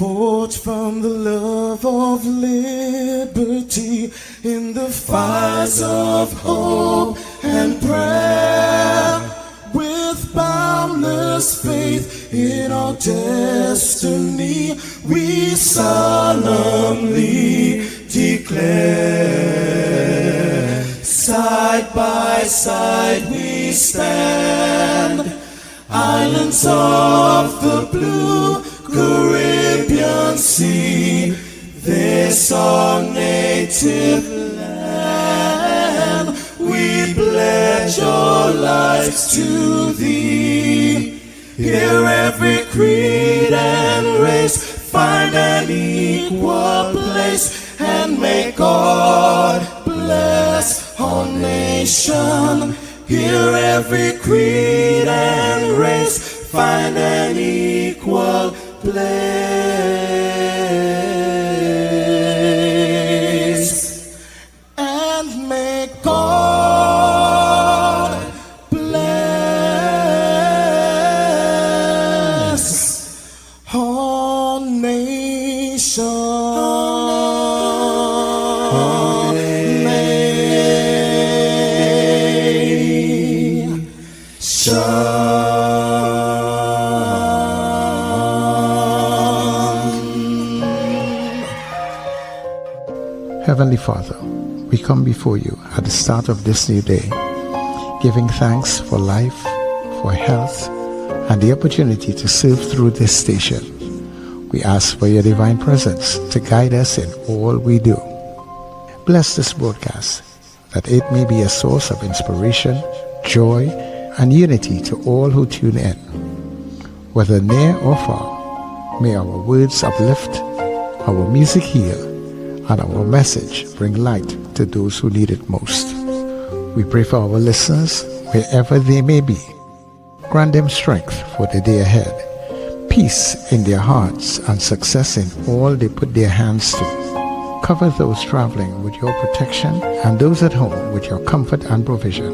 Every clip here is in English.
Forged from the love of liberty in the fires of hope and prayer, with boundless faith in our destiny, we solemnly declare. Side by side we stand, islands of the blue Caribbean Sea, this our native land. We pledge our lives to thee. Here every creed and race find an equal place, and may God bless our nation. Here every creed and race find an equal place, and may God bless our nation. Heavenly Father, we come before you at the start of this new day, giving thanks for life, for health, and the opportunity to serve through this station. We ask for your divine presence to guide us in all we do. Bless this broadcast, that it may be a source of inspiration, joy, and unity to all who tune in. Whether near or far, may our words uplift, our music heal, and our message bring light to those who need it most. We pray for our listeners wherever they may be. Grant them strength for the day ahead, peace in their hearts, and success in all they put their hands to. Cover those traveling with your protection and those at home with your comfort and provision.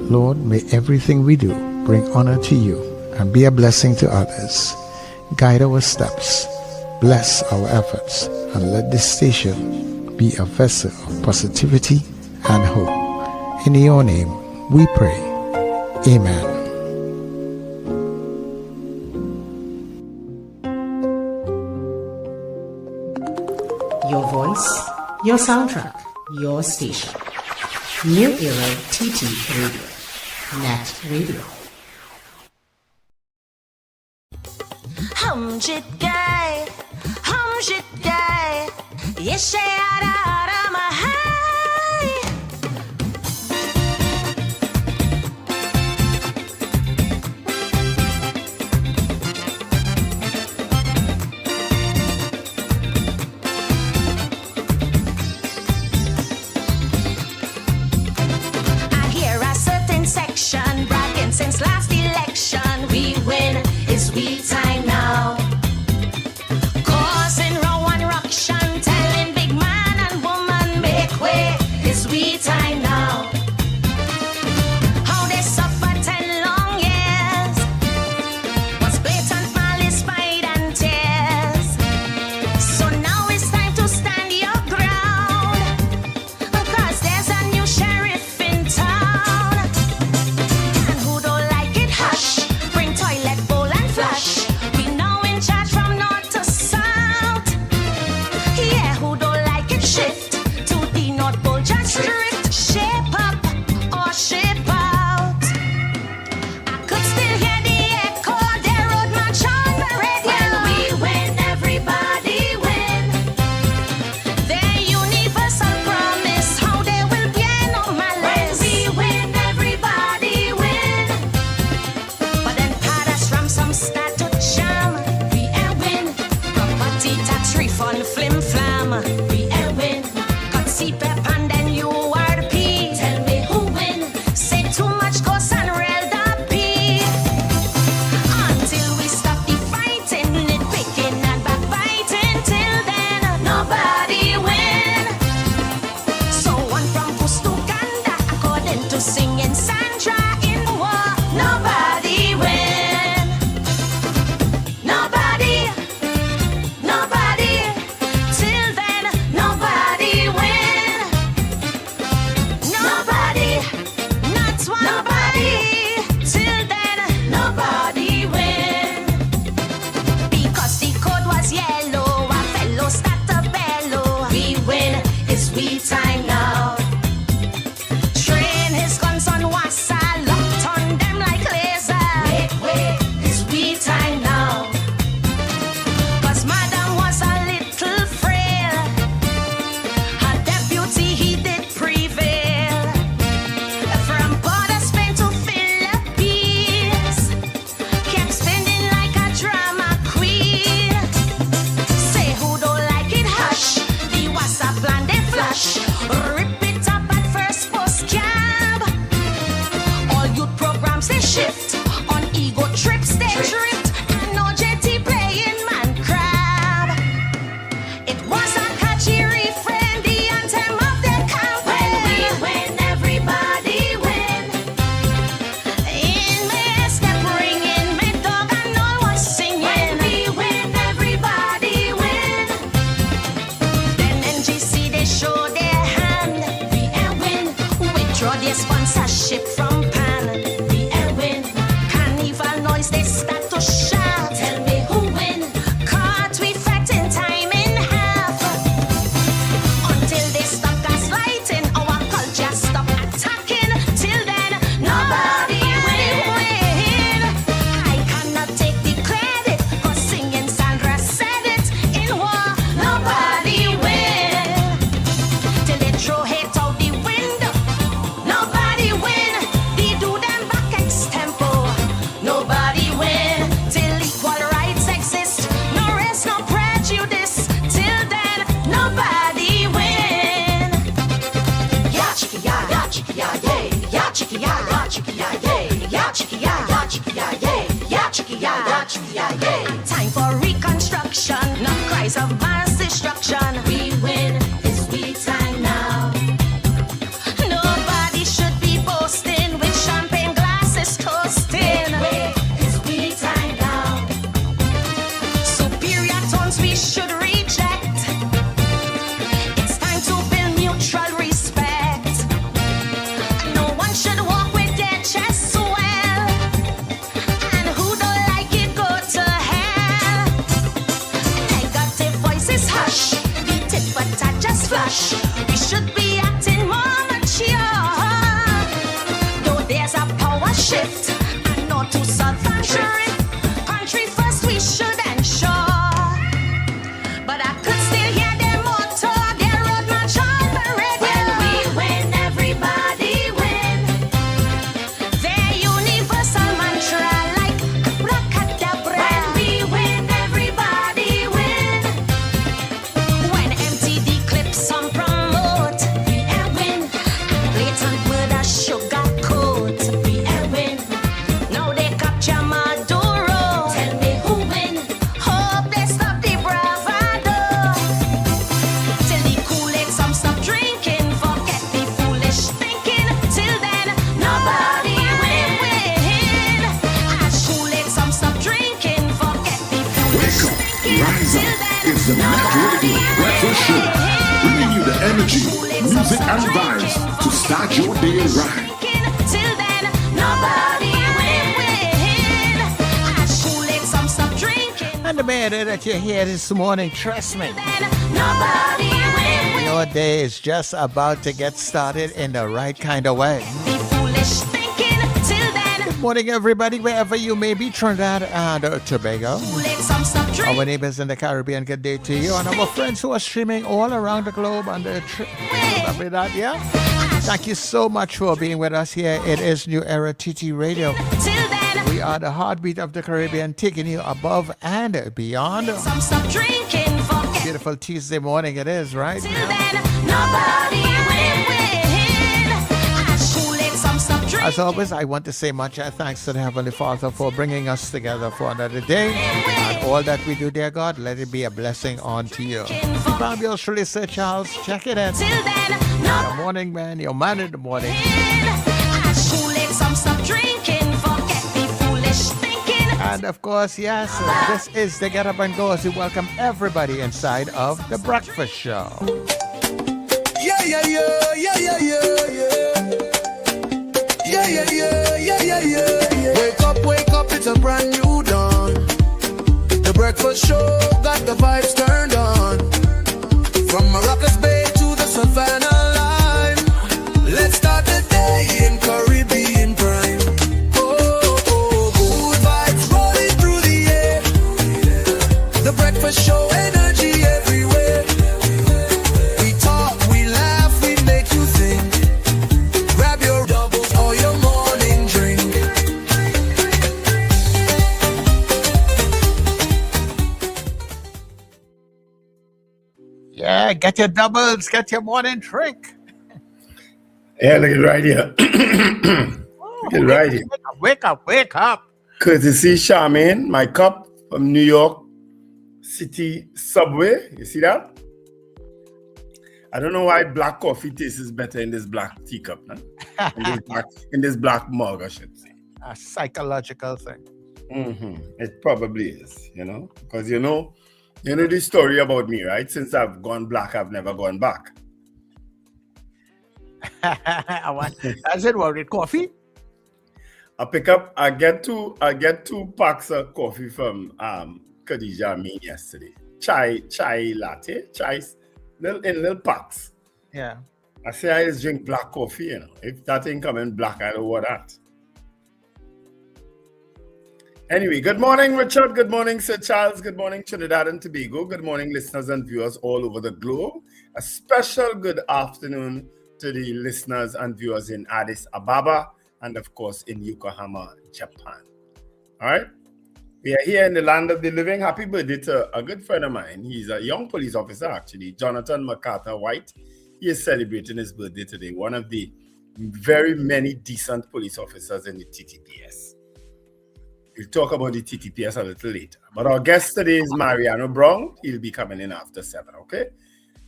Lord, may everything we do bring honor to you and be a blessing to others. Guide our steps, bless our efforts, and let this station be a vessel of positivity and hope. In your name we pray. Amen. Your voice, your soundtrack, your station. New Era TT Radio, Net Radio. Humjit guy, yeshe ara mahai. I hear a certain section bragging since last election we win, it's we time now. Causing row and ruction, telling big man and woman make way, it's we time now. How they suffer 10 long years was blatant malice, spite and tears. So now it's time to stand your ground, cause there's a new sheriff in town. And who don't like it, hush, bring toilet bowl and flush. rush. We should be acting more mature. Though there's a power shift and not to southern drift. Country first we should ensure. But I could still hear their motto, their road march on the radio. When we win, everybody win. Their universal mantra like abracadabra. When we win, everybody win. When MTD clips some promote, we a win. Blatant murder sugar coat, we a win. Now they capture Maduro. Tell me who win. Hope they stop the bravado. Till the Kool-Aid some stop drinking. Forget the foolish thinking. Till then, nobody will win. As Kool-Aid some stop drinking. Forget the foolish Wake up, thinking. rise Till up. then, It's the Net nobody Radio Breakfast Show. will Bringing you the energy, Kool-Aid some music, stop and vibes drinking. to start your day right. Till then, nobody will win. As Kool-Aid some stop drinking. And the matter that you're here this morning, trust me, Then nobody will win. your day is just about to get started in the right kind of way. Be foolish thinking. Till then, Good morning, everybody, wherever you may be, Trinidad and Tobago. Kool-Aid some stop Our drinking. neighbors in the Caribbean, good day to you. And our friends who are streaming all around the globe on the Thank you so much for being with us here. It is New Era TT Radio. Till then, We are the heartbeat of the Caribbean, taking you above and beyond. some stop drinking. Forget. Beautiful Tuesday morning it is, right? Till then, nobody will win. As Kool-Aid some stop drinking. As always, I want to say much thanks to the Heavenly Father for bringing us together for another day. And all that we do, dear God, let it be a blessing unto you. I'm yours truly, Sir Charles. Check it in. Till then, Your nobody morning, man. Your man in the morning. will. As Kool-Aid some stop drinking. Forget the foolish thinking. And of course, yes, this is the Get Up and Go as we welcome everybody inside of the Breakfast Show. Yeah, yeah, yeah, yeah, yeah, yeah, yeah. Yeah, yeah, yeah, yeah, yeah, yeah, yeah. Wake up, it's a brand new dawn. The breakfast show got the vibes turned on. From Maracas Bay to the Savannah line. Let's start the day in Caribbean prime. Good vibes rolling through the air. The breakfast show energy everywhere. We talk, we laugh, we make you think. Grab your doubles or your morning drink. Yeah, get your doubles, get your morning drink. Yeah, look at right here. Look at right here. Wake up, wake up. Courtesy Charmaine, my cup from New York City Subway. You see that? I don't know why black coffee tastes better in this black teacup, huh? in this black mug, I should say. A psychological thing. It probably is, because you know the story about me, right? Since I've gone black, I've never gone back. Has it worried coffee? I get two packs of coffee from Khadija Amin yesterday. Chai latte, in little packs. Yeah. I say I just drink black coffee, If that ain't coming black, I don't want that. Anyway, good morning, Richard. Good morning, Sir Charles. Good morning, Trinidad and Tobago. Good morning, listeners and viewers all over the globe. A special good afternoon to the listeners and viewers in Addis Ababa and, of course, in Yokohama, Japan. All right? We are here in the land of the living. Happy birthday to a good friend of mine. He's a young police officer, actually, Jonathan MacArthur White. He is celebrating his birthday today. One of the very many decent police officers in the TTPS. We'll talk about the TTPS a little later. But our guest today is Mariano Brown. He'll be coming in after 7, okay?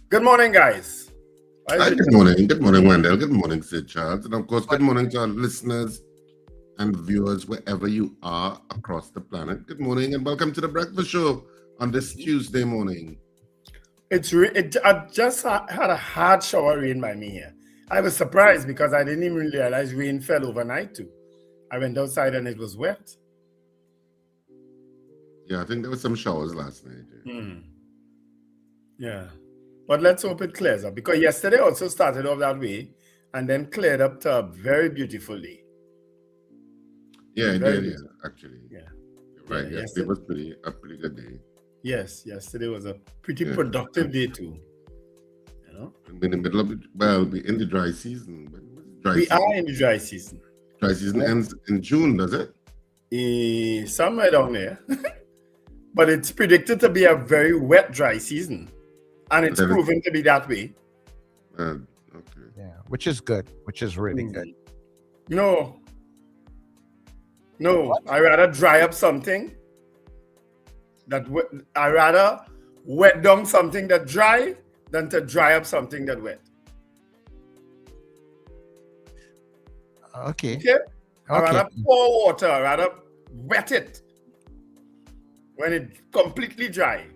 Good morning, guys. Hi, good morning. Good morning, Wendell. Good morning, Sid Charles. And of course, good morning to our listeners and viewers wherever you are across the planet. Good morning and welcome to the Breakfast Show on this Tuesday morning. I just had a hard shower rain by me here. I was surprised because I didn't even realize rain fell overnight too. I went outside and it was wet. Yeah, I think there were some showers last night. Yeah. But let's hope it clears up, because yesterday also started off that way and then cleared up to a very beautiful day. Yeah, it Very did. beautiful. Yeah, actually. Yeah. You're right. Yeah, Yesterday was a pretty good day. Yes, yesterday was a pretty Yeah. productive day too. You know, We're in the middle of it. Well, we're in the dry season. we are in the dry season. Dry season ends in June, does it? Somewhere down there. But it's predicted to be a very wet dry season. And it's Then it- proven to be that way. Okay. Yeah, which is good, which is really good. No. I rather dry up something I rather wet down something that dry than to dry up something that wet. Okay. Okay? I Okay. rather pour water, I rather wet it when it's completely dry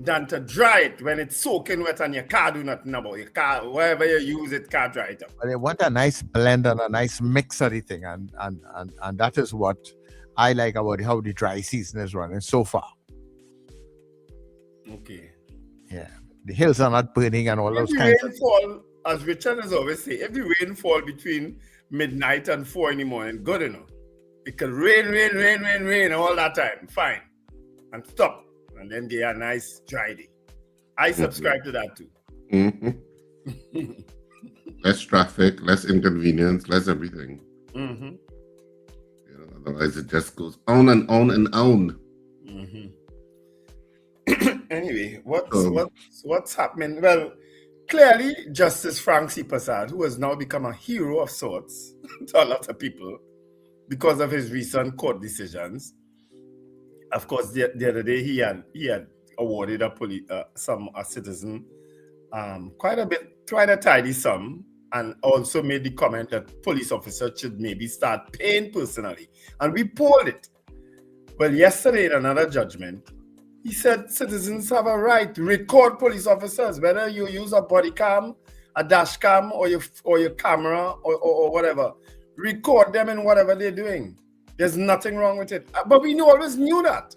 than to dry it when it's soaking wet and your car do nothing about your car, wherever you use it, car dry it up. But they want a nice blend and a nice mix of the thing, and that is what I like about how the dry season is running so far. Okay. Yeah, the hills are not burning and all If those the kinds of. rainfall, as Richard has always said, if the rain fall between midnight and 4 in the morning, good enough. It can rain all that time, fine, and stop, and then they are nice dry day. I subscribe to that too. Mm-hmm. Less traffic, less inconvenience, less everything. Mm-hmm. You know, otherwise, it just goes on and on and on. Mm-hmm. Anyway, what's happening? Well, clearly, Justice Frank C. Prasad, who has now become a hero of sorts to a lot of people because of his recent court decisions. Of course, the other day he had awarded a citizen quite a tidy sum, and also made the comment that police officers should maybe start paying personally. And we polled it. Well, yesterday in another judgment, he said citizens have a right to record police officers, whether you use a body cam, a dash cam, or your camera or whatever. Record them in whatever they're doing. There's nothing wrong with it. But we always knew that.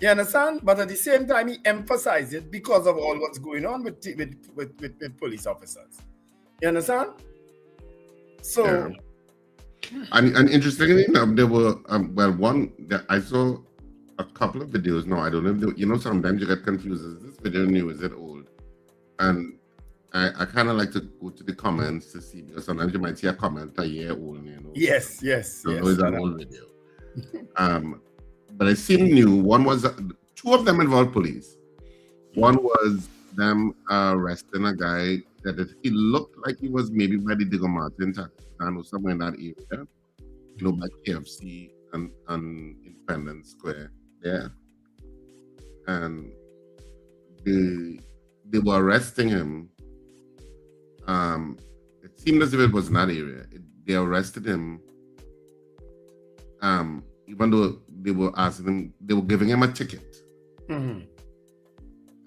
You understand? But at the same time, he emphasized it because of all what's going on with police officers. You understand? So, yeah. And interestingly enough, there were I saw a couple of videos. No, I don't know. Sometimes you get confused. Is this video new? Is it old? And I kind of like to go to the comments to see, because sometimes you might see a comment a year old. Yes. So it's an old video. But it seemed new. One was two of them involved police. One was them arresting a guy that he looked like he was maybe by the Digger Martin or somewhere in that area, by KFC and Independence Square there. And they were arresting him. It seemed as if it was in that area. They arrested him. Even though they were giving him a ticket. mm-hmm.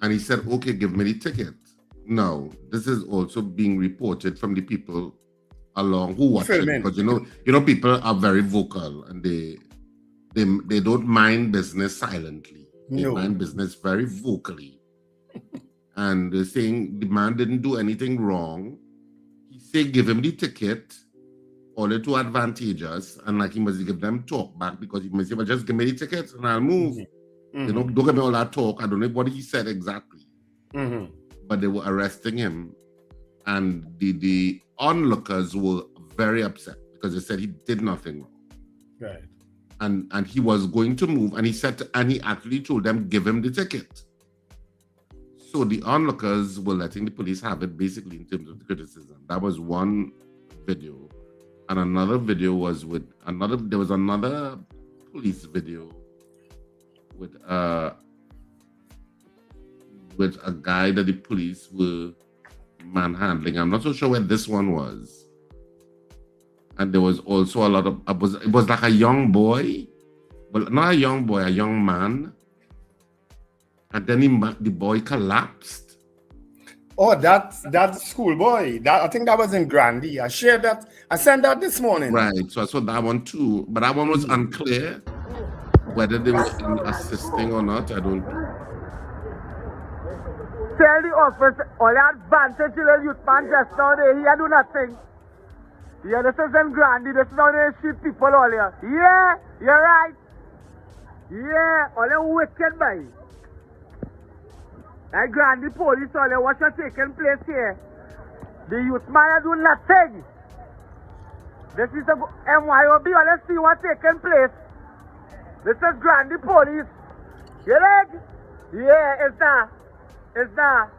And he said, okay, give me the ticket. No, this is also being reported from the people along who watch it, because people are very vocal, and they don't mind business silently. They mind business very vocally. And they're saying the man didn't do anything wrong. He said, give him the ticket, only to advantage us, and like he must give them talk back, because he must say, well, just give me the tickets and I'll move. Mm-hmm. Don't give me all that talk. I don't know what he said exactly. Mm-hmm. But they were arresting him, and the onlookers were very upset because they said he did nothing wrong. Right. And he was going to move, and he actually told them, give him the ticket. So the onlookers were letting the police have it, basically, in terms of the criticism. That was one video. And another video was there was another police video with a guy that the police were manhandling. I'm not so sure where this one was. And there was also a lot of, it was like a young boy, well, not a young boy, a young man. And then the boy collapsed. Oh, that's schoolboy. I think that was in Grandy. I shared that. I sent that this morning. Right. So I saw that one too. But that one was unclear whether they were assisting or not. I don't know. tell the office all the advantage to the youth man just now there, he do nothing. Yeah, this isn't Grandy, this is how they shoot people all here. Yeah, you're right. Yeah, all the wicked boy. Like Grandy police all here, what's taking place here? The youth man do nothing. This is the MYOB, let's see what's taking place. This is Grandy police. You like? Yeah, it's that. It's that.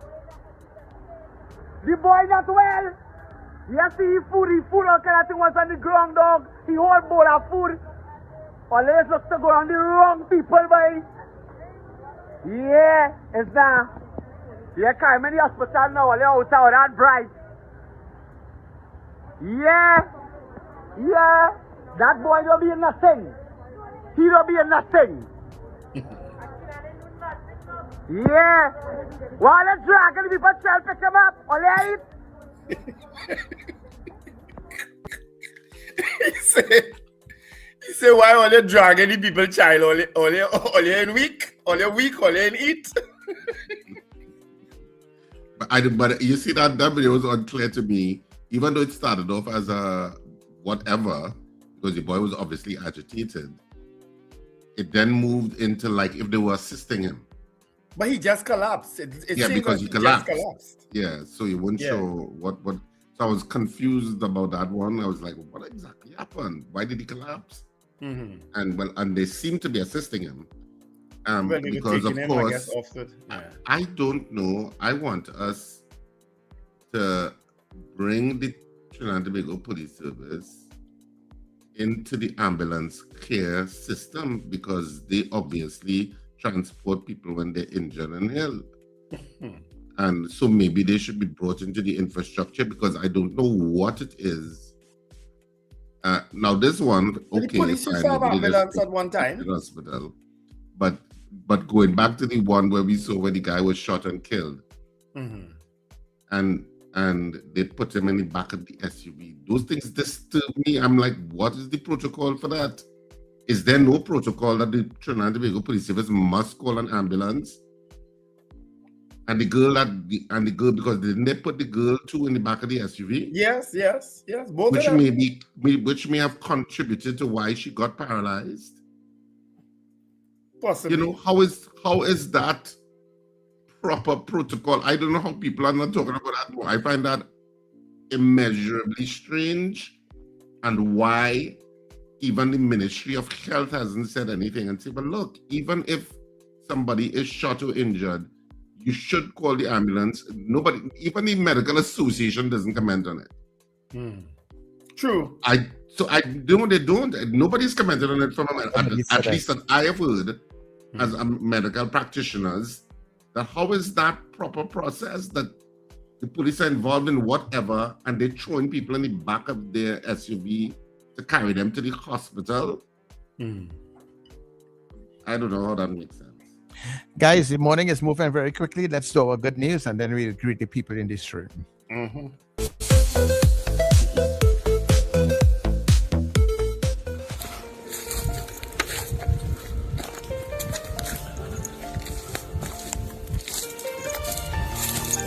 The boy not well. You see he food all kind of thing was on the ground, dog. He whole bowl of food. Always looks to go on the wrong people, boy. Yeah, it's that. Yeah, come in the hospital now, all out that bright. Yeah. Yeah. That boy don't be nothing. He don't be nothing. Yeah. While the dragon people shall pick him up, all right? he say why all the dragon the people child only in week, only in eat. But you see that video was unclear to me, even though it started off as a whatever, because the boy was obviously agitated. It then moved into like if they were assisting him. But he just collapsed. Yeah, because he collapsed. Yeah, so he wouldn't show what. So I was confused about that one. I was like, what exactly happened? Why did he collapse? Mm-hmm. And they seem to be assisting him. Because of course, I don't know. I want us to bring the Trinidad and Tobago Police Service into the ambulance care system because they obviously transport people when they're injured and ill. And so maybe they should be brought into the infrastructure because I don't know what it is. Now this one, okay, the police used to have ambulance at one time. Hospital, but going back to the one where we saw where the guy was shot and killed, and they put him in the back of the SUV. Those things disturb me. I'm like, what is the protocol for that? Is there no protocol that the Trinidad and Tobago Police Service must call an ambulance? And the girl because didn't they put the girl too in the back of the SUV? Yes. Both which of them. which may have contributed to why she got paralyzed. Possibly. You know, how is that proper protocol? I don't know how people are not talking about that more. I find that immeasurably strange, and why even the Ministry of Health hasn't said anything and say, but look, even if somebody is shot or injured, you should call the ambulance. Nobody, even the medical association doesn't comment on it. True. They don't. Nobody's commented on it from at least that I have heard as a medical practitioners, that how is that proper process that the police are involved in whatever and they're throwing people in the back of their SUV to carry them to the hospital? I don't know how that makes sense. Guys, the morning is moving very quickly. Let's do our good news and then we'll greet the people in this room.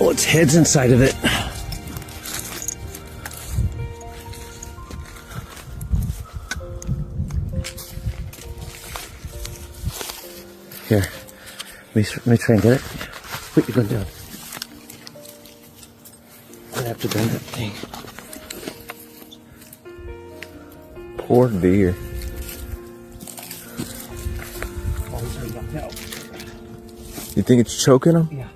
Oh, its head's inside of it. Here, let me try and get it. Wait, you're going down. I have to bend that thing. Poor deer. You think it's choking him? Yeah.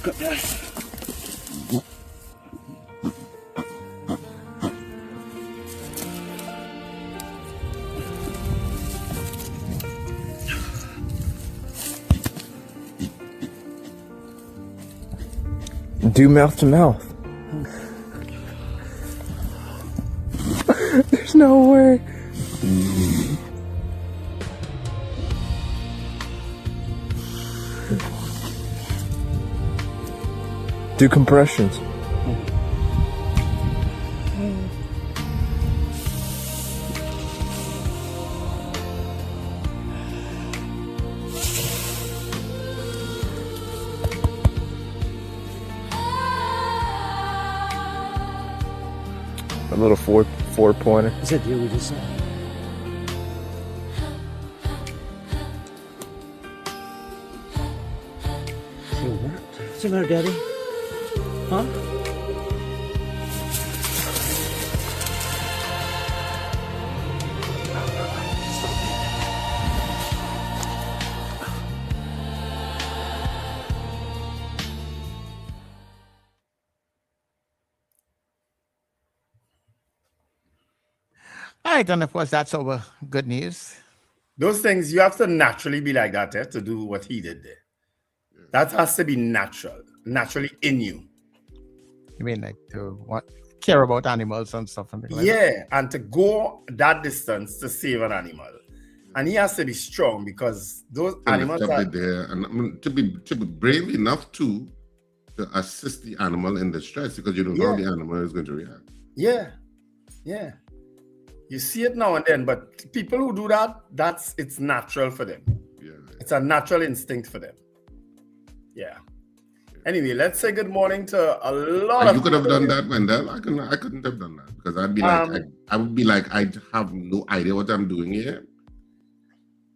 pick up that. Do mouth to mouth. There's no way. Do compressions. A little four pointer. Is that deal we just saw? Say what? What's the matter, Daddy? Huh? All right, and of course, that's our good news. Those things, you have to naturally be like that to do what he did there. That has to be naturally in you. You mean like to care about animals and stuff? And like Yeah, and to go that distance to save an animal. And he has to be strong because those animals are... there, and I mean, to be brave enough to assist the animal in distress, because you don't know how the animal is going to react. Yeah. You see it now and then, but people who do that, it's natural for them. Yeah. It's a natural instinct for them. Yeah. Anyway, let's say good morning to a lot of... You could have done that, Wendell. I couldn't have done that because I'd be like, I would be like, I have no idea what I'm doing here.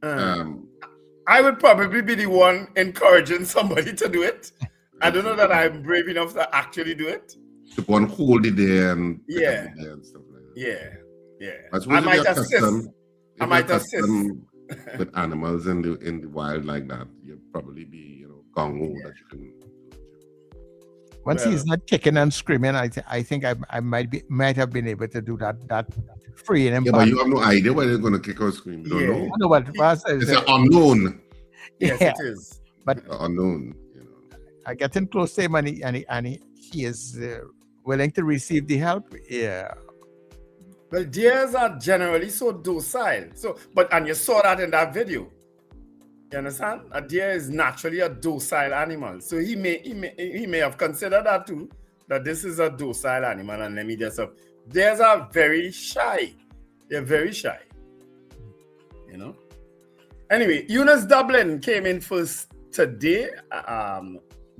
I would probably be the one encouraging somebody to do it. I don't know that I'm brave enough to actually do it. To go and hold it there and Yeah. it there and stuff like that. Yeah. I might assist. I might assist. With animals in the wild like that, you'll probably be, gung-ho that you can. Once he's not kicking and screaming, I think I might have been able to do that free and but you have no idea whether they're going to kick or scream. You don't know. I know what it's an unknown. Yes, it is. But unknown. I getting close to him, and he is willing to receive the help. Yeah. Well, deers are generally so docile. And you saw that in that video. You understand? A deer is naturally a docile animal. So he may have considered that too, that this is a docile animal. And let me just say, deers are very shy. They're very shy. Anyway, Eunice Dublin came in first today.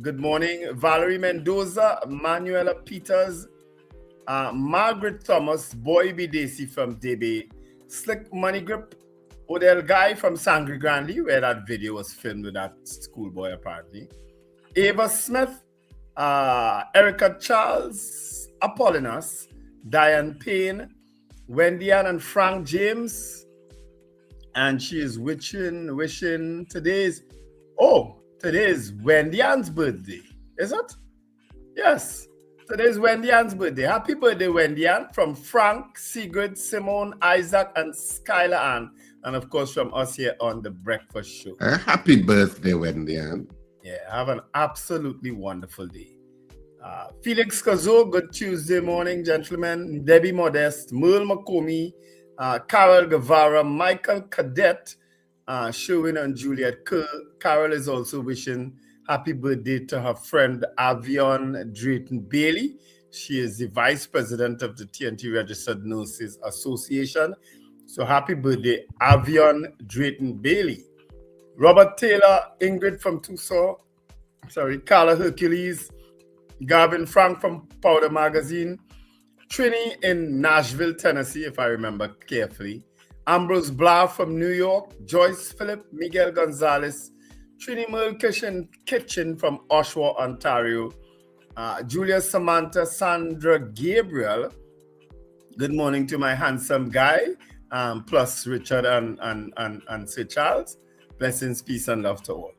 Good morning, Valerie Mendoza, Manuela Peters, Margaret Thomas, Boy Bidesi from Debe, Slick Money Grip, Odell Guy from Sangre Grande, where that video was filmed with that schoolboy apparently. Ava Smith, Erica Charles, Apollinaus, Diane Payne, Wendy Ann and Frank James. And she is wishing today's Wendy Ann's birthday. Is it? Yes. Today's Wendy Ann's birthday. Happy birthday, Wendy Ann, from Frank, Sigrid, Simone, Isaac, and Skylar Ann. And of course, from us here on The Breakfast Show. Happy birthday, Wendy Ann. Yeah, have an absolutely wonderful day. Felix Kazo, good Tuesday morning, gentlemen. Debbie Modest, Merle Makomi, Carol Guevara, Michael Cadet, Sherwin and Juliet Kerr. Carol is also wishing happy birthday to her friend Avion Drayton Bailey. She is the vice president of the TNT Registered Nurses Association. So happy birthday, Avion Drayton Bailey. Robert Taylor, Ingrid from Tucson. Carla Hercules, Gavin Frank from Powder Magazine. Trini in Nashville, Tennessee, if I remember carefully. Ambrose Blah from New York. Joyce Phillip, Miguel Gonzalez. Trini Merle Kitchen from Oshawa, Ontario. Julia Samantha Sandra Gabriel. Good morning to my handsome guy, plus Richard and Sir Charles. Blessings, peace, and love to all.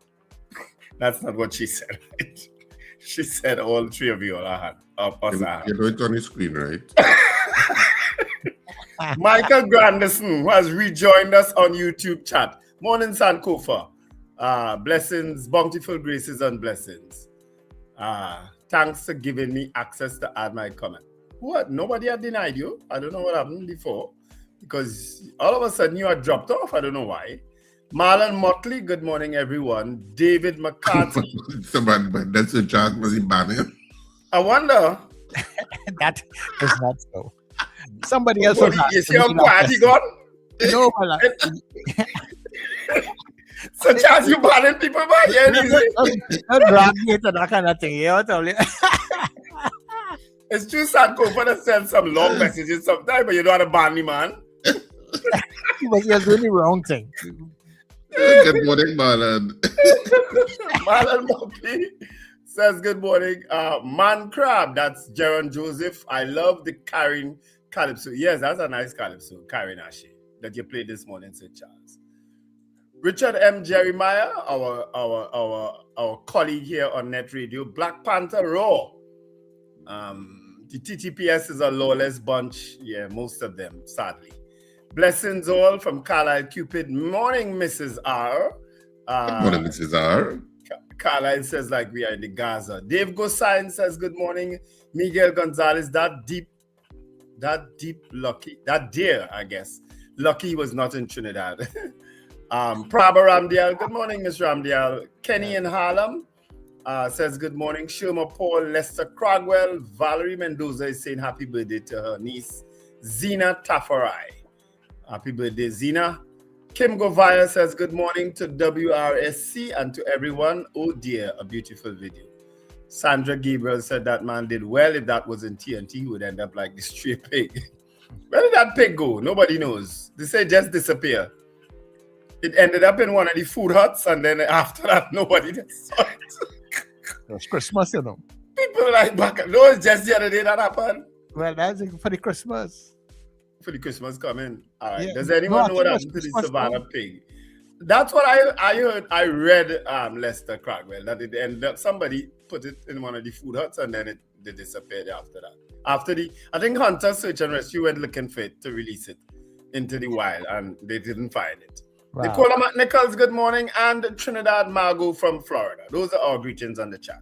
That's not what she said, right? She said all three of you all are us are. You know it on your screen, right? Michael Grandison, who has rejoined us on YouTube chat. Morning, Sankofa. Blessings, bountiful graces and blessings. Thanks for giving me access to add my comment. What? Nobody had denied you? I don't know what happened before. Because all of a sudden you are dropped off. I don't know why. Marlon Motley, good morning, everyone. David McCarthy. But that's a chance was he banning. I wonder. That is not so. Somebody else was You see how quiet he got? No, well, Such as you banning people by here. don't drag me to that kind of thing. You know what I'm saying? It's true, Sankofa to send some long messages sometimes, but you don't have to ban me, man. But you're doing the wrong thing. Good morning, Marlon. Marlon Motley says good morning. Man Crab, that's Jaron Joseph. I love the Karen Calypso. Yes, that's a nice Calypso, Karen Ashe, that you played this morning, St. Charles. Richard M. Jeremiah, our colleague here on Net Radio. Black Panther Raw. The TTPS is a lawless bunch. Yeah, most of them, sadly. Blessings all from Carlisle Cupid. Morning, Mrs. R. Good morning, Mrs. R. Carlisle says like we are in the Gaza. Dave Gosain says good morning. Miguel Gonzalez, that deep lucky, that dear, I guess. Lucky was not in Trinidad. Prabha Ramdial, good morning, Miss Ramdial. Kenny in Harlem says good morning. Shirma Paul, Lester Cragwell, Valerie Mendoza is saying happy birthday to her niece, Zina Tafarai. Happy birthday, Zina. Kim Govaya says good morning to WRSC and to everyone. Oh dear, a beautiful video. Sandra Gabriel said that man did well. If that was in TNT, he would end up like the stray pig. Where did that pig go? Nobody knows. They say just disappear. It ended up in one of the food huts, and then after that, nobody saw it. It's Christmas, you know. People like back. No, it's just the other day that happened. Well, that's for the Christmas. For the Christmas coming. All right. Yeah. Does anyone know what happened to the Savannah pig? That's what I heard. I read Lester Cragwell that it ended up somebody put it in one of the food huts and then they disappeared after that. I think Hunter Search and Rescue went looking for it to release it into the wild and they didn't find it. Wow. Nicola McNichols, good morning, and Trinidad Margot from Florida. Those are our greetings on the chat.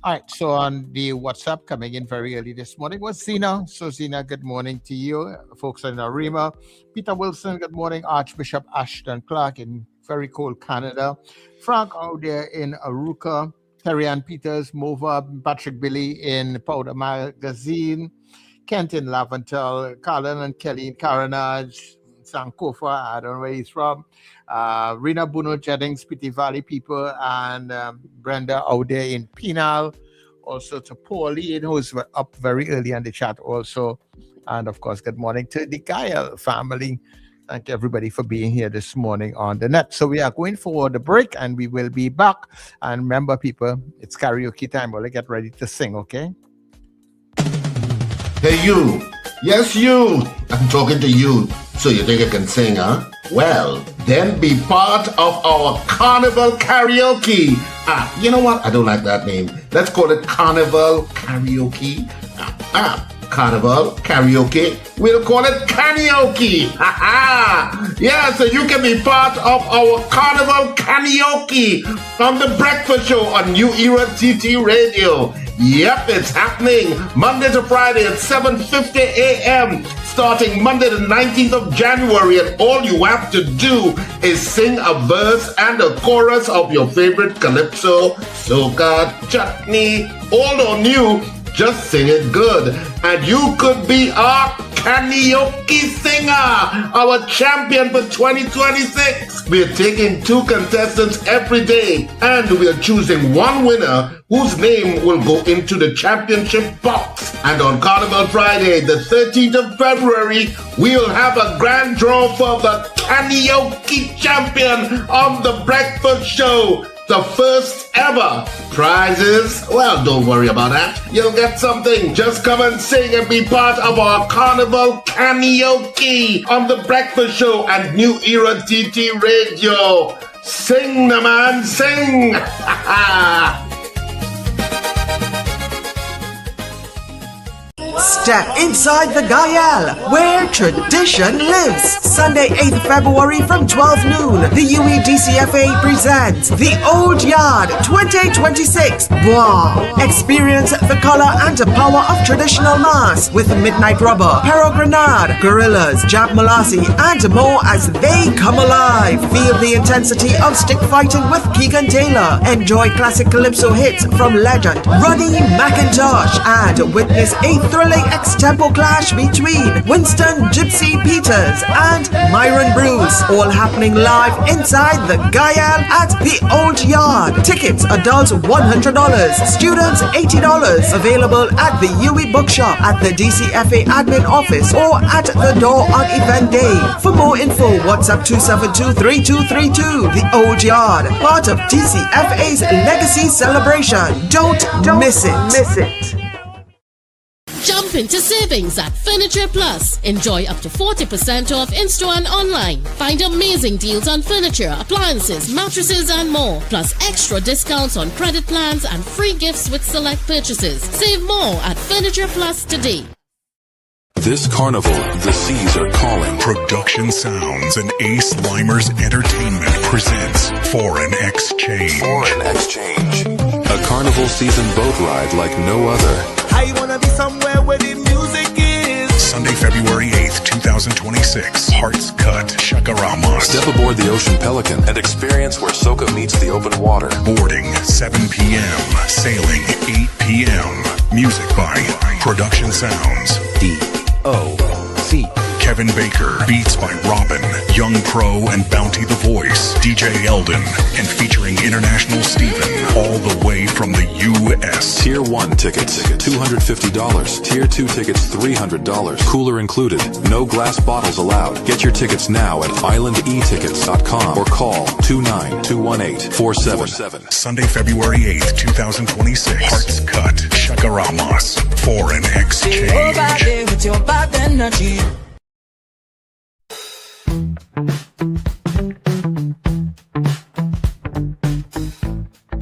All right, so on the WhatsApp coming in very early this morning was Zina. So Zina, good morning to you. Folks in Arima. Peter Wilson, good morning. Archbishop Ashton Clark in very cold Canada. Frank out there in Aruka. Terry Ann Peters, Mova, Patrick Billy in Powder Magazine. Kent in Laventel. Carlin and Kelly in Caranage. Sankofa, I don't know where he's from. Rina Bruno Jennings, Pity Valley people, and Brenda out there in Penal. Also to Pauline, who's up very early on the chat also. And of course, good morning to the Gael family. Thank everybody for being here this morning on the net. So we are going for the break and we will be back. And remember, people, it's karaoke time. We'll get ready to sing, okay? Hey, you. Yes, you. I'm talking to you. So you think you can sing, huh? Well, then be part of our Carnival Karaoke. You know what? I don't like that name. Let's call it Carnival Karaoke. Carnival Karaoke. We'll call it Karaoke. Yeah, so you can be part of our Carnival Karaoke on the Breakfast Show on New Era TT Radio. Yep, it's happening Monday to Friday at 7:50 a.m. starting Monday the 19th of January, and all you have to do is sing a verse and a chorus of your favorite calypso, soca, chutney, old or new. Just sing it good, and you could be our karaoke singer, our champion for 2026. We're taking 2 contestants every day, and we're choosing one winner whose name will go into the championship box. And on Carnival Friday, the 13th of February, we'll have a grand draw for the karaoke champion on the Breakfast Show. The first ever prizes. Well, don't worry about that. You'll get something. Just come and sing and be part of our Carnival Karaoke on the Breakfast Show and New Era TT Radio. Sing, the man, sing. Step inside the Gayal, where tradition lives. Sunday, 8th February from 12 noon, the UEDCFA presents The Old Yard 2026. Wow! Experience the color and the power of traditional mass with Midnight Rubber, Pero Grenade, Gorillas, Jab Malasi, and more as they come alive. Feel the intensity of stick fighting with Keegan Taylor. Enjoy classic calypso hits from legend Ronnie McIntosh and witness a thrilling extempo clash between Winston Gypsy Peters and Myron Bruce. All happening live inside the Gayal at the Old Yard. Tickets adults $100, students $80. Available at the UE Bookshop, at the DCFA admin office, or at the door on event day. For more info, WhatsApp 272-3232. The Old Yard, part of DCFA's legacy celebration. Don't miss it. Jump into savings at Furniture Plus. Enjoy up to 40% off in-store and online. Find amazing deals on furniture, appliances, mattresses, and more. Plus extra discounts on credit plans and free gifts with select purchases. Save more at Furniture Plus today. This carnival, the seas are calling. Production Sounds and Ace Limers Entertainment presents Foreign Exchange. A carnival season boat ride like no other. I wanna be somewhere where the music is. Sunday, February 8th, 2026. Hearts Cut, Chakaramos. Step aboard the Ocean Pelican and experience where Soca meets the open water. Boarding 7 p.m. Sailing 8 p.m. Music by Production Sounds. D.O.C. Kevin Baker. Beats by Robin, Young Pro, and Bounty the Voice. DJ Eldon. And featuring International Steven. All the way from the U.S. Tier 1 tickets, $250. Tier 2 tickets, $300. Cooler included. No glass bottles allowed. Get your tickets now at islandetickets.com or call 29218-4747. Sunday, February 8th, 2026. Hearts Cut, Chakaramos. Foreign Exchange. With your bad energy.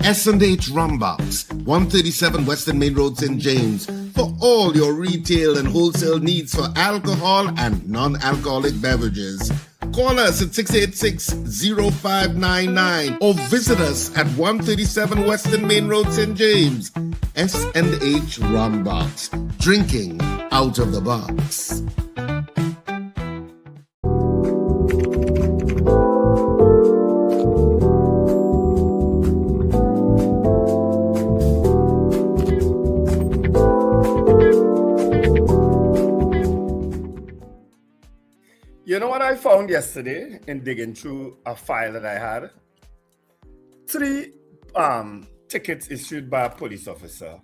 S&H Rumbox, 137 Western Main Road, St. James, for all your retail and wholesale needs for alcohol and non-alcoholic beverages. Call us at 686-0599 or visit us at 137 Western Main Road, St. James. S&H Rumbox, drinking out of the box. You know what I found yesterday in digging through a file that I had? 3 tickets issued by a police officer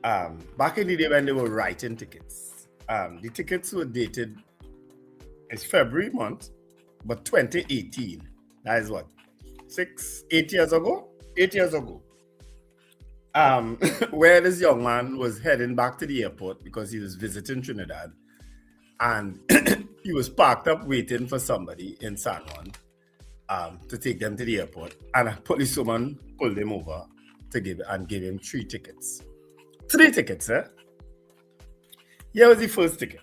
back in the day when they were writing tickets. The tickets were dated, it's February month, but 2018. That is what? 8 years ago? 8 years ago. Where this young man was heading back to the airport because he was visiting Trinidad. And he was parked up waiting for somebody in San Juan to take them to the airport. And a policewoman pulled him over to give him 3 tickets. 3 tickets, eh? Here was the first ticket.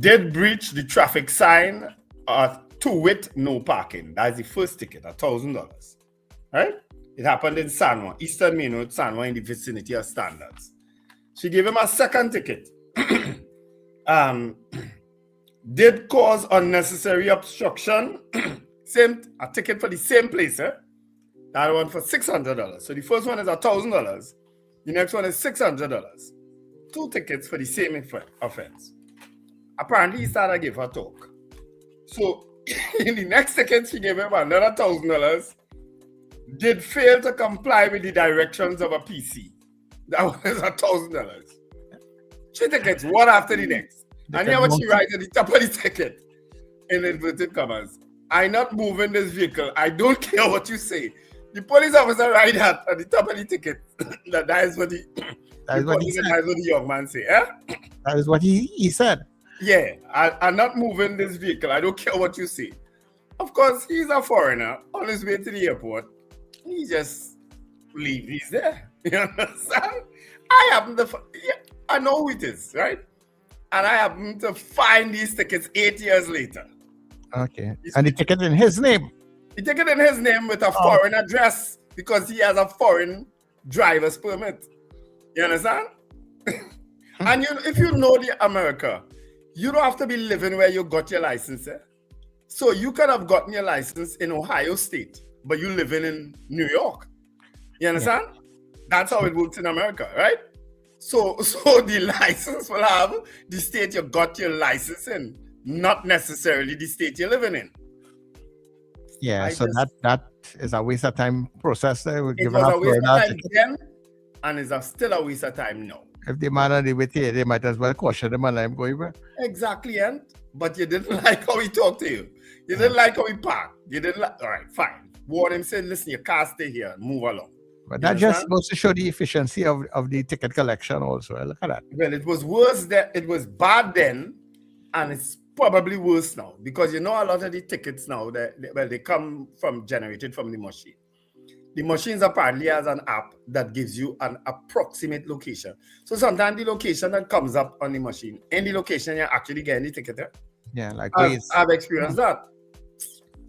Did breach the traffic sign to wit no parking. That's the first ticket, $1,000. Right? It happened in San Juan, Eastern Main Road, San Juan, in the vicinity of Standards. She gave him a second ticket. Did cause unnecessary obstruction. A ticket for the same place, eh? That one for $600. So the first one is $1,000. The next one is $600. 2 tickets for the same offense. Apparently, he started to give her talk. So in the next ticket, she gave him another $1,000. Did fail to comply with the directions of a PC. That was $1,000. 3 tickets, one after the next. And here what she writes at the top of the ticket, in inverted commas. I'm not moving this vehicle. I don't care what you say. The police officer write that at the top of the ticket. that is what the young man say. Eh? That is what he said. Yeah, I'm not moving this vehicle. I don't care what you say. Of course, he's a foreigner on his way to the airport. He just leaves. He's there. You understand? I happen to, I know who it is, right? And I happen to find these tickets 8 years later. Okay. And the ticket in his name? He took it in his name with a foreign address because he has a foreign driver's permit. You understand? And if you know the America, you don't have to be living where you got your license. So you could have gotten your license in Ohio State, but you living in New York. You understand? Yeah. That's how it works in America, right? So the license will have the state you got your license in, not necessarily the state you're living in. Yeah, that is a waste of time process. It was a waste of time then, and it's still a waste of time now. If the man on the way here, they might as well caution them and let him go over. Exactly, and but you didn't like how he talked to you. You didn't like how he parked. You didn't like. All right, fine. Warn him, say, listen, your car stay here, move along. But that just goes to show the efficiency of the ticket collection also. Look at that. Well, it was worse then. It was bad then, and it's probably worse now because you know a lot of the tickets now they come generated from the machine. The machines apparently has an app that gives you an approximate location. So sometimes the location that comes up on the machine, in the location you're actually getting the ticket there. Yeah, like I've experienced that.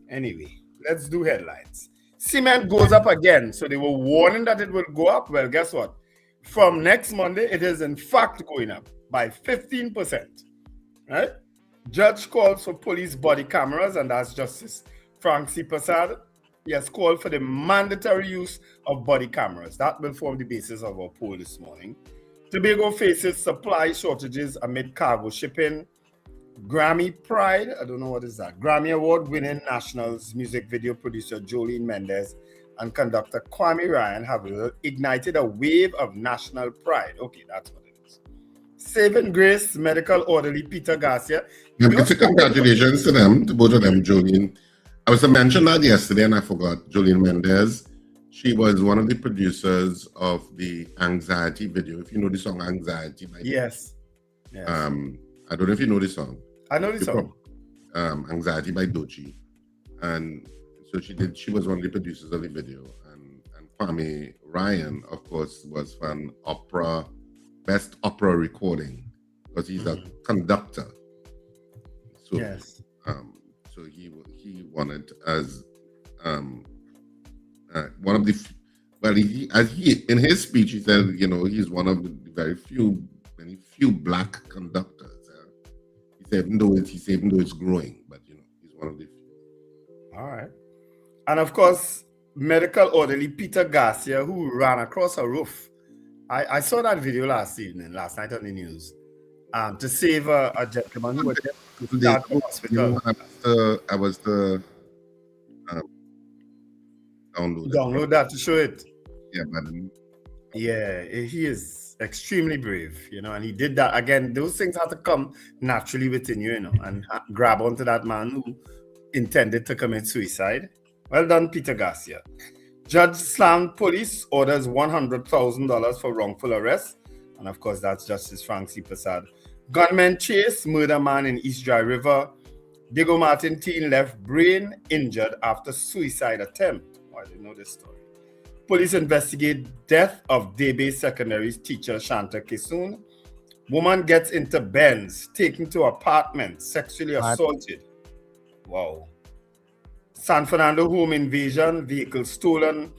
Anyway, let's do headlines. Cement goes up again. So they were warning that it will go up. Well, guess what? From next Monday, it is in fact going up by 15%. Right? Judge calls for police body cameras, and that's Justice Frank C. Prasad. He has called for the mandatory use of body cameras. That will form the basis of our poll this morning. Tobago faces supply shortages amid cargo shipping. Grammy Pride, I don't know what is that. Grammy Award-winning Nationals music video producer Jolene Mendez and conductor Kwame Ryan have ignited a wave of national pride. Okay, that's what it is. Saving Grace medical orderly Peter Garcia. Congratulations to them, to both of them, Jolene. I was to mention that yesterday and I forgot. Jolene Mendez, she was one of the producers of the Anxiety video. If you know the song Anxiety. Yes. I don't know if you know the song. I know the song. Anxiety by Dochi. And so she was one of the producers of the video. And Kwame Ryan, of course, was from Best Opera Recording, because he's a conductor. So, yes. So he won it as one of the. In his speech he said, he's one of the very few black conductors. He said even though it's growing, but he's one of the few. All right. And of course, medical orderly Peter Garcia, who ran across a roof. I saw that video last night on the news. To save a gentleman who was in the hospital. I was to download that to show it. Yeah, man. Yeah, he is extremely brave, and he did that. Again, those things have to come naturally within you, and grab onto that man who intended to commit suicide. Well done, Peter Garcia. Judge slammed police, orders $100,000 for wrongful arrest. And of course, that's Justice Frank C. Prasad. Gunmen chase murder man in East Dry River. Diego Martin teen left brain injured after suicide attempt. Oh, I didn't know this story. Police investigate death of Debe Secondary teacher Shanta Kisoon. Woman gets into Benz, taken to apartment, sexually assaulted. Wow. San Fernando home invasion, vehicle stolen,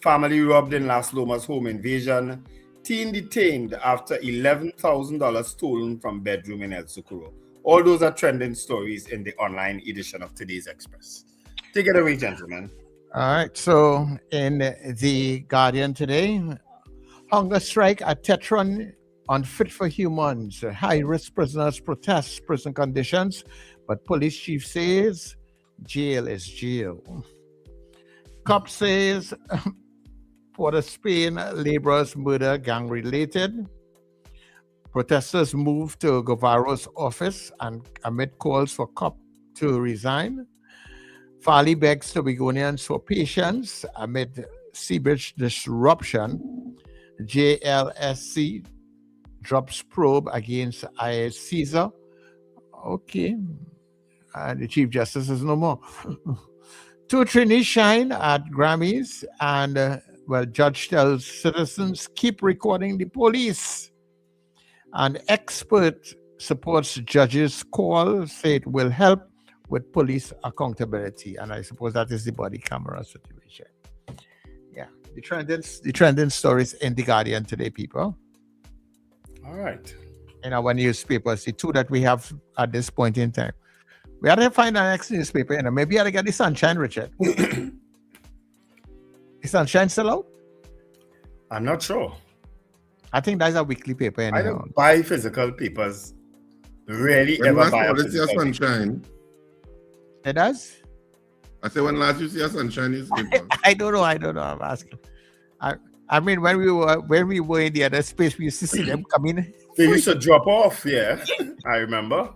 family robbed in Las Lomas home invasion, teen detained after $11,000 stolen from bedroom in El Socorro. All those are trending stories in the online edition of today's Express. Take it away, gentlemen. All right. So in the Guardian today, hunger strike at Tetron unfit for humans. High-risk prisoners protest prison conditions, but police chief says jail is jail. Cop says Port of Spain laborers murder gang-related. Protesters move to Guevaro's office and amid calls for cop to resign. Farley begs Tobagonians for patience amid seabridge disruption. JLSC drops probe against IS Caesar. Okay. And the Chief Justice is no more. Two Trinis shine at Grammys, and Well, judge tells citizens keep recording the police. An expert supports judge's call, say it will help with police accountability. And I suppose that is the body camera situation. Yeah, the trending stories in the Guardian today, people. All right. In our newspapers, the two that we have at this point in time. We had to find our next newspaper, maybe I had to get the Sunshine, Richard. The Sunshine still out? I'm not sure. I think that's a weekly paper. I don't buy physical papers. Rarely When ever last buy a you see a physical paper. Sunshine? It does? I say when last you see a Sunshine newspaper? I don't know. I'm asking. I mean, when we were in the other space, we used to see them coming. They used to drop off, yeah. I remember.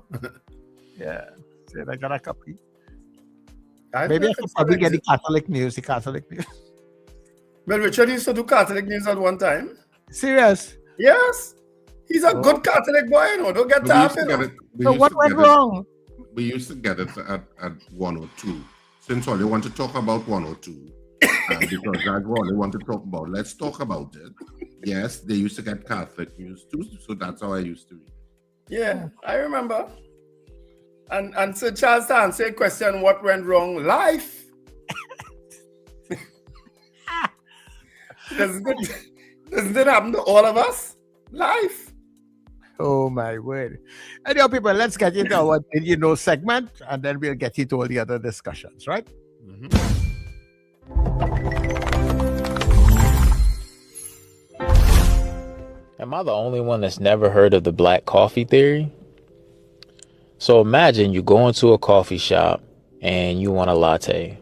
Yeah. So I got a copy. I Maybe I think should it's probably still get the Catholic news. Well, Richard used to do Catholic news at one time. Serious? Yes. He's a good Catholic boy, Don't get tired, So what went wrong? We used to get it at 102. Since all you want to talk about 102, because that's all they want to talk about. Let's talk about it. Yes, they used to get Catholic news too, so that's how I used to read. Yeah, I remember. And Sir Charles to answer a question, what went wrong? Life. Doesn't it happen to all of us? Life. Oh my word. Anyhow, people, let's get into our Did You Know segment, and then we'll get into all the other discussions, right? Am I the only one that's never heard of the black coffee theory? So imagine you go into a coffee shop and you want a latte.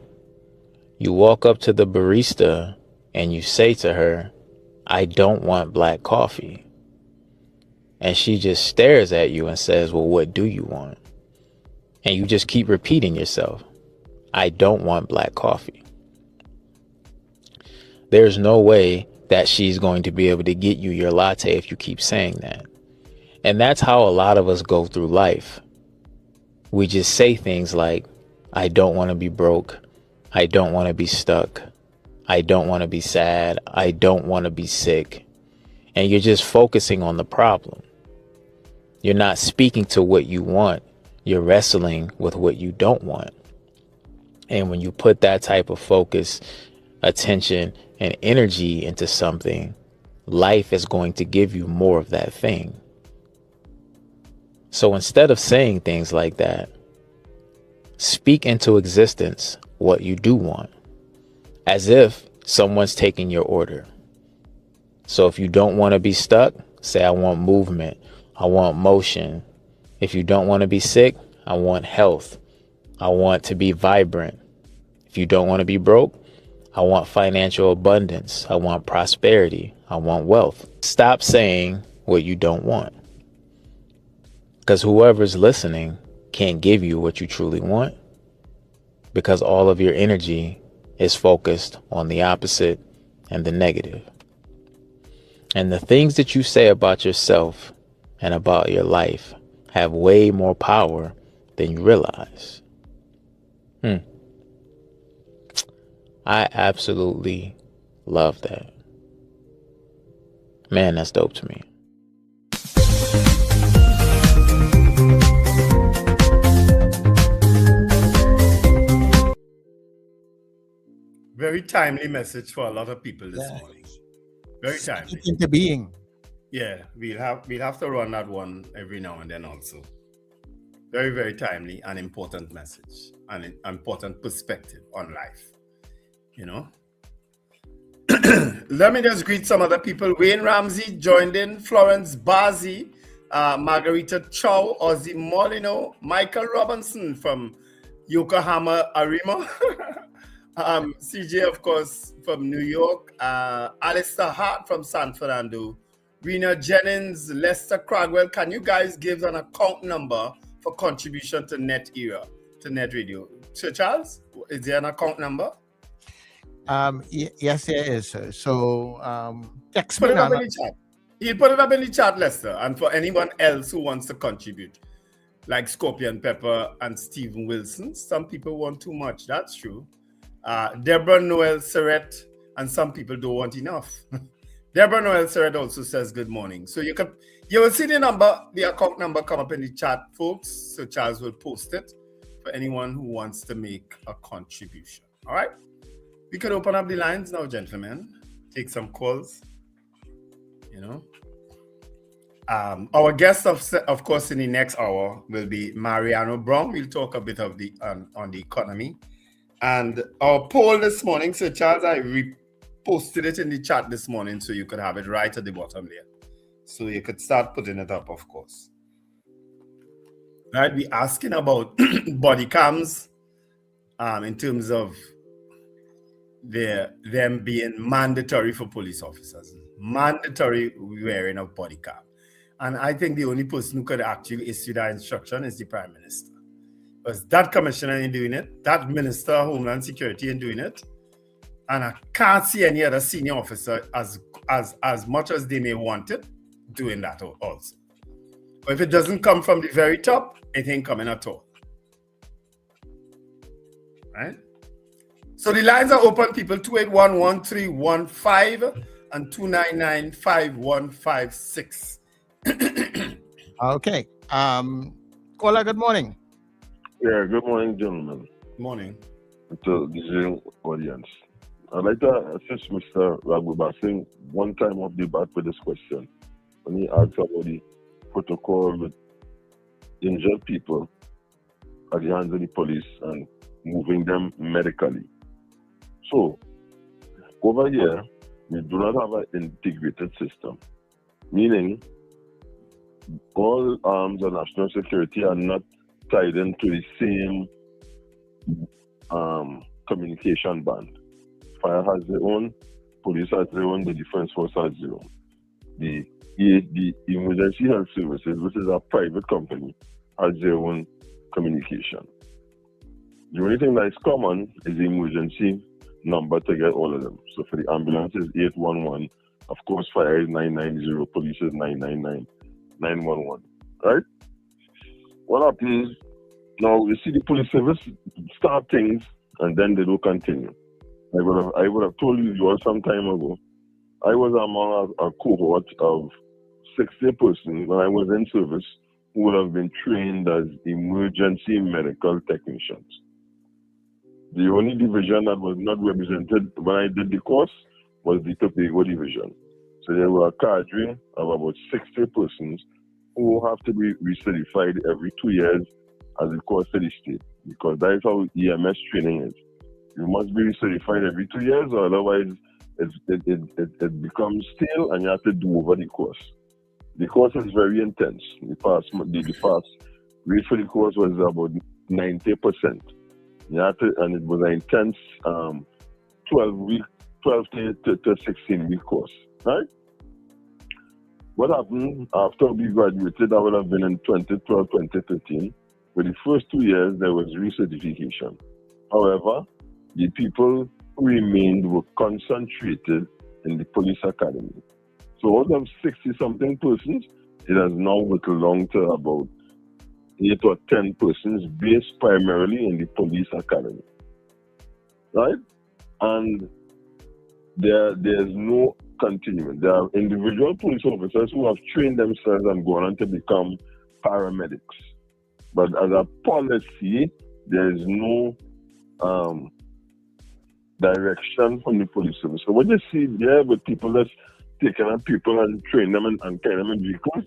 You walk up to the barista and you say to her, "I don't want black coffee." And she just stares at you and says, "Well, what do you want?" And you just keep repeating yourself, "I don't want black coffee." There's no way that she's going to be able to get you your latte if you keep saying that. And that's how a lot of us go through life. We just say things like, "I don't want to be broke. I don't want to be stuck. I don't want to be sad. I don't want to be sick." And you're just focusing on the problem. You're not speaking to what you want. You're wrestling with what you don't want. And when you put that type of focus, attention, and energy into something, life is going to give you more of that thing. So instead of saying things like that, speak into existence what you do want, as if someone's taking your order. So if you don't want to be stuck, say, "I want movement. I want motion." If you don't want to be sick, "I want health. I want to be vibrant." If you don't want to be broke, "I want financial abundance. I want prosperity. I want wealth." Stop saying what you don't want. Because whoever's listening can't give you what you truly want, because all of your energy is focused on the opposite and the negative. And the things that you say about yourself and about your life have way more power than you realize. I absolutely love that. Man, that's dope to me. Very timely message for a lot of people this morning. Very timely. Into being. Yeah, we'll have to run that one every now and then also. Very, very timely and important message and an important perspective on life. Let me just greet some other people. Wayne Ramsey joined in, Florence Bazi, Margarita Chow, Ozzy Molino, Michael Robinson from Yokohama Arima, CJ, of course, from New York, Alistair Hart from San Fernando, Rena Jennings, Lester Cragwell. Can you guys give an account number for contribution to Net Era, to Net Radio? Sir Charles, is there an account number? Yes, there is. So text put me it up now. in the chat. He'll put it up in the chat, Lester. And for anyone else who wants to contribute, like Scorpion Pepper and Stephen Wilson, some people want too much. That's true. Deborah Noel Surrett, and some people don't want enough. Deborah Noel Surratt also says good morning. So you will see the account number come up in the chat, folks. So Charles will post it for anyone who wants to make a contribution. All right. We can open up the lines now, gentlemen. Take some calls. Our guest, of course, in the next hour will be Mariano Brown. We'll talk a bit of on the economy. And our poll this morning, Sir Charles, I reposted it in the chat this morning so you could have it right at the bottom there. So you could start putting it up, of course. Right, we're asking about body cams in terms of them being mandatory for police officers. Mandatory wearing of body cam. And I think the only person who could actually issue that instruction is the Prime Minister. Because that commissioner ain't doing it, that Minister of Homeland Security ain't doing it, and I can't see any other senior officer as much as they may want it, doing that also. But if it doesn't come from the very top, it ain't coming at all. Right? So the lines are open, people, 281-1315 and 299-5156. Okay. Kola, good morning. Yeah, good morning, gentlemen. Morning. To the Zoom audience. I'd like to assist Mr. Ragu by saying one time of debate with this question. When he asked about the protocol with injured people at the hands of the police and moving them medically. So, over here, we do not have an integrated system, meaning all arms of national security are not tied into the same communication band. Fire has their own, police has their own, the defense force has their own. The Emergency Health Services, which is a private company, has their own communication. The only thing that is common is the emergency number to get all of them. So for the ambulance is 811, of course fire is 990, police is 999, 911, right? What happens now? You see the police service start things and then they don't continue. I would have told you all some time ago. I was among a cohort of 60 persons when I was in service who would have been trained as emergency medical technicians. The only division that was not represented when I did the course was the Tobago division. So there were a cadre of about 60 persons who have to be recertified every 2 years as a course to the state, because that is how EMS training is. You must be recertified every 2 years, or otherwise it becomes stale and you have to do over the course. The course is very intense. The pass rate for the course was about 90%. You have to, and it was an intense 12 to 16 week course, right? What happened after we graduated, that would have been in 2012, 2013. For the first 2 years, there was recertification. However, the people who remained were concentrated in the police academy. So out of 60-something persons, it has now whittled down to about 8 or 10 persons based primarily in the police academy, right? And there's no continuing. There are individual police officers who have trained themselves and gone on to become paramedics. But as a policy, there is no direction from the police service. So what you see there with people that's taking up people and train them and carry them in vehicles,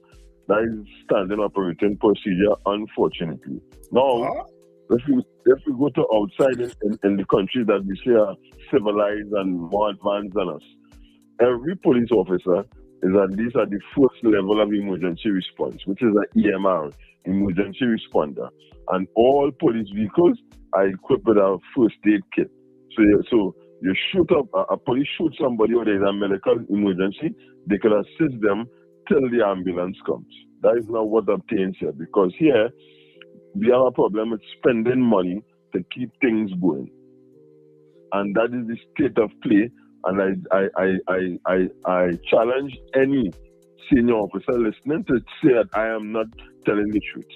that is standard operating procedure, unfortunately. Now, if we go to outside in the countries that we say are civilized and more advanced than us, every police officer is at least at the first level of emergency response, which is an EMR, emergency responder. And all police vehicles are equipped with a first aid kit. So you shoot up, a police shoots somebody or there is a medical emergency, they can assist them till the ambulance comes. That is not what obtains here, because here we have a problem with spending money to keep things going. And that is the state of play. And I challenge any senior officer listening to say that I am not telling the truth.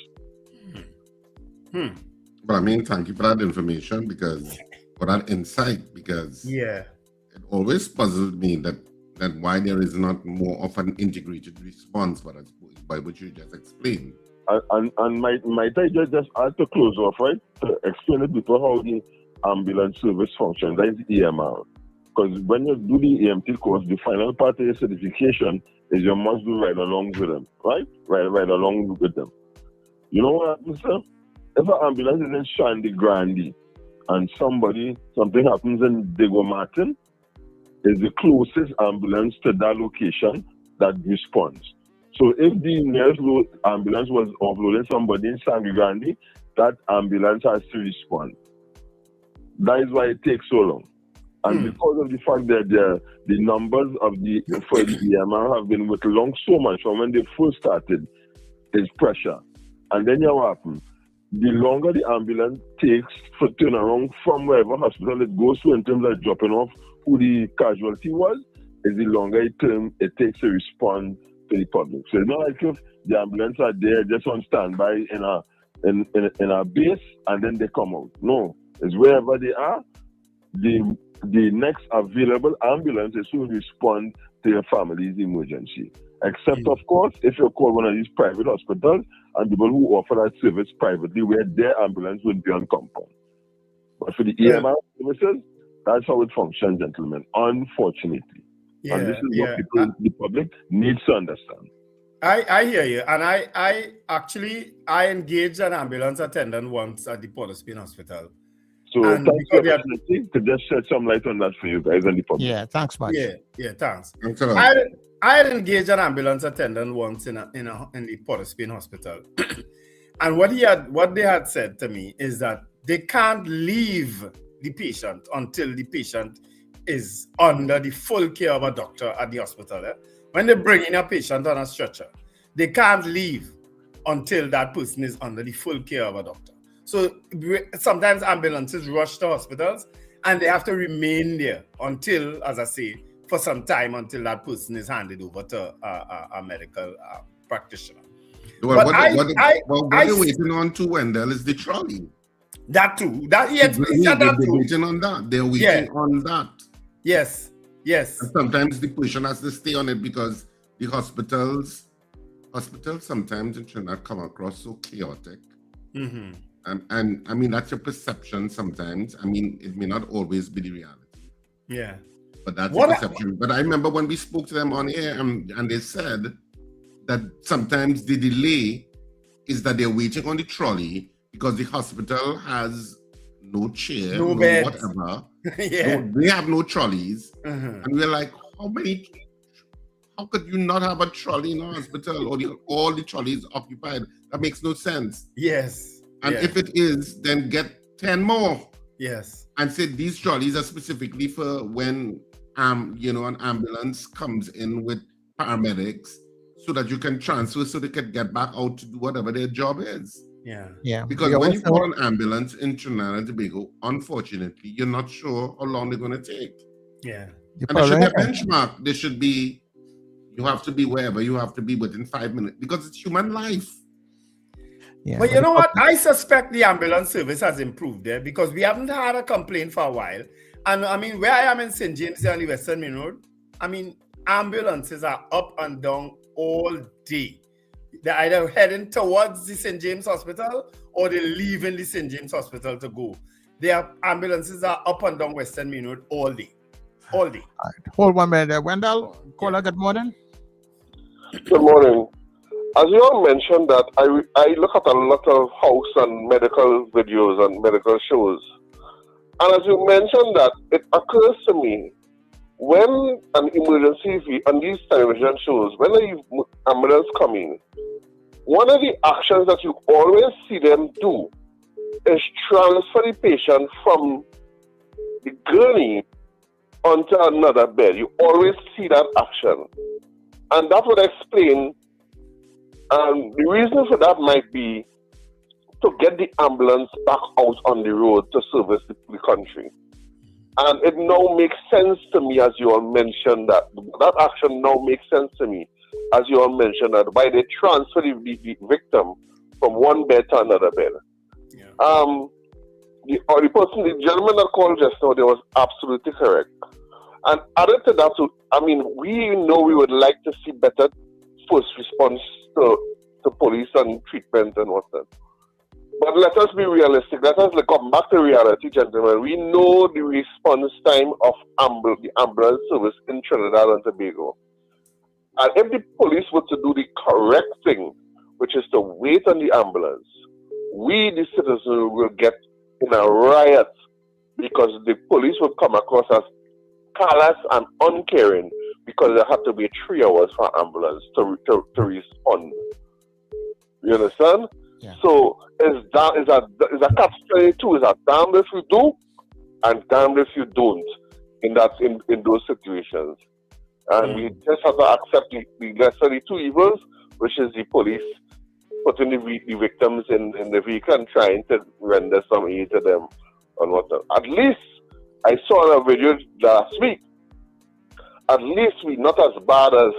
But I mean, thank you for that information, because for that insight, because it always puzzled me that why there is not more of an integrated response, by what you just explained. And might I just add to close off, right? To explain to people how the ambulance service functions. That is EMR. Because when you do the EMT course, the final part of your certification is you must do ride along with them, right? Ride along with them. You know what happens, sir? If an ambulance is in Shandy Grandi and something happens in Diego Martin, is the closest ambulance to that location that responds. So if the nearest ambulance was offloading somebody in Sangre Grande, that ambulance has to respond. That is why it takes so long. And because of the fact that the numbers of the EMR have been whittled along so much from when they first started, is pressure. And then what happens? The longer the ambulance takes for turnaround from wherever hospital it goes to in terms of dropping off who the casualty was, is the longer it takes to respond to the public. So it's not like if the ambulance are there just on standby in a base and then they come out. No, it's wherever they are, the next available ambulance is to respond to your family's emergency. Except, of course, if you call one of these private hospitals and people who offer that service privately where their ambulance would be on compound. But for the EMR services, that's how it functions, gentlemen, unfortunately. And this is what people, the public needs to understand. I hear you. And I engaged an ambulance attendant once at the Port of Spain Hospital. So thanks for the opportunity to just shed some light on that for you guys and the public. Yeah, thanks much. Yeah, thanks. Thanks a lot. I had engaged an ambulance attendant once in the Port of Spain Hospital. And what they had said to me is that they can't leave the patient until the patient is under the full care of a doctor at the hospital. When they bring in a patient on a stretcher, they can't leave until that person is under the full care of a doctor. So sometimes ambulances rush to hospitals and they have to remain there until, as I say, for some time until that person is handed over to a medical practitioner. Well, what they're waiting on too, Wendell, is the trolley. That too. They're waiting on that. They're waiting on that. Yes. And sometimes the patient has to stay on it because the hospitals sometimes in Trinidad come across so chaotic. Mm-hmm. And I mean, that's your perception sometimes. I mean, it may not always be the reality. Yeah. But that's the perception. But I remember when we spoke to them on air and they said that sometimes the delay is that they're waiting on the trolley because the hospital has no chair, no whatever. They have no trolleys. And we're like, how could you not have a trolley in a hospital or all the trolleys occupied? That makes no sense. Yes. And if it is, then get 10 more. Yes. And say these trolleys are specifically for when an ambulance comes in with paramedics so that you can transfer so they can get back out to do whatever their job is. Yeah. Because when you call an ambulance in Trinidad and Tobago, unfortunately, you're not sure how long they're going to take. Yeah. And there should be a benchmark. There should be, you have to be wherever you have to be within 5 minutes because it's human life. Yeah. But you know what? I suspect the ambulance service has improved there because we haven't had a complaint for a while. And I mean, where I am in St. James on the Western Main Road, I mean, ambulances are up and down all day. They're either heading towards the St. James Hospital or they're leaving the St. James Hospital to go. Their ambulances are up and down Western Main Road all day. All day. All right. Hold 1 minute there. Wendell, caller, good morning. Good morning. As you all mentioned that I look at a lot of house and medical videos and medical shows. And as you mentioned that, it occurs to me, when an emergency on these television shows, when an ambulance comes in, one of the actions that you always see them do is transfer the patient from the gurney onto another bed. You always see that action. And that would explain, the reason for that might be to get the ambulance back out on the road to service the country. And it now makes sense to me, as you all mentioned, that action now makes sense to me, as you all mentioned, that why they transfer the victim from one bed to another bed. Yeah. The gentleman that called just now, they was absolutely correct. And added to that, I mean, we know we would like to see better first response to police and treatment and whatnot. But let us be realistic. Let us come back to reality, gentlemen. We know the response time of the ambulance service in Trinidad and Tobago. And if the police were to do the correct thing, which is to wait on the ambulance, we, the citizens, will get in a riot because the police will come across as callous and uncaring because there had to be 3 hours for ambulance to respond. You understand? Yeah. So it's a catch-22. It's a damned if you do and damned if you don't in those situations. And we just have to accept the lesser of the 2 evils, which is the police putting the victims in the vehicle and trying to render some aid to them and whatnot. At least I saw a video last week. At least we not as bad as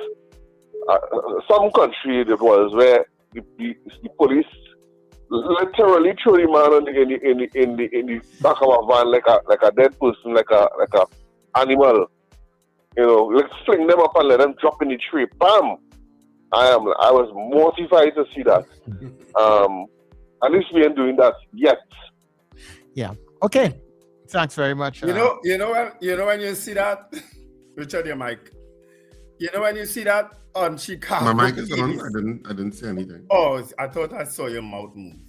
some country it was where the police literally threw the man in the back of a van like a dead person, like a animal. You know, let's fling them up and let them drop in the tree. Bam! I was mortified to see that. At least we ain't doing that yet. Yeah. Okay. Thanks very much. You know when you see that, Richard, your mic. You know when you see that on Chicago. My mic is on. I didn't say anything. Oh, I thought I saw your mouth move.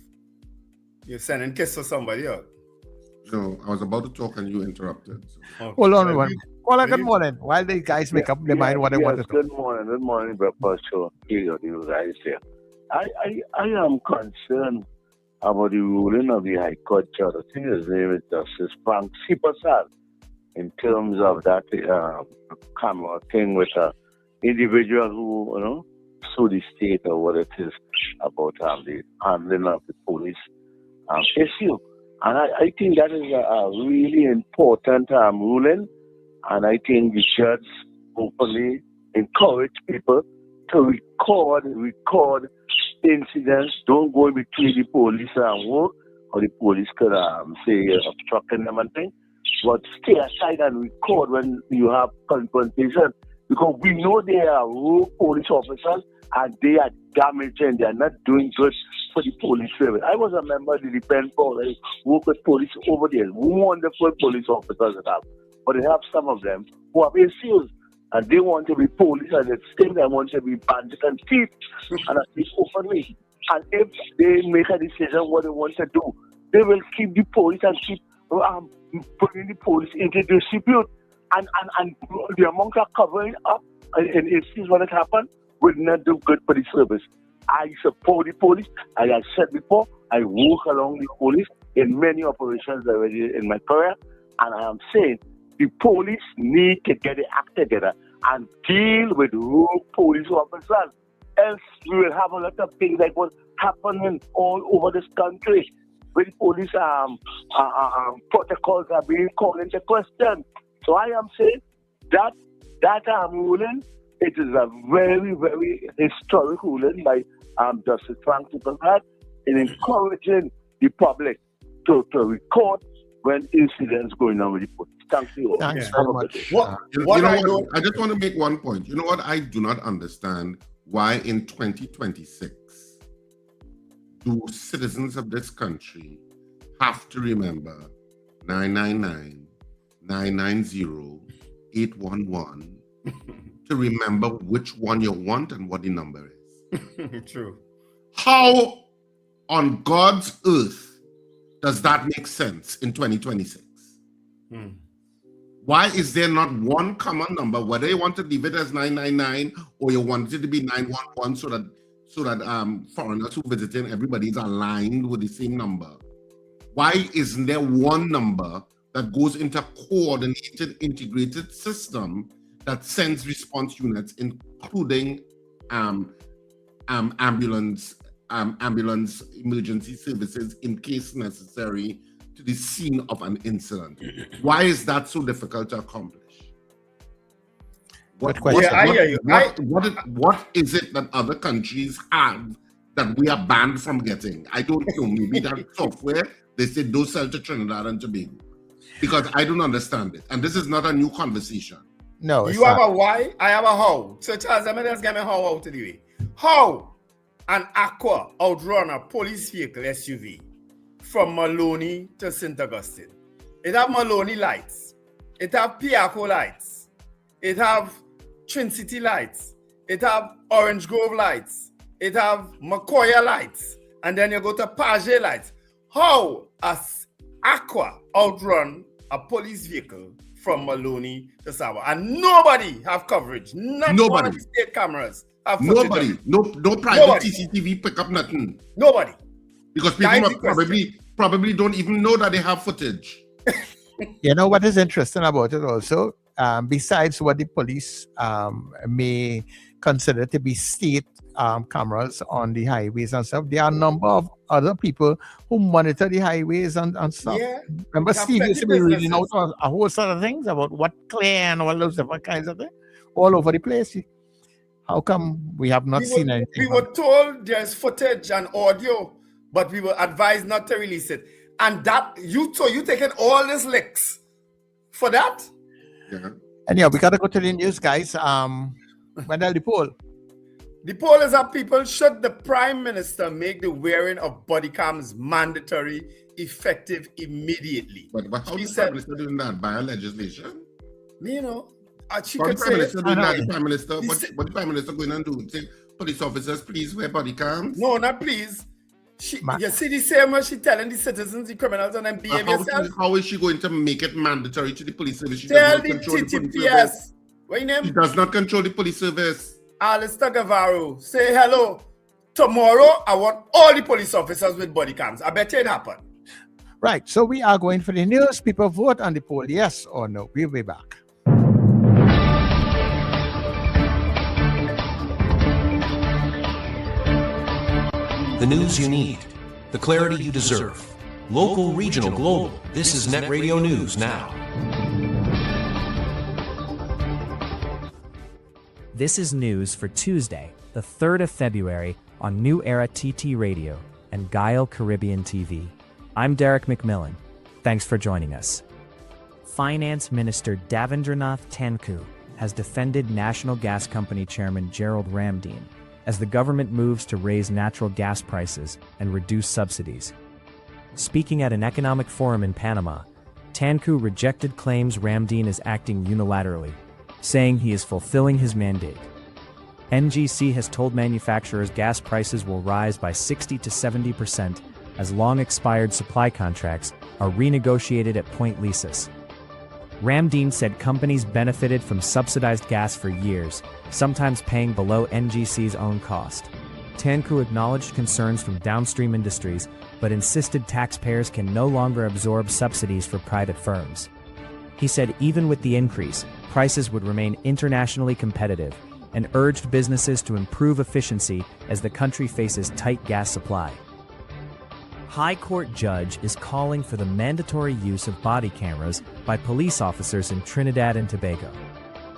You're sending kiss to somebody else. No, I was about to talk and you interrupted. So. Okay. Hold on one. Caller, good morning. While the guys make up their mind what they want to talk. Good morning, breakfast show. Here you guys here. I am concerned about the ruling of the High Court judge. I think his name is Justice Frank Sipasad in terms of that camera thing with an individual who, sued the state or what it is about the handling of the police issue. And I think that is a really important ruling. And I think the judge hopefully encourage people to record incidents. Don't go between the police and work, or the police could say obstructing them and things. But stay aside and record when you have confrontation, because we know they are rogue police officers and they are damaging. They are not doing good for the police service. I was a member of the defense force. I work with police over there. Wonderful police officers that have. But they have some of them who have issues and they want to be police and at the same time want to be bandits and thief and I speak openly. And if they make a decision what they want to do, they will keep the police and keep putting the police into dispute and the amount of covering up in issues when it happens will not do good for the service. I support the police. As I said before, I work along the police in many operations already in my career, and I am saying the police need to get the act together and deal with rogue police officers. Else we will have a lot of things like what's happening all over this country, where the police protocols are being called into question. So I am saying that ruling, it is a very, very historic ruling by Justice Frank Sipasad in encouraging the public to record when incidents going on with the police. Thank you. Thanks very much. I just want to make one point. You know what? I do not understand why in 2026 do citizens of this country have to remember 999, 990, 811 to remember which one you want and what the number is. True. How on God's earth does that make sense in 2026? Why is there not one common number, whether you want to leave it as 999 or you want it to be 911 so that foreigners who visiting, everybody's aligned with the same number? Why isn't there one number that goes into coordinated, integrated system that sends response units, including ambulance emergency services in case necessary, to the scene of an incident? Why is that so difficult to accomplish? What is it that other countries have that we are banned from getting? I don't know. Maybe that software they said don't sell to Trinidad and Tobago. Because I don't understand it. And this is not a new conversation. No, you have a why, I have a how. So Charles, let me just get me how out of the way. How an Aqua outrun a police vehicle SUV from Maloney to St. Augustine. It have Maloney lights. It have Piaco lights. It have Trinity lights. It have Orange Grove lights. It have Macoya lights. And then you go to Page lights. How a Aqua outrun a police vehicle from Maloney to Saba? And nobody have coverage. Not one of the state cameras have footage. Nobody. No private CCTV pick up nothing. Nobody. Because people probably don't even know that they have footage. You know what is interesting about it also? Besides what the police may consider to be state cameras on the highways and stuff, there are a number of other people who monitor the highways and stuff. Yeah. Remember Steve used to be reading out a whole sort of things about what clear and all those different kinds of things all over the place. How come we have not seen anything? We were told there's footage and audio, but we were advised not to release it. And that you taking all these licks for that? Yeah. And yeah, we gotta go to the news, guys. Wendell, the poll. The poll is up, people. Should the Prime Minister make the wearing of body cams mandatory, effective immediately? But how is the Prime Minister doing that? By legislation? You know, she But could the Prime Minister say... doing that, the Prime Minister, what the Prime Minister going and do? Say, police officers, please wear body cams? No, not please. You see the same way she telling the citizens, the criminals, and them behave yourself? How is she going to make it mandatory to the police service? She Tell does the not control the police TTPS. service. What your name? She does not control the police service. Alistair Gavaro, say hello. Tomorrow, I want all the police officers with body cams. I bet it happen. Right, so we are going for the news. People vote on the poll, yes or no. We'll be back. The news you need, the clarity you deserve. Local, regional, global. This is Net Radio News Now. This is news for Tuesday, the 3rd of February on New Era TT Radio and Guile Caribbean TV. I'm Derek McMillan. Thanks for joining us. Finance Minister Davendranath Tanku has defended National Gas Company Chairman Gerald Ramdeen as the government moves to raise natural gas prices and reduce subsidies. Speaking at an economic forum in Panama, Tanku rejected claims Ramdeen is acting unilaterally, saying he is fulfilling his mandate. NGC has told manufacturers gas prices will rise by 60 to 70% as long-expired supply contracts are renegotiated at point leases. Ramdeen said companies benefited from subsidized gas for years, sometimes paying below NGC's own cost. Tanku acknowledged concerns from downstream industries, but insisted taxpayers can no longer absorb subsidies for private firms. He said even with the increase, prices would remain internationally competitive, and urged businesses to improve efficiency as the country faces tight gas supply. High Court judge is calling for the mandatory use of body cameras by police officers in Trinidad and Tobago.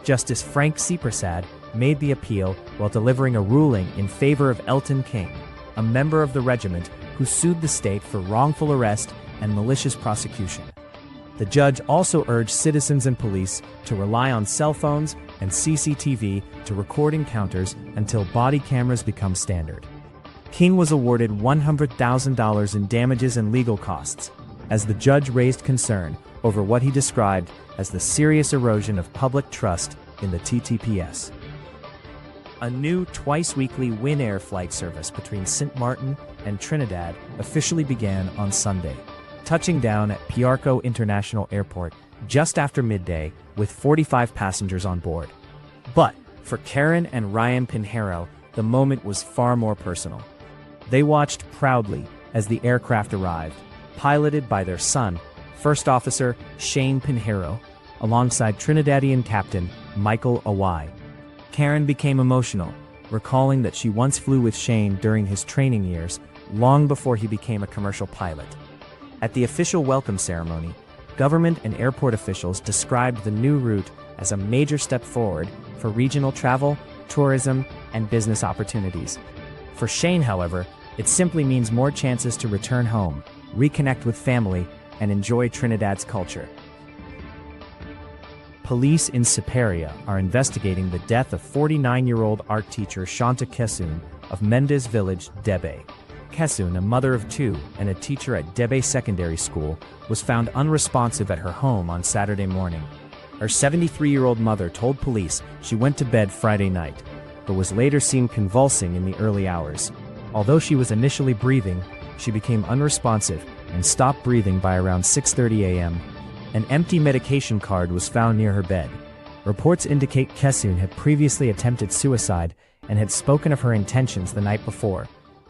Justice Frank C. Prasad made the appeal while delivering a ruling in favor of Elton King, a member of the regiment who sued the state for wrongful arrest and malicious prosecution. The judge also urged citizens and police to rely on cell phones and CCTV to record encounters until body cameras become standard. King was awarded $100,000 in damages and legal costs, as the judge raised concern over what he described as the serious erosion of public trust in the TTPS. A new twice-weekly Win Air flight service between St. Martin and Trinidad officially began on Sunday, touching down at Piarco International Airport just after midday with 45 passengers on board. But for Karen and Ryan Pinheiro, the moment was far more personal. They watched proudly as the aircraft arrived, piloted by their son, First Officer Shane Pinheiro, alongside Trinidadian Captain Michael Awai. Karen became emotional, recalling that she once flew with Shane during his training years, long before he became a commercial pilot. At the official welcome ceremony, government and airport officials described the new route as a major step forward for regional travel, tourism, and business opportunities. For Shane, however, it simply means more chances to return home, reconnect with family, and enjoy Trinidad's culture. Police in Siparia are investigating the death of 49-year-old art teacher Shanta Kesun of Mendes Village, Debe. Kesun, a mother of two and a teacher at Debe Secondary School, was found unresponsive at her home on Saturday morning. Her 73-year-old mother told police she went to bed Friday night, but was later seen convulsing in the early hours. Although she was initially breathing, she became unresponsive and stopped breathing by around 6:30 a.m. An empty medication card was found near her bed. Reports indicate Kesun had previously attempted suicide and had spoken of her intentions the night before.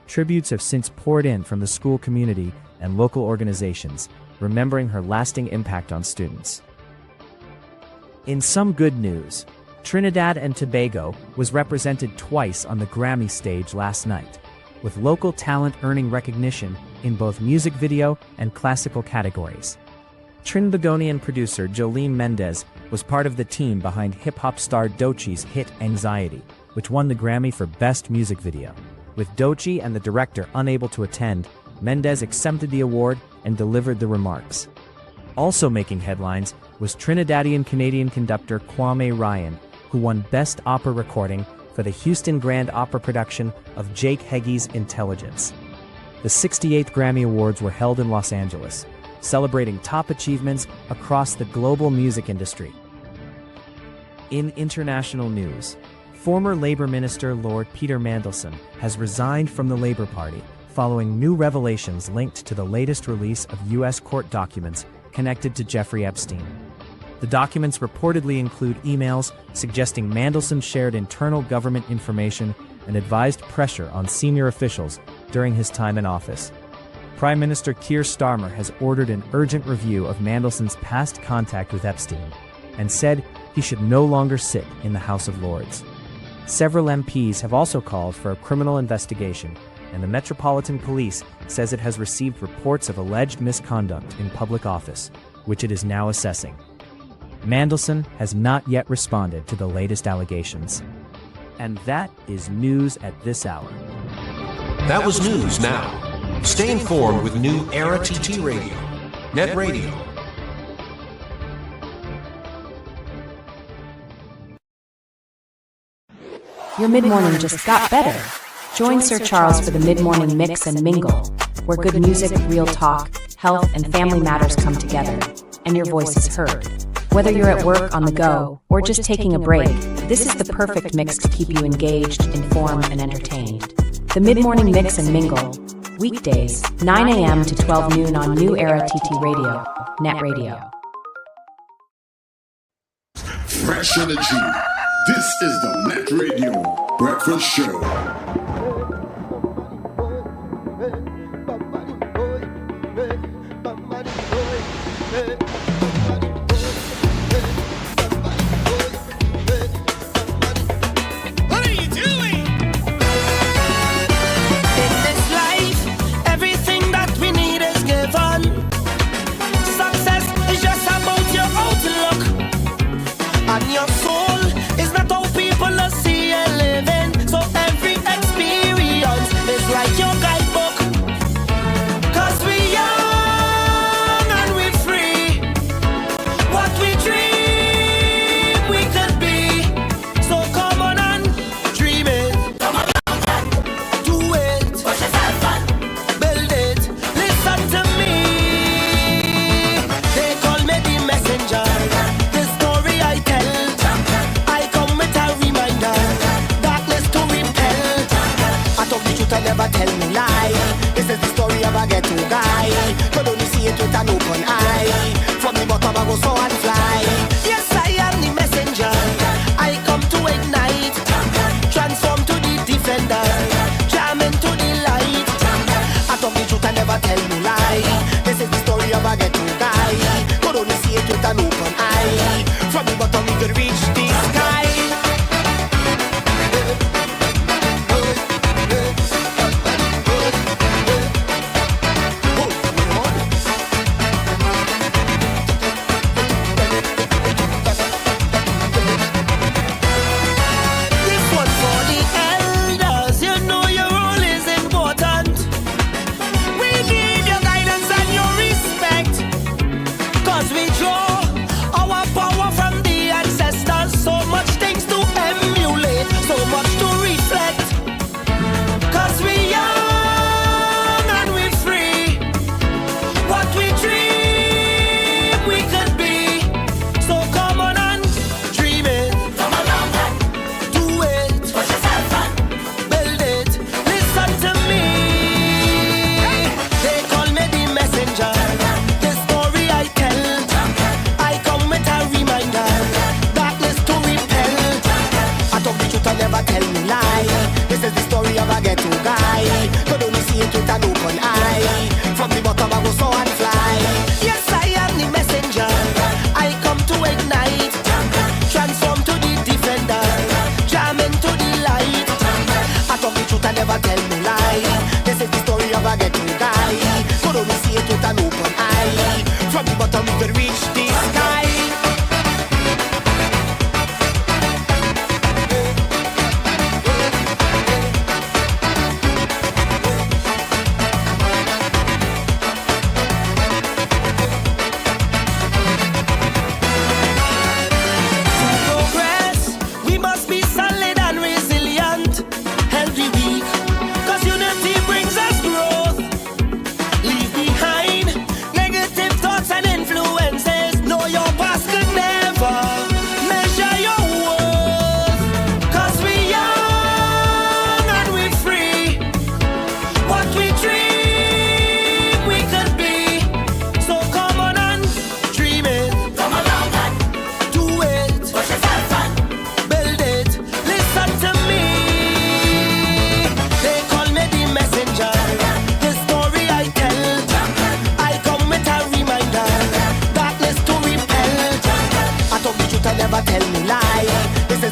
Tributes have since poured in from the school community and local organizations, remembering her lasting impact on students. In some good news, Trinidad and Tobago was represented twice on the Grammy stage last night, with local talent earning recognition in both music video and classical categories. Trinbagonian producer Jolene Mendez was part of the team behind hip-hop star Doechie's hit Anxiety, which won the Grammy for Best Music Video. With Doechie and the director unable to attend, Mendez accepted the award and delivered the remarks. Also making headlines was Trinidadian-Canadian conductor Kwame Ryan, who won Best Opera Recording for the Houston Grand Opera production of Jake Heggie's Intelligence. The 68th Grammy Awards were held in Los Angeles, celebrating top achievements across the global music industry. In international news, former Labour Minister Lord Peter Mandelson has resigned from the Labour Party following new revelations linked to the latest release of U.S. court documents connected to Jeffrey Epstein. The documents reportedly include emails suggesting Mandelson shared internal government information and advised pressure on senior officials during his time in office. Prime Minister Keir Starmer has ordered an urgent review of Mandelson's past contact with Epstein and said he should no longer sit in the House of Lords. Several MPs have also called for a criminal investigation, and the Metropolitan Police says it has received reports of alleged misconduct in public office, which it is now assessing. Mandelson has not yet responded to the latest allegations. And that is news at this hour. That was news now. Stay informed with New Era TT Radio, Net Radio. Your mid-morning just got better. Join Sir Charles for the mid-morning mix and mingle, where good music, real talk, health, and family matters come together, and your voice is heard. Whether you're at work, on the go, or just taking a break, this is the perfect mix to keep you engaged, informed, and entertained. The mid-morning mix and mingle, weekdays, 9 a.m. to 12 noon on New Era TT Radio, Net Radio. Fresh energy. This is the Net Radio Breakfast Show.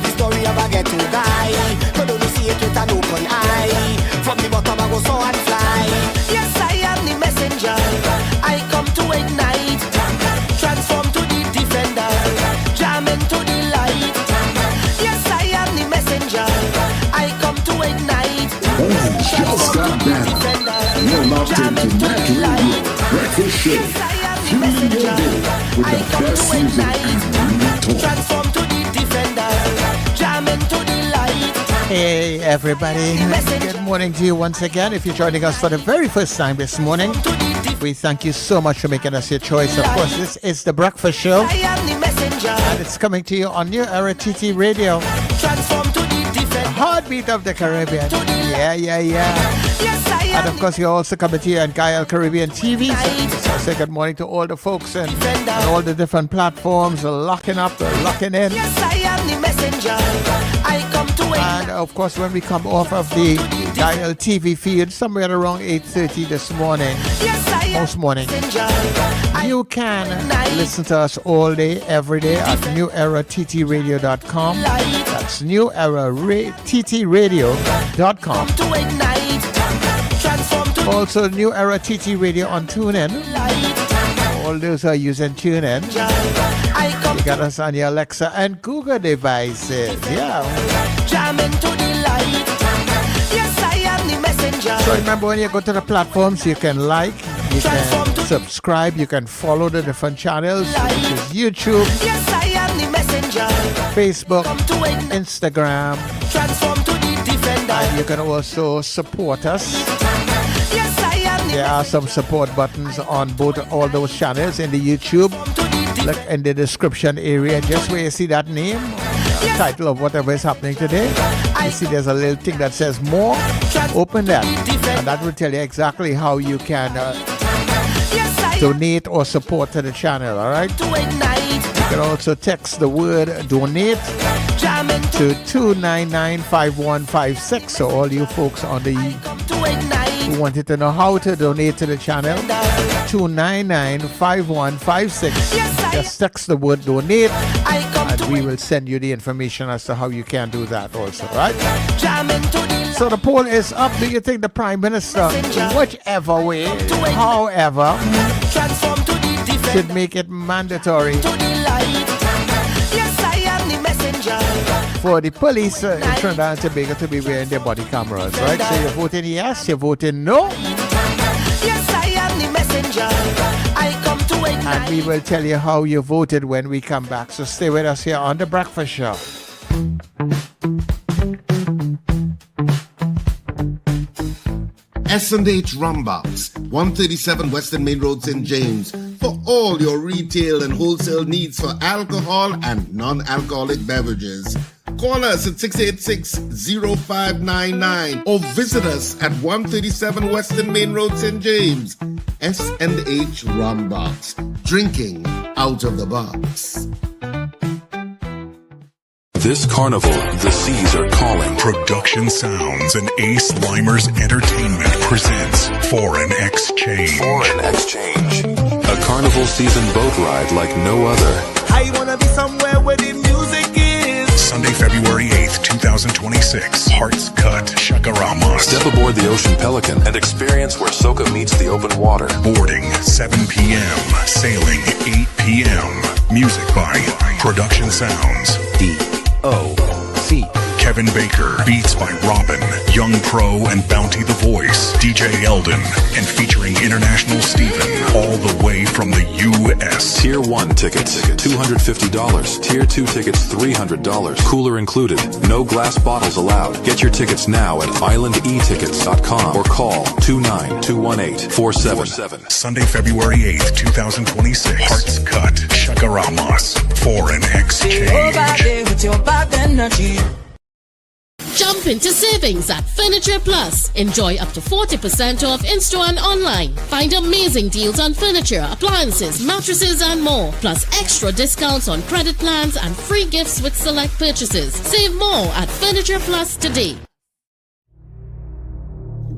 the story of a ghetto guy. But don't you see it with an open eye? From the bottom I go so and fly. Yes, I am the messenger. I come to ignite, transform to the defender, jam into the light. Yes, I am the messenger. I come to ignite. Just got better. You're locked into Mac Radio Breakfast Show. Fueling your day with the best music and real talk. Transform to the defender, jam into the light. Hey everybody, good morning to you once again. If you're joining us for the very first time this morning, we thank you so much for making us your choice. Of course, this is the Breakfast Show, and it's coming to you on New Era TT Radio, the heartbeat of the Caribbean. Yeah. And of course, you're also coming to you on Gael Caribbean TV. So I say good morning to all the folks and all the different platforms locking up, locking in. Yes, I am the messenger. I come to And of course, when we come off of the Gael TV feed, somewhere around 8:30 this morning, most morning, you can listen to us all day, every day at newerattradio.com. That's newerattradio.com. Also, New Era TT Radio on TuneIn. All those who are using TuneIn, you got us on your Alexa and Google devices. Yeah. So remember, when you go to the platforms, you can like, you can subscribe, you can follow the different channels, which is YouTube, Facebook, Instagram, and you can also support us. There are some support buttons on all those channels in the YouTube. Look in the description area, just where you see that name, title of whatever is happening today. You see there's a little thing that says more. Open that, and that will tell you exactly how you can donate or support to the channel, all right? You can also text the word donate to 299-5156. So all you folks on the who wanted to know how to donate to the channel, 299-5156. Just text the word donate, and we will send you the information as to how you can do that also, right? So the poll is up. Do you think the Prime Minister, whichever way, however, should make it mandatory for the police in Trinidad and Tobago to be wearing their body cameras, right? So you're voting yes, you're voting no. Yes, I am the messenger. I come to ignite. And we will tell you how you voted when we come back. So stay with us here on The Breakfast Show. S&H Rumbox, 137 Western Main Road, St. James, for all your retail and wholesale needs for alcohol and non-alcoholic beverages. Call us at 686-0599 or visit us at 137 Western Main Road, St. James. S&H Rumbox, drinking out of the box. This carnival, the seas are calling. Production Sounds and Ace Limers Entertainment presents Foreign Exchange. A carnival season boat ride like no other. I wanna be somewhere where the music is. Sunday, February 8th, 2026. Hearts Cut, Shakarama. Step aboard the Ocean Pelican and experience where soca meets the open water. Boarding 7 p.m. Sailing 8 p.m. Music by Production Sounds. D.O.C. Kevin Baker. Beats by Robin, Young Pro, and Bounty the Voice. DJ Eldon. And featuring International Steven. All the way from the U.S. Tier 1 tickets, $250. Tier 2 tickets, $300. Cooler included. No glass bottles allowed. Get your tickets now at islandetickets.com or call 29218-4747. Sunday, February 8th, 2026. Hearts Cut, Shakaramas. Foreign Exchange. Jump into savings at Furniture Plus. Enjoy up to 40% off in-store and online. Find amazing deals on furniture, appliances, mattresses, and more. Plus extra discounts on credit plans and free gifts with select purchases. Save more at Furniture Plus today.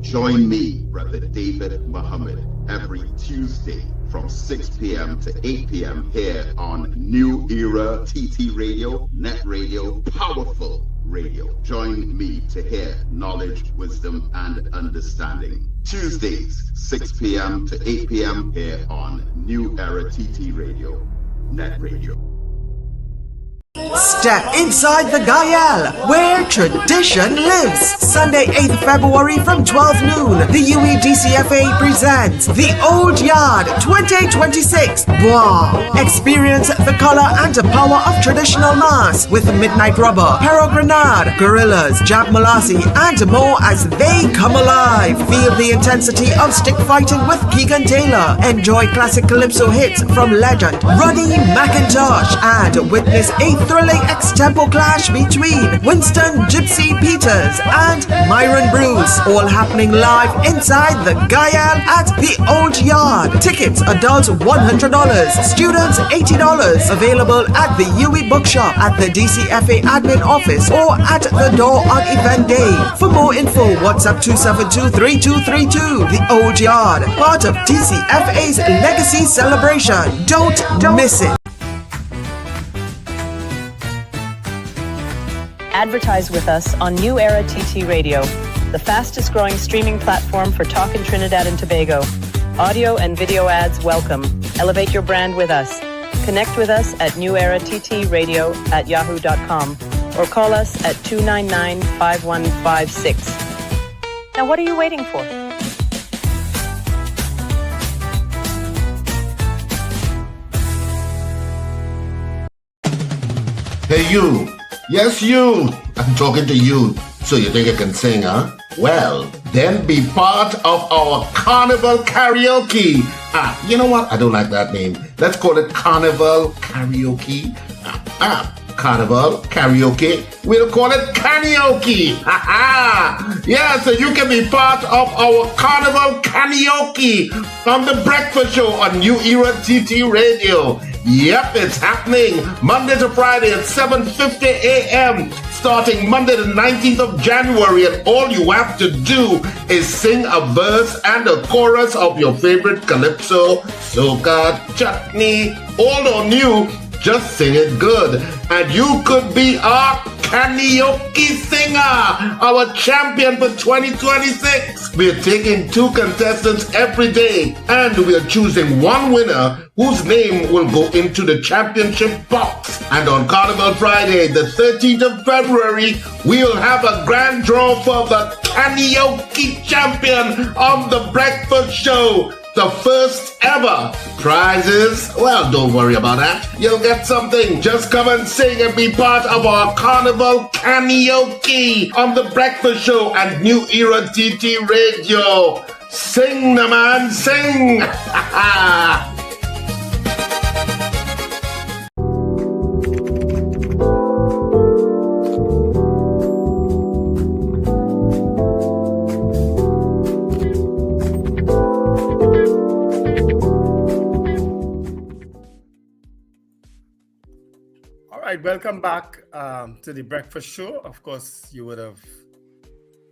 Join me, Brother David Muhammad, every Tuesday from 6 p.m. to 8 p.m. here on New Era TT Radio, Net Radio, Powerful Radio. Join me to hear knowledge, wisdom, and understanding. Tuesdays, 6 p.m. to 8 p.m. here on New Era TT Radio, Net Radio. Step inside the Gayal, where tradition lives. Sunday, 8th February from 12 noon, the UEDCFA presents The Old Yard 2026. Wow! Experience the color and the power of traditional mass with Midnight Rubber, Pero Grenade, Gorillas, Jab Molasi, and more as they come alive. Feel the intensity of stick fighting with Keegan Taylor. Enjoy classic calypso hits from legend Ronnie McIntosh and witness a thrilling extempo clash between Winston Gypsy Peters and Myron Bruce, all happening live inside the Gayal at the Old Yard. Tickets, adults $100, students $80. Available at the UE Bookshop, at the DCFA admin office, or at the door on event day. For more info, WhatsApp 272-3232. The Old Yard, part of DCFA's legacy celebration. Don't miss it. Advertise with us on New Era TT Radio, the fastest growing streaming platform for talk in Trinidad and Tobago. Audio and video ads welcome. Elevate your brand with us. Connect with us at newerattradio@yahoo.com or call us at 299-5156. Now what are you waiting for? Hey, you. Yes, you. I'm talking to you. So you think I can sing, huh? Well, then be part of our Carnival Karaoke. You know what? I don't like that name. Let's call it Carnival Karaoke. Carnival Karaoke. We'll call it Karaoke. Yeah, so you can be part of our Carnival Karaoke on the Breakfast Show on New Era TT Radio. Yep, it's happening Monday to Friday at 7:50 a.m. starting Monday the 19th of January, and all you have to do is sing a verse and a chorus of your favorite calypso, soca, chutney, old or new. Just sing it good, and you could be our karaoke singer, our champion for 2026. We're taking 2 contestants every day, and we are choosing one winner whose name will go into the championship box. And on Carnival Friday, the 13th of February, we'll have a grand draw for the karaoke champion on the Breakfast Show. The first ever prizes. Well, don't worry about that. You'll get something. Just come and sing and be part of our Carnival Karaoke on the Breakfast Show and New Era TT Radio. Sing, the man, sing. Welcome back to the Breakfast Show. Of course, you would have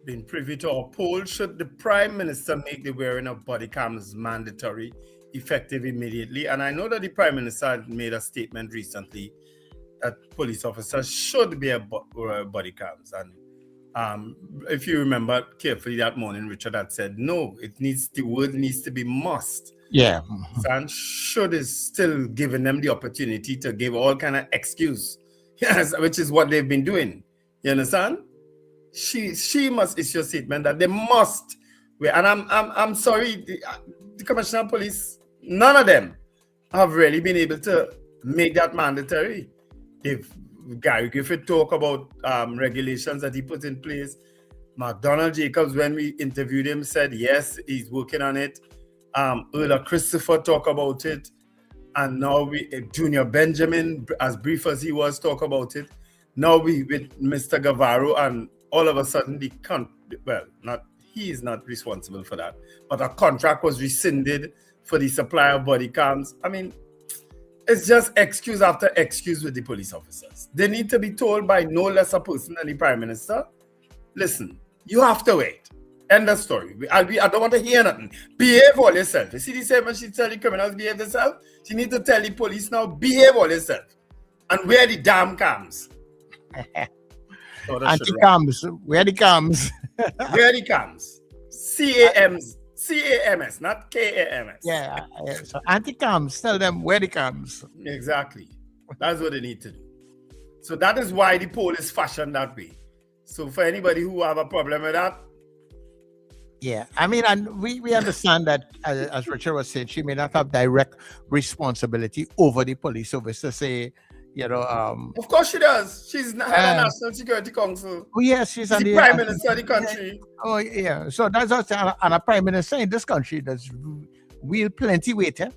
been privy to our poll. Should the Prime Minister make the wearing of body cams mandatory, effective immediately? And I know that the Prime Minister had made a statement recently that police officers should wear body cams. And if you remember carefully that morning, Richard had said, no, the word needs to be must. Yeah. And should is still giving them the opportunity to give all kind of excuse. Yes, which is what they've been doing. You understand? She must issue a statement that they must wear. And I'm sorry, the Commissioner of Police, none of them have really been able to make that mandatory. Gary Griffith talk about regulations that he put in place. McDonald Jacobs, when we interviewed him, said yes, he's working on it. Earlier Christopher talk about it, and now Junior Benjamin, as brief as he was, talk about it. Now we with Mr. Guevara, and all of a sudden he is not responsible for that, but a contract was rescinded for the supply of body cams. I mean, it's just excuse after excuse with the police officers. They need to be told by no less a person than the Prime Minister, listen, you have to wait. End of story. I don't want to hear nothing. Behave all yourself. You see the same when she tell the criminals behave themselves? She need to tell the police now, behave all yourself. And where the damn cams? Anti-cams. Where the cams? Where the cams? CAMS, not KAMS. Yeah. So anti-cams, tell them where the cams. Exactly. That's what they need to do. So that is why the poll is fashioned that way. So for anybody who have a problem with that, yeah, I mean, and we understand that, as Richard was saying, she may not have direct responsibility over the police officer, say, of course she does. She's not head of National Security Council. Oh, yes, she's the Prime Minister of the country. Oh, yeah. So that's also, and a Prime Minister in this country does wield plenty weight, eh?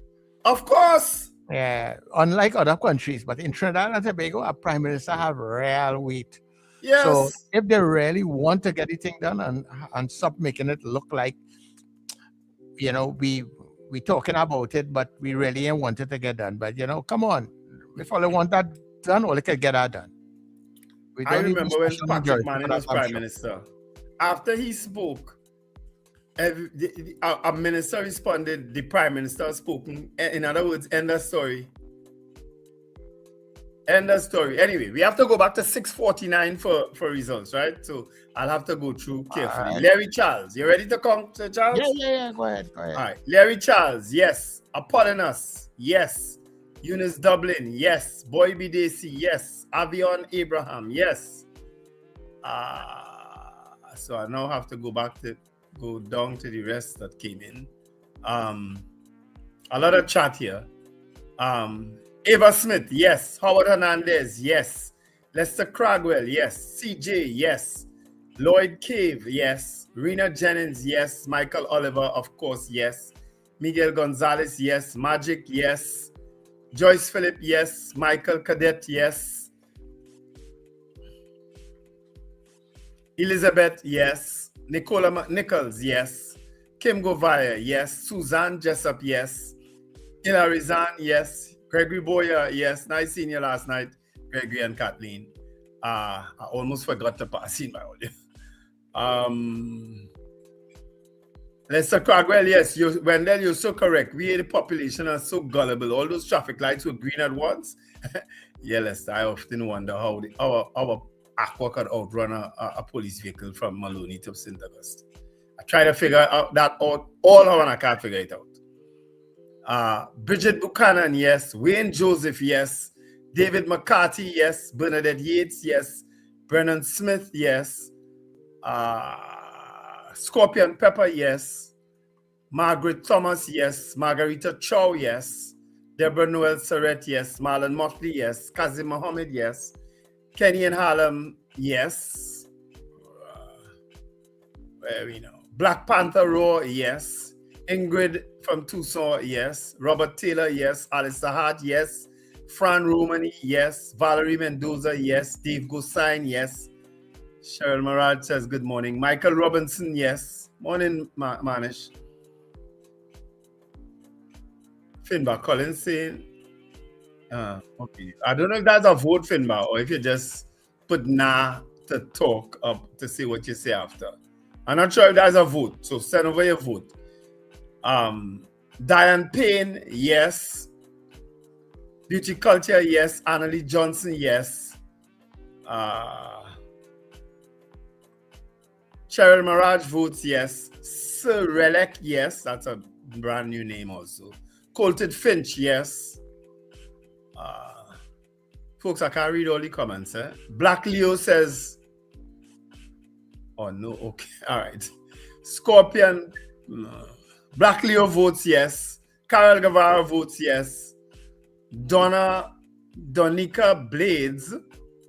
Of course. Yeah, unlike other countries, but in Trinidad and Tobago, a Prime Minister have real weight. Yes. So if they really want to get the thing done and stop making it look like, we talking about it, but we really ain't want it to get done. But, come on. If all they want that done, all they can get that done. I remember when Patrick Manning was Prime Minister. After he spoke, a minister responded, the Prime Minister spoke. In other words, end of story. End of story. Anyway, we have to go back to 6:49 for results, right? So I'll have to go through carefully. Right. Larry Charles, you ready to come, Sir Charles? Yeah. Go ahead. All right. Larry Charles, yes. Apollonus, yes. Eunice Dublin, yes. Boy Bidesi, yes. Avion Abraham, yes. So I now have to go down to the rest that came in. A lot of chat here. Ava Smith, yes. Howard Hernandez, yes. Lester Cragwell, yes. CJ, yes. Lloyd Cave, yes. Rena Jennings, yes. Michael Oliver, of course, yes. Miguel Gonzalez, yes. Magic, yes. Joyce Phillip, yes. Michael Cadet, yes. Elizabeth, yes. Nicola Nichols, yes. Kim Govaya, yes. Suzanne Jessup, yes. Hilary Zahn, yes. Gregory Boyer, yes. Nice seeing you last night, Gregory and Kathleen. I almost forgot to pass in my audio. Lester Cragwell, yes. Wendell, you're so correct. We, the population, are so gullible. All those traffic lights were green at once. Yeah, Lester, I often wonder how our Aqua could outrun a police vehicle from Maloney to St. Augustine. I try to figure that out all over and I can't figure it out. Bridget Buchanan, yes. Wayne Joseph, yes. David McCarthy, yes. Bernadette Yates, yes. Brennan Smith, yes. Scorpion Pepper, yes. Margaret Thomas, yes. Margarita Chow, yes. Deborah Noel Surrett, yes. Marlon Motley, yes. Kazim Mohammed, yes. Kenny and Harlem, yes. Where we know? Black Panther Raw, yes. Ingrid from Tucson, yes. Robert Taylor, yes. Alistair Hart, yes. Fran Romani, yes. Valerie Mendoza, yes. Dave Gosain, yes. Cheryl Marad says good morning. Michael Robinson, yes. Morning, Manish. Finbar Collins saying, okay. I don't know if that's a vote, Finbar, or if you just put nah to talk up to see what you say after. I'm not sure if that's a vote, so send over your vote. Diane Payne, yes. Beauty Culture, yes. Annalie Johnson, yes. Cheryl Maraj votes yes. Sir Relic, yes. That's a brand new name also. Colton Finch, yes. Folks, I can't read all the comments. Black Leo says, oh no, okay, all right. Scorpion, no. Black Leo votes yes. Carol Guevara votes yes. Donica Blades,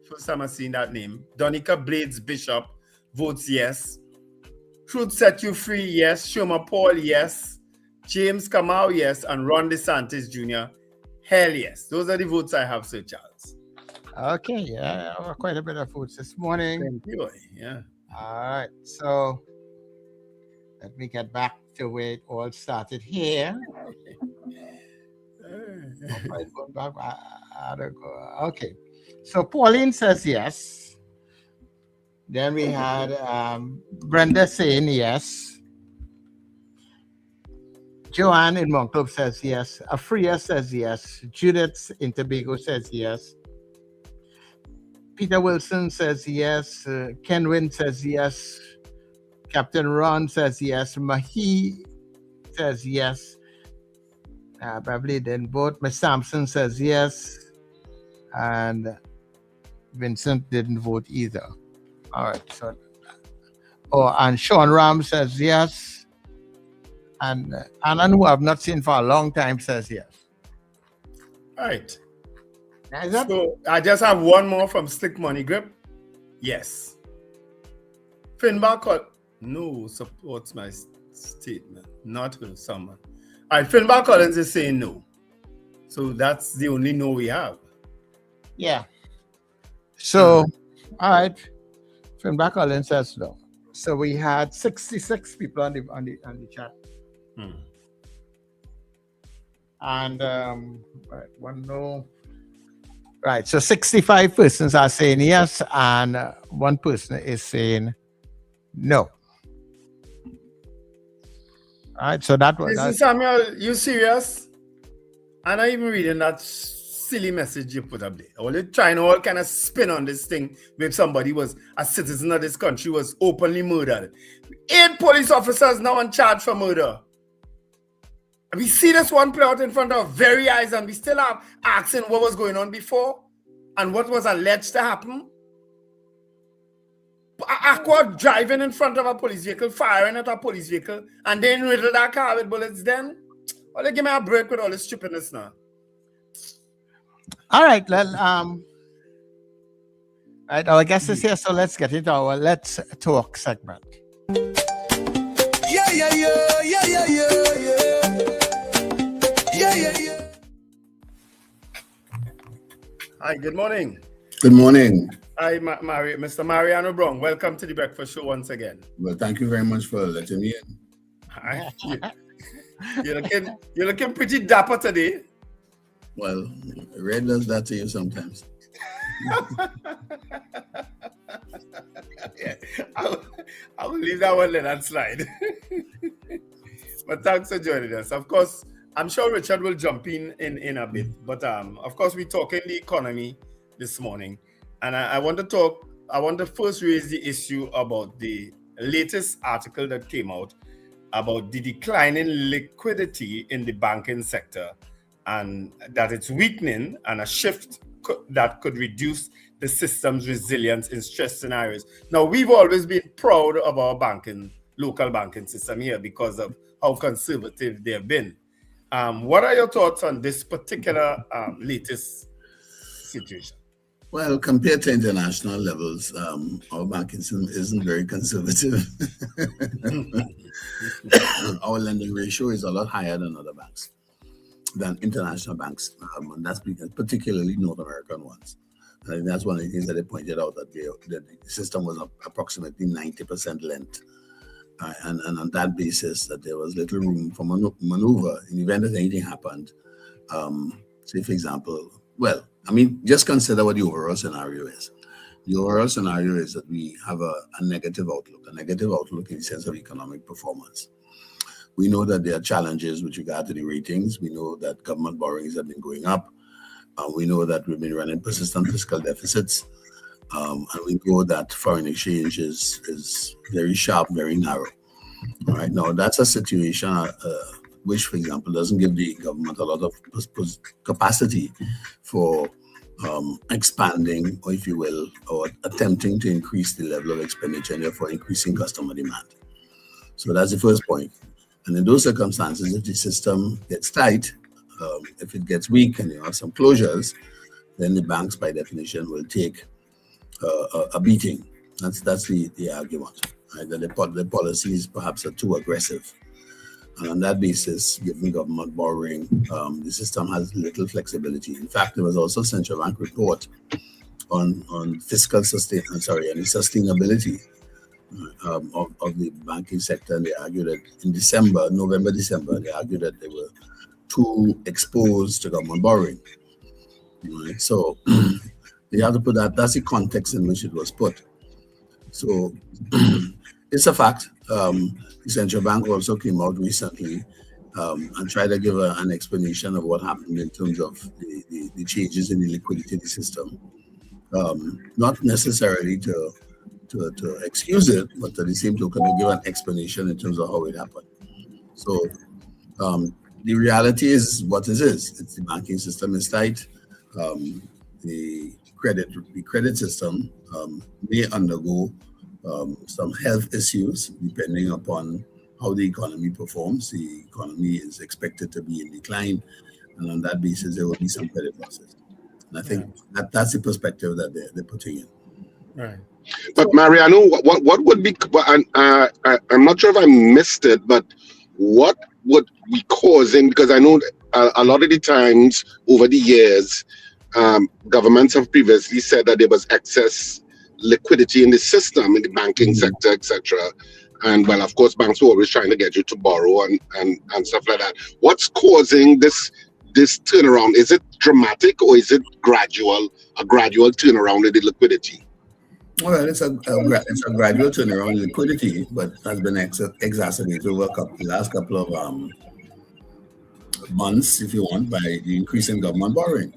first time I've seen that name. Donica Blades Bishop votes yes. Truth Set You Free, yes. Shoma Paul, yes. James Kamau, yes. And Ron DeSantis Jr., hell yes. Those are the votes I have, Sir Charles. Okay, yeah, quite a bit of votes this morning. Thank you, yeah. All right, so let me get back to where it all started here. Okay, so Pauline says yes. Then we had Brenda saying yes. Joanne in Monclove says yes. Afria says yes. Judith in Tobago says yes. Peter Wilson says yes. Kenwin says yes. Captain Ron says yes. Mahi says yes. Probably then both. Miss Sampson says yes. And Vincent didn't vote either. All right. So, and Sean Ram says yes. And Alan, who I've not seen for a long time, says yes. All right. So I just have one more from Slick Money Grip. Yes. Finbar no supports my statement. Not with someone. All right. Finbar Collins is saying no. So that's the only no we have. Yeah. So, all right. Finbar Collins says no. So we had 66 people on the chat. And right, one no. Right, so 65 persons are saying yes, and one person is saying no. All right, so that was. Listen, Samuel, you serious? I'm not even reading that silly message you put up there. All you trying all kind of spin on this thing where somebody was a citizen of this country was openly murdered. 8 police officers now on charge for murder. We see this one play out in front of our very eyes, and we still are asking what was going on before and what was alleged to happen. Aqua driving in front of a police vehicle, firing at a police vehicle, and then riddle that car with bullets. Then, well, give me a break with all this stupidness now. All right, well, right, our guest is here, so let's get into our Let's Talk segment. Yeah, yeah, yeah, yeah, yeah, yeah, yeah. Yeah, yeah, yeah. Hi, good morning. Good morning. Hi, Mr. Mariano Brown. Welcome to the Breakfast Show once again. Well, thank you very much for letting me in. Hi. You're looking pretty dapper today. Well, red does that to you sometimes. Yeah, I will leave that one let that slide. But thanks for joining us. Of course, I'm sure Richard will jump in a bit. But of course, we're talking the economy this morning. And I want to first raise the issue about the latest article that came out about the declining liquidity in the banking sector, and that it's weakening, and a shift that could reduce the system's resilience in stress scenarios. Now, we've always been proud of our local banking system here because of how conservative they have been. What are your thoughts on this particular latest situation? Well, compared to international levels, our banking system isn't very conservative. Our lending ratio is a lot higher than other banks, than international banks, and that's because particularly North American ones. I think that's one of the things that they pointed out, that the system was approximately 90% lent. And on that basis, that there was little room for maneuver in the event that anything happened. Say, for example, well, I mean, just consider what the overall scenario is. The overall scenario is that we have a negative outlook in the sense of economic performance. We know that there are challenges with regard to the ratings. We know that government borrowings have been going up. We know that we've been running persistent fiscal deficits. And we know that foreign exchange is very sharp, very narrow. All right, now that's a situation which, for example, doesn't give the government a lot of capacity for expanding, or if you will, or attempting to increase the level of expenditure and therefore increasing customer demand. So that's the first point. And in those circumstances, if the system gets tight, if it gets weak and you have some closures, then the banks, by definition, will take a beating. That's the argument, right? That the policies perhaps are too aggressive. And on that basis, given government borrowing, the system has little flexibility. In fact, there was also a central bank report on fiscal sustainability of the banking sector, and they argued that in November, December, they argued that they were too exposed to government borrowing. Right? So you have to put that's the context in which it was put. So it's a fact. The central bank also came out recently and tried to give an explanation of what happened in terms of the changes in the liquidity system. Not necessarily to excuse it, but at the same token to give an explanation in terms of how it happened. So the reality is what it is. It's the banking system is tight. The credit system may undergo some health issues depending upon how the economy performs. The economy is expected to be in decline, and on that basis, there will be some credit losses. And I think that's the perspective that they're putting in. Right. But Mariano, what would be? I'm not sure if I missed it, but what would be causing? Because I know a lot of the times over the years, governments have previously said that there was excess liquidity in the system, in the banking sector, etc. And well, of course, banks were always trying to get you to borrow and stuff like that. What's causing this turnaround? Is it dramatic or is it gradual? A gradual turnaround in the liquidity? Well, it's a gradual turnaround in liquidity, but has been exacerbated over the last couple of months, if you want, by the increase in government borrowing.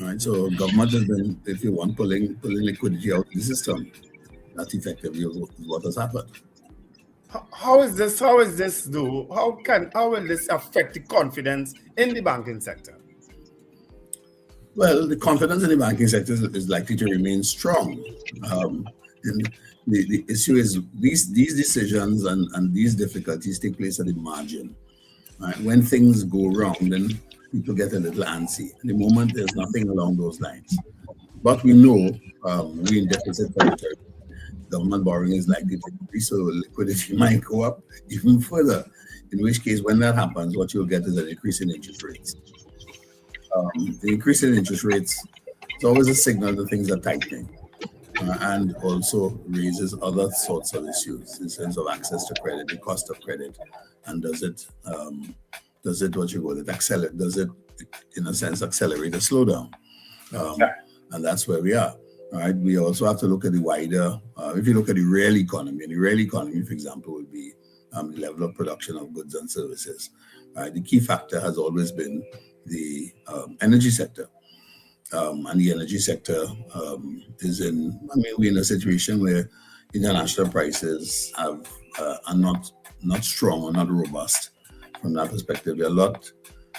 All right, so government has been, if you want, pulling liquidity out of the system. That's effectively what has happened. How is this? How will this affect the confidence in the banking sector? Well, the confidence in the banking sector is likely to remain strong. And the issue is these decisions and these difficulties take place at the margin. Right? When things go wrong, then people get a little antsy. At the moment, there's nothing along those lines. But we know we're in deficit territory. Government borrowing is likely to increase, so liquidity might go up even further. In which case, when that happens, what you'll get is an increase in interest rates. The increase in interest rates is always a signal that things are tightening, and also raises other sorts of issues in terms of access to credit, the cost of credit, and does it what you call it accelerate? Does it, in a sense, accelerate a slowdown? And that's where we are. All right. We also have to look at the wider. If you look at the real economy, and the real economy, for example, would be the level of production of goods and services. The key factor has always been the energy sector, and the energy sector is in. I mean, we're in a situation where international prices are not strong or not robust. From that perspective, they're a lot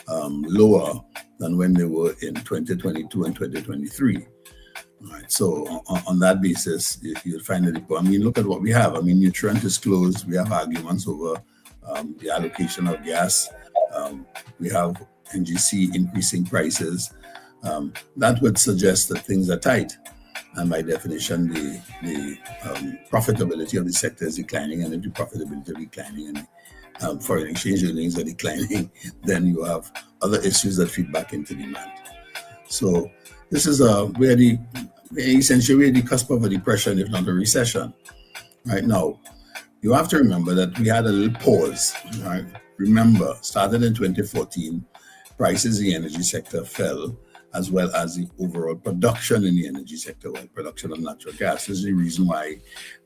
lower than when they were in 2022 and 2023. All right. So on that basis, you'll find that. I mean, look at what we have. I mean, Nutrient is closed. We have arguments over the allocation of gas. We have NGC increasing prices. That would suggest that things are tight, and by definition, the profitability of the sector is declining. And if the profitability is declining and foreign exchange earnings are declining, then you have other issues that feed back into demand. So this is essentially we're at the cusp of a depression, if not a recession. Right now, you have to remember that we had a little pause. Right? Remember, started in 2014, prices in the energy sector fell, as well as the overall production in the energy sector, production of natural gas. This is the reason why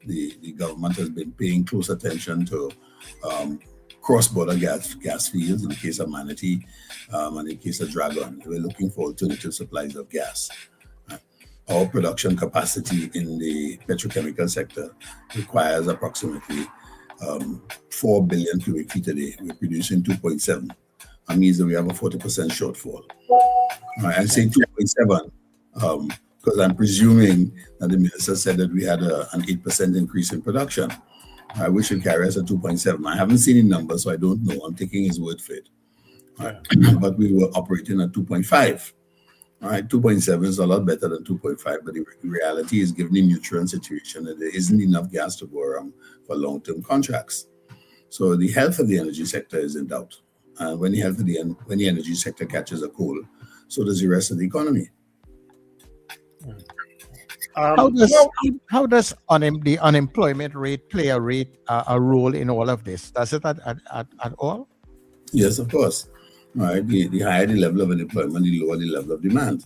the government has been paying close attention to cross-border gas fields in the case of Manatee, and in the case of Dragon. We're looking for alternative supplies of gas. Our production capacity in the petrochemical sector requires approximately 4 billion cubic feet a day. We're producing 2.7. That means that we have a 40% shortfall. I say 2.7 because I'm presuming that the minister said that we had an 8% increase in production. We should carry us at 2.7. I haven't seen the numbers, so I don't know. I'm taking his word for it. But we were operating at 2.5. All right, 2.7 is a lot better than 2.5, but the reality is, given the nutrient situation, that there isn't enough gas to go around for long-term contracts. So the health of the energy sector is in doubt. And when the energy sector catches a cold, so does the rest of the economy. How does the unemployment rate play a role in all of this? Does it at all? Yes, of course. Right. The higher the level of unemployment, the lower the level of demand.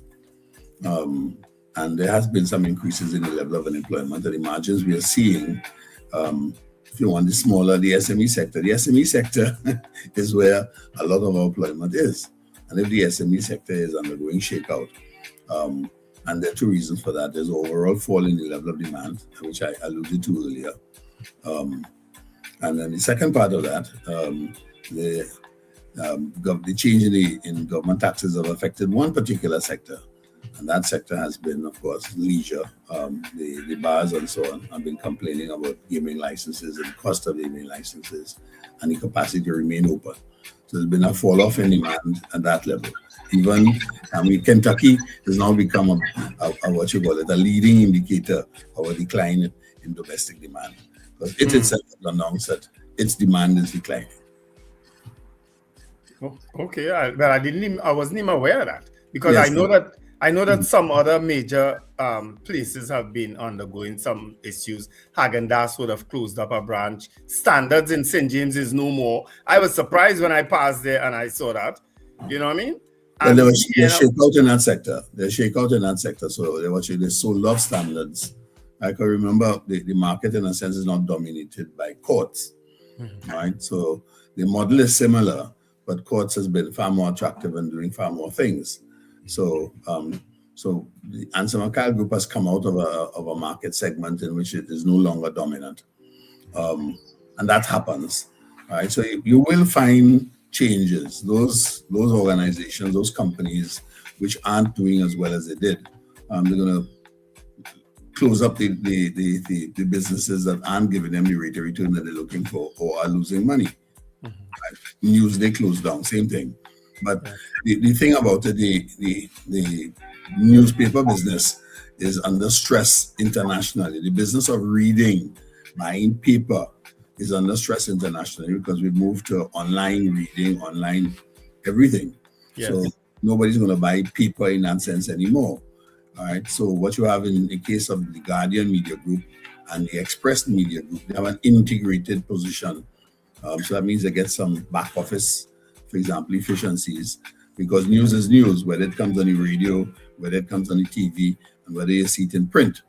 and there has been some increases in the level of unemployment, and the margins we are seeing, if you want the smaller, the SME sector. The SME sector is where a lot of our employment is. And if the SME sector is undergoing shakeout, and there are two reasons for that. There's overall fall in the level of demand, which I alluded to earlier. And then the second part of that, the change in government taxes have affected one particular sector. And that sector has been, of course, leisure. The bars and so on have been complaining about gaming licenses and the cost of gaming licenses and the capacity to remain open. So there's been a fall off in demand at that level. Even, Kentucky has now become a what you call it, a leading indicator of a decline in domestic demand. Because it itself has announced that its demand is declining. Okay, I wasn't even aware of that, because Yes, I know that some other major places have been undergoing some issues. Häagen-Dazs would have closed up a branch. Standards in St. James is no more. I was surprised when I passed there and I saw that. You know what I mean? And there was shakeout in that sector. There's shakeout in that sector. So they sold off Standards. I can remember the market, in a sense, is not dominated by Courts. Right? So the model is similar, but Courts has been far more attractive and doing far more things. So the Anson McCall Group has come out of a market segment in which it is no longer dominant. And that happens. Right? So you will find changes. Those organizations, those companies which aren't doing as well as they did, they're going to close up the businesses that aren't giving them the rate of return that they're looking for or are losing money. Right? News, they close down, same thing. But the thing about it, the newspaper business is under stress internationally. The business of reading, buying paper, is under stress internationally because we moved to online reading, online everything. Yes. So nobody's going to buy paper in that sense anymore. All right. So what you have in the case of the Guardian Media Group and the Express Media Group, they have an integrated position. So that means they get some back office, for example, efficiencies, because news is news, whether it comes on the radio, whether it comes on the TV, and whether you see it in print.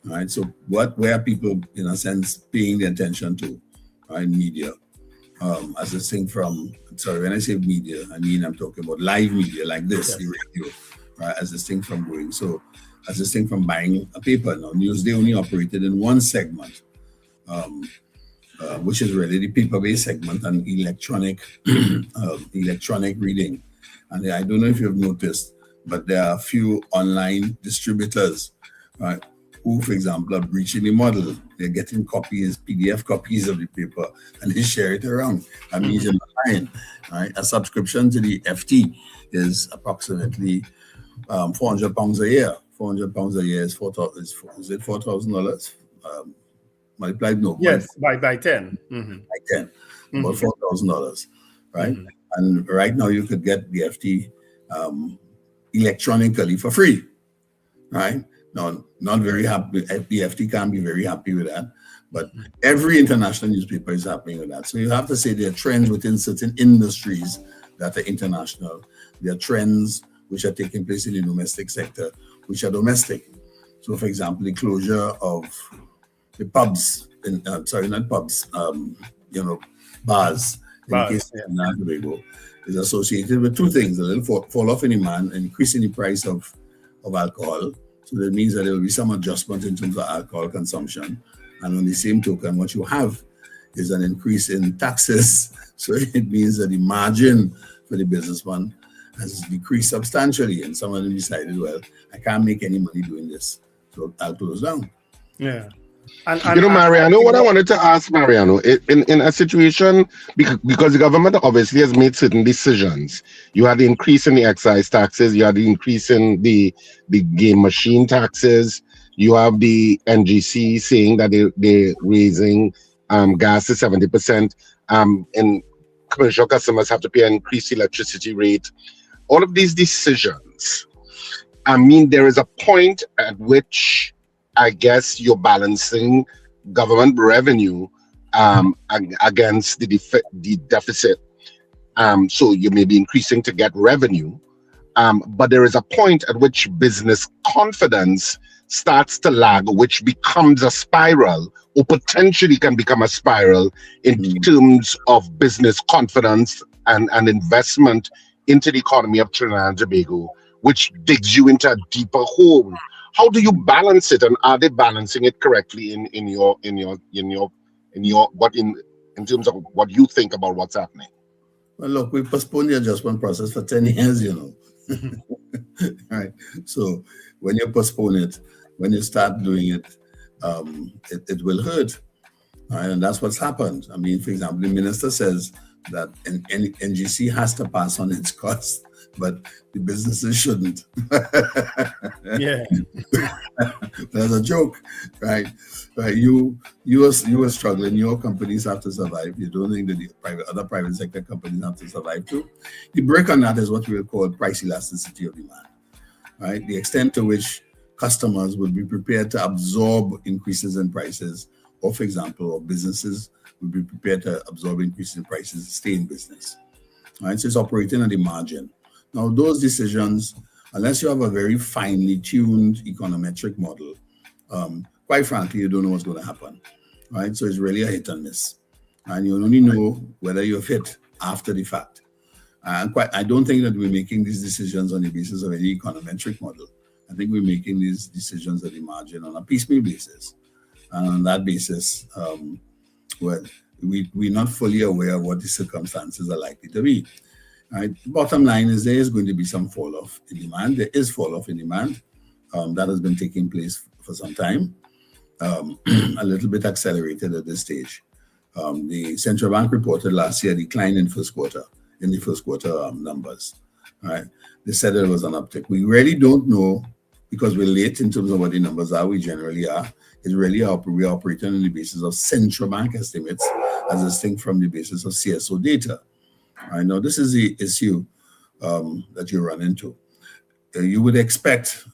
All right. So where are people, in a sense, paying the attention to, right? Media. As distinct from, when I say media, I'm talking about live media like this, the radio, right? As distinct from going. So as distinct from buying a paper. Now, Newsday only operated in one segment, which is really the paper-based segment and electronic reading. And I don't know if you've noticed, but there are a few online distributors, right, who, for example, are breaching the model. They're getting copies, PDF copies of the paper, and they share it around. That means you're not buying, right? A subscription to the FT is approximately £400 a year. £400 a year is $4,000? Multiplied, no. Yes, by 10. Mm-hmm. By 10, about $4,000, right? Mm-hmm. And right now you could get the FT electronically for free, right? Now, not very happy. The FT can't be very happy with that, but every international newspaper is happy with that. So you have to say there are trends within certain industries that are international. There are trends which are taking place in the domestic sector, which are domestic. So, for example, the closure of the pubs, bars in the case of Trinidad and Tobago is associated with two things: a little fall off in demand, and increase in the price of alcohol. So that means that there will be some adjustment in terms of alcohol consumption. And on the same token, what you have is an increase in taxes. So it means that the margin for the businessman has decreased substantially. And some of them decided, well, I can't make any money doing this, so I'll close down. Yeah. Mariano, what I wanted to ask Mariano, in a situation, because the government obviously has made certain decisions. You had the increase in the excise taxes, you had the increase in the game machine taxes, you have the NGC saying that they're raising gas to 70%, and commercial customers have to pay an increased electricity rate. All of these decisions, there is a point at which I guess you're balancing government revenue against the deficit. So you may be increasing to get revenue, But there is a point at which business confidence starts to lag, which becomes a spiral, or potentially can become a spiral in terms of business confidence and investment into the economy of Trinidad and Tobago, which digs you into a deeper hole. How do you balance it, and are they balancing it correctly in terms of what you think about what's happening? Well, look, we postponed the adjustment process for 10 years, right? So when you postpone it, when you start doing it, it will hurt, right? And that's what's happened. I mean, for example, the minister says that NGC has to pass on its costs, but the businesses shouldn't. Yeah. That's a joke, right? You were struggling. Your companies have to survive. You don't think that the other private sector companies have to survive too? The break on that is what we will call price elasticity of demand, right? The extent to which customers will be prepared to absorb increases in prices, or for example, or businesses will be prepared to absorb increases in prices to stay in business, right? So it's operating at the margin. Now, those decisions, unless you have a very finely tuned econometric model, quite frankly, you don't know what's going to happen, right? So it's really a hit and miss. And you only know whether you've hit after the fact. I don't think that we're making these decisions on the basis of any econometric model. I think we're making these decisions at the margin on a piecemeal basis. And on that basis, we're not fully aware of what the circumstances are likely to be. Right. Bottom line is there is going to be some fall off in demand. There is fall off in demand. That has been taking place for some time. A little bit accelerated at this stage. The central bank reported last year a decline in the first quarter numbers. Right. They said there was an uptick. We really don't know because we're late in terms of what the numbers are. We generally are. It's really we're operating on the basis of central bank estimates as distinct from the basis of CSO data. I know this is the issue that you run into. You would expect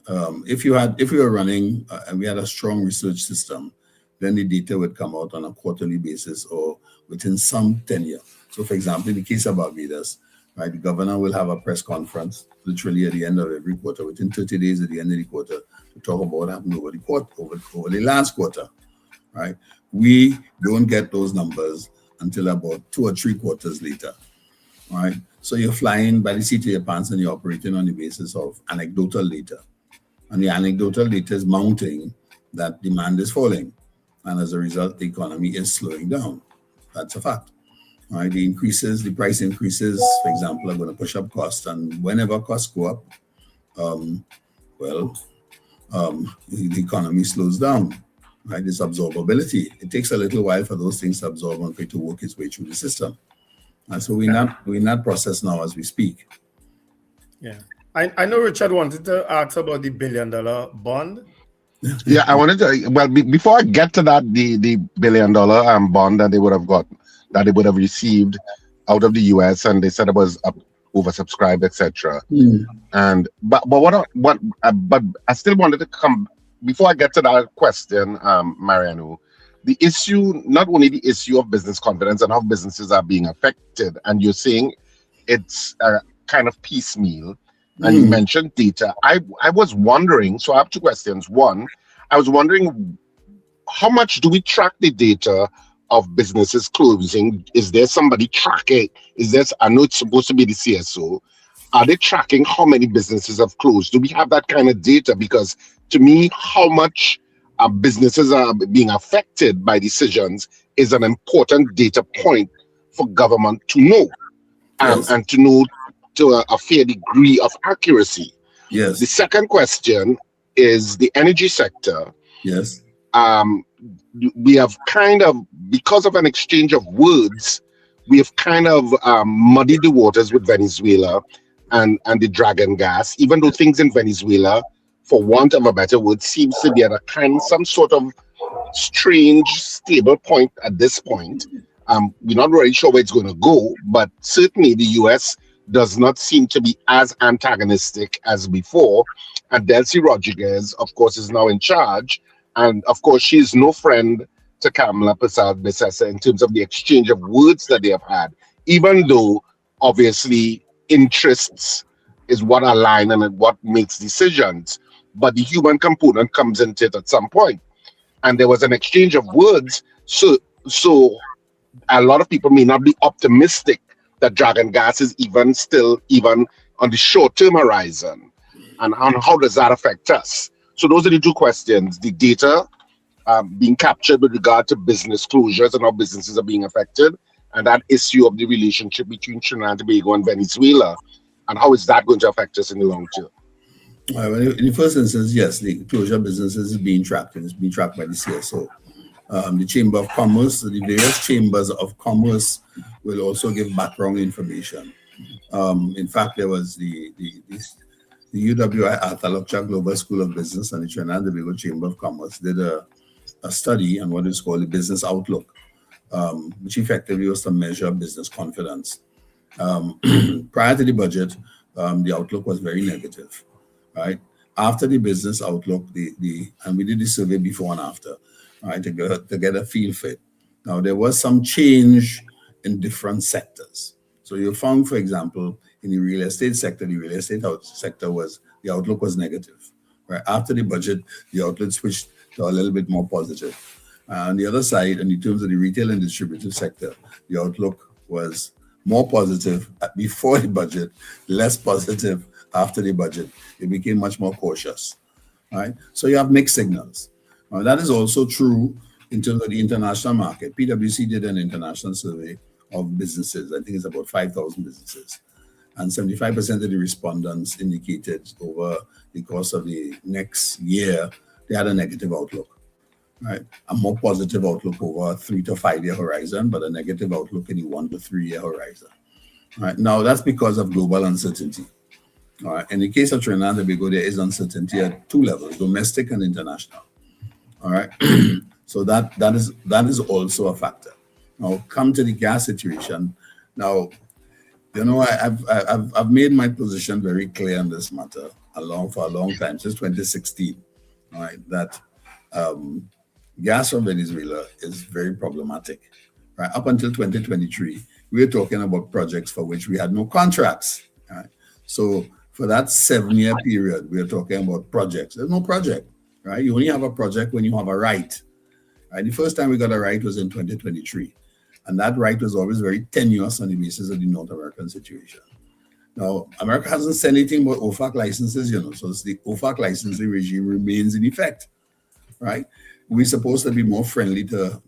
if you were running and we had a strong research system, then the data would come out on a quarterly basis or within some tenure. So, for example, in the case of Barbados, right, the governor will have a press conference literally at the end of every quarter, within 30 days at the end of the quarter, to talk about what happened over the last quarter. Right, we don't get those numbers until about 2 or 3 quarters later. All right, so you're flying by the seat of your pants and you're operating on the basis of anecdotal data. And the anecdotal data is mounting that demand is falling. And as a result, the economy is slowing down. That's a fact. All right, the price increases, for example, are going to push up costs. And whenever costs go up, the economy slows down. Right, this absorbability. It takes a little while for those things to absorb and for it to work its way through the system. And so we're in that process now as we speak. Yeah. I know Richard wanted to ask about the $1 billion bond. Yeah, I wanted to, before I get to that, the $1 billion bond that they would have received out of the US, and they said it was oversubscribed, etc. But I still wanted to come before I get to that question, Mariano. The issue, not only the issue of business confidence and how businesses are being affected, and you're saying it's kind of piecemeal, and you mentioned data. I was wondering, so I have 2 questions. One, I was wondering, how much do we track the data of businesses closing? Is there somebody tracking? I know it's supposed to be the CSO. Are they tracking how many businesses have closed? Do we have that kind of data? Because to me, how much businesses are being affected by decisions is an important data point for government to know, and to know to a fair degree of accuracy. Yes. The second question is the energy sector. Yes. We have kind of, because of an exchange of words, we have kind of muddied the waters with Venezuela and the dragon gas, even though things in Venezuela, for want of a better word, seems to be at some sort of strange, stable point at this point. We're not really sure where it's going to go, but certainly the US does not seem to be as antagonistic as before. And Delcy Rodriguez, of course, is now in charge. And of course, she is no friend to Kamala Persad-Bissessar in terms of the exchange of words that they have had, even though obviously interests is what align and what makes decisions. But the human component comes into it at some point. And there was an exchange of words. So a lot of people may not be optimistic that Dragon Gas is even on the short-term horizon. And how does that affect us? So those are the two questions. The data being captured with regard to business closures and how businesses are being affected, and that issue of the relationship between Trinidad and Tobago and Venezuela, and how is that going to affect us in the long term? Well, in the first instance, yes, the closure businesses is being tracked, and it's being tracked by the CSO. The Chamber of Commerce, the various chambers of commerce will also give background information. In fact, there was the UWI Athalokcha Global School of Business and the Trinidad and Tobago Chamber of Commerce did a study on what is called the business outlook, which effectively was to measure business confidence. Prior to the budget, the outlook was very negative, right? After the business outlook, and we did the survey before and after, right, to get a feel for it. Now, there was some change in different sectors. So you found, for example, in the real estate sector, the outlook was negative. Right? After the budget, the outlook switched to a little bit more positive. On the other side, in terms of the retail and distributive sector, the outlook was more positive before the budget, less positive after the budget. It became much more cautious. Right? So you have mixed signals. That is also true in terms of the international market. PwC did an international survey of businesses. I think it's about 5,000 businesses. And 75% of the respondents indicated over the course of the next year, they had a negative outlook, right? A more positive outlook over a 3 to 5 year horizon, but a negative outlook in the 1 to 3 year horizon. Right? Now, that's because of global uncertainty. All right? In the case of Trinidad and Tobago, there is uncertainty at two levels, domestic and international. All right. So that is also a factor. Now, come to the gas situation. Now, you know, I've made my position very clear on this matter for a long time, since 2016. All right, that gas from Venezuela is very problematic. Right, up until 2023, we were talking about projects for which we had no contracts. Right, so for that 7-year period, we are talking about projects. There's no project. Right? You only have a project when you have a right. Right? The first time we got a right was in 2023. And that right was always very tenuous on the basis of the North American situation. Now, America hasn't said anything about OFAC licenses, you know, so the OFAC licensing regime remains in effect. Right? We're supposed to be more friendly to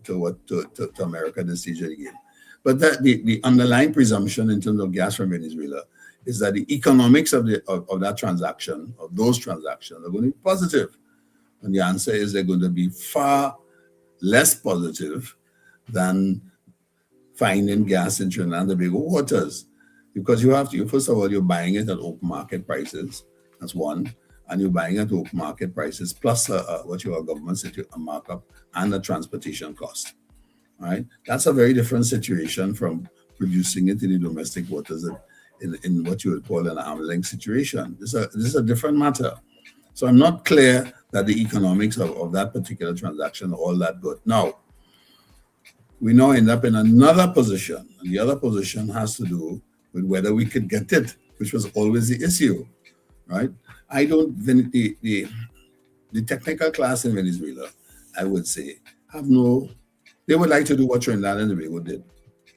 America this stage of the game. But the underlying presumption in terms of gas from Venezuela is that the economics of that transaction, of those transactions, are going to be positive. And the answer is they're going to be far less positive than finding gas in Trinidad and Tobago waters. Because first of all, you're buying it at open market prices. That's one. And you're buying it at open market prices plus what your government markup and the transportation cost. Right? That's a very different situation from producing it in the domestic waters in what you would call an arm's length situation. This is a different matter. So I'm not clear that the economics of that particular transaction are all that good. Now, we now end up in another position, and the other position has to do with whether we could get it, which was always the issue, right? The technical class in Venezuela, I would say, they would like to do what Trinidad and Tobago did,